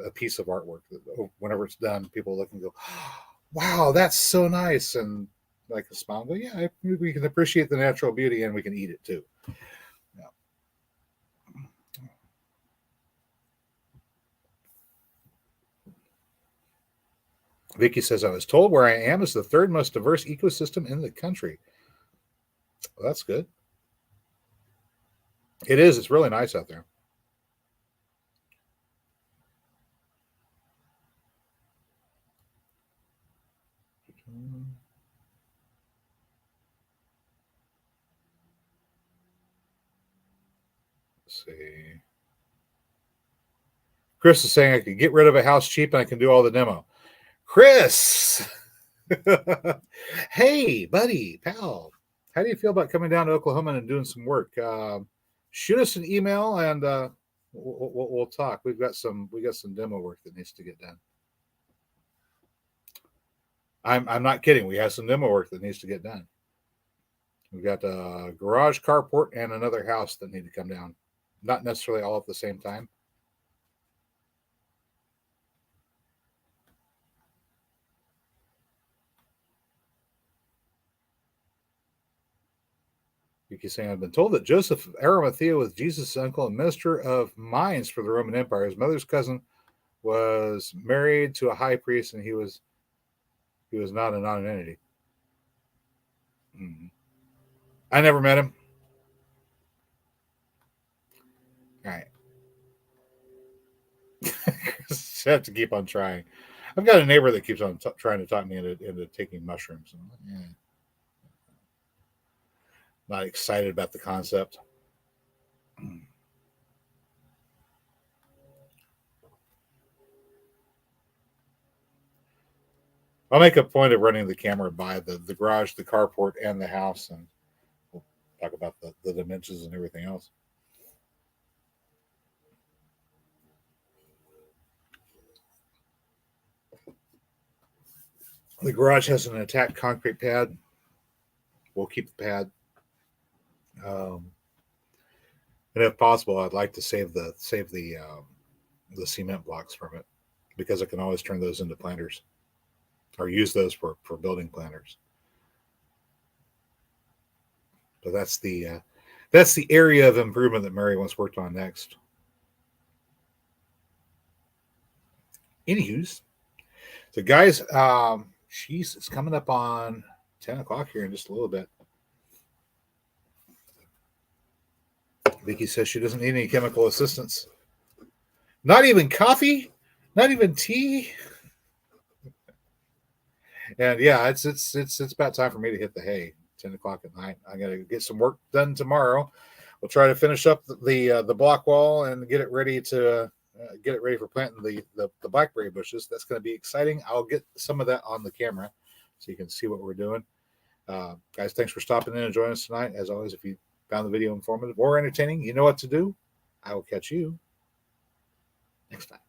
Speaker 1: a piece of artwork. Whenever it's done, people look and go, "Wow, that's so nice!" And like a smile, go, "Yeah, we can appreciate the natural beauty and we can eat it too." Yeah. Vicky says, I was told where I am is the third most diverse ecosystem in the country. Well, that's good. It is. It's really nice out there. Let's see. Chris is saying I could get rid of a house cheap and I can do all the demo. Chris! Hey, buddy, pal. How do you feel about coming down to Oklahoma and doing some work? Shoot us an email and we'll talk. We got some demo work that needs to get done. I'm not kidding. We have some demo work that needs to get done. We've got a garage, carport, and another house that need to come down. Not necessarily all at the same time. You're saying, I've been told that Joseph of Arimathea was Jesus' uncle and minister of mines for the Roman Empire. His mother's cousin was married to a high priest, and he was not a non-entity. Mm-hmm. I never met him. All right. I have to keep on trying. I've got a neighbor that keeps on trying to talk me into taking mushrooms. Yeah. Not excited about the concept. I'll make a point of running the camera by the garage, the carport, and the house, and talk about the dimensions and everything else. The garage has an attacked concrete pad. We'll keep the pad. And if possible, I'd like to save the cement blocks from it, because I can always turn those into planters or use those for building planters. So that's the area of improvement that Mary wants worked on next. Anywho's, so guys, it's coming up on 10 o'clock here in just a little bit. Vicky says she doesn't need any chemical assistance. Not even coffee, not even tea. And yeah, it's about time for me to hit the hay. 10 o'clock at night. I got to get some work done tomorrow. We'll try to finish up the block wall and get it ready for planting the blackberry bushes. That's going to be exciting. I'll get some of that on the camera so you can see what we're doing. Guys, thanks for stopping in and joining us tonight. As always, if you found the video informative or entertaining, you know what to do. I will catch you next time.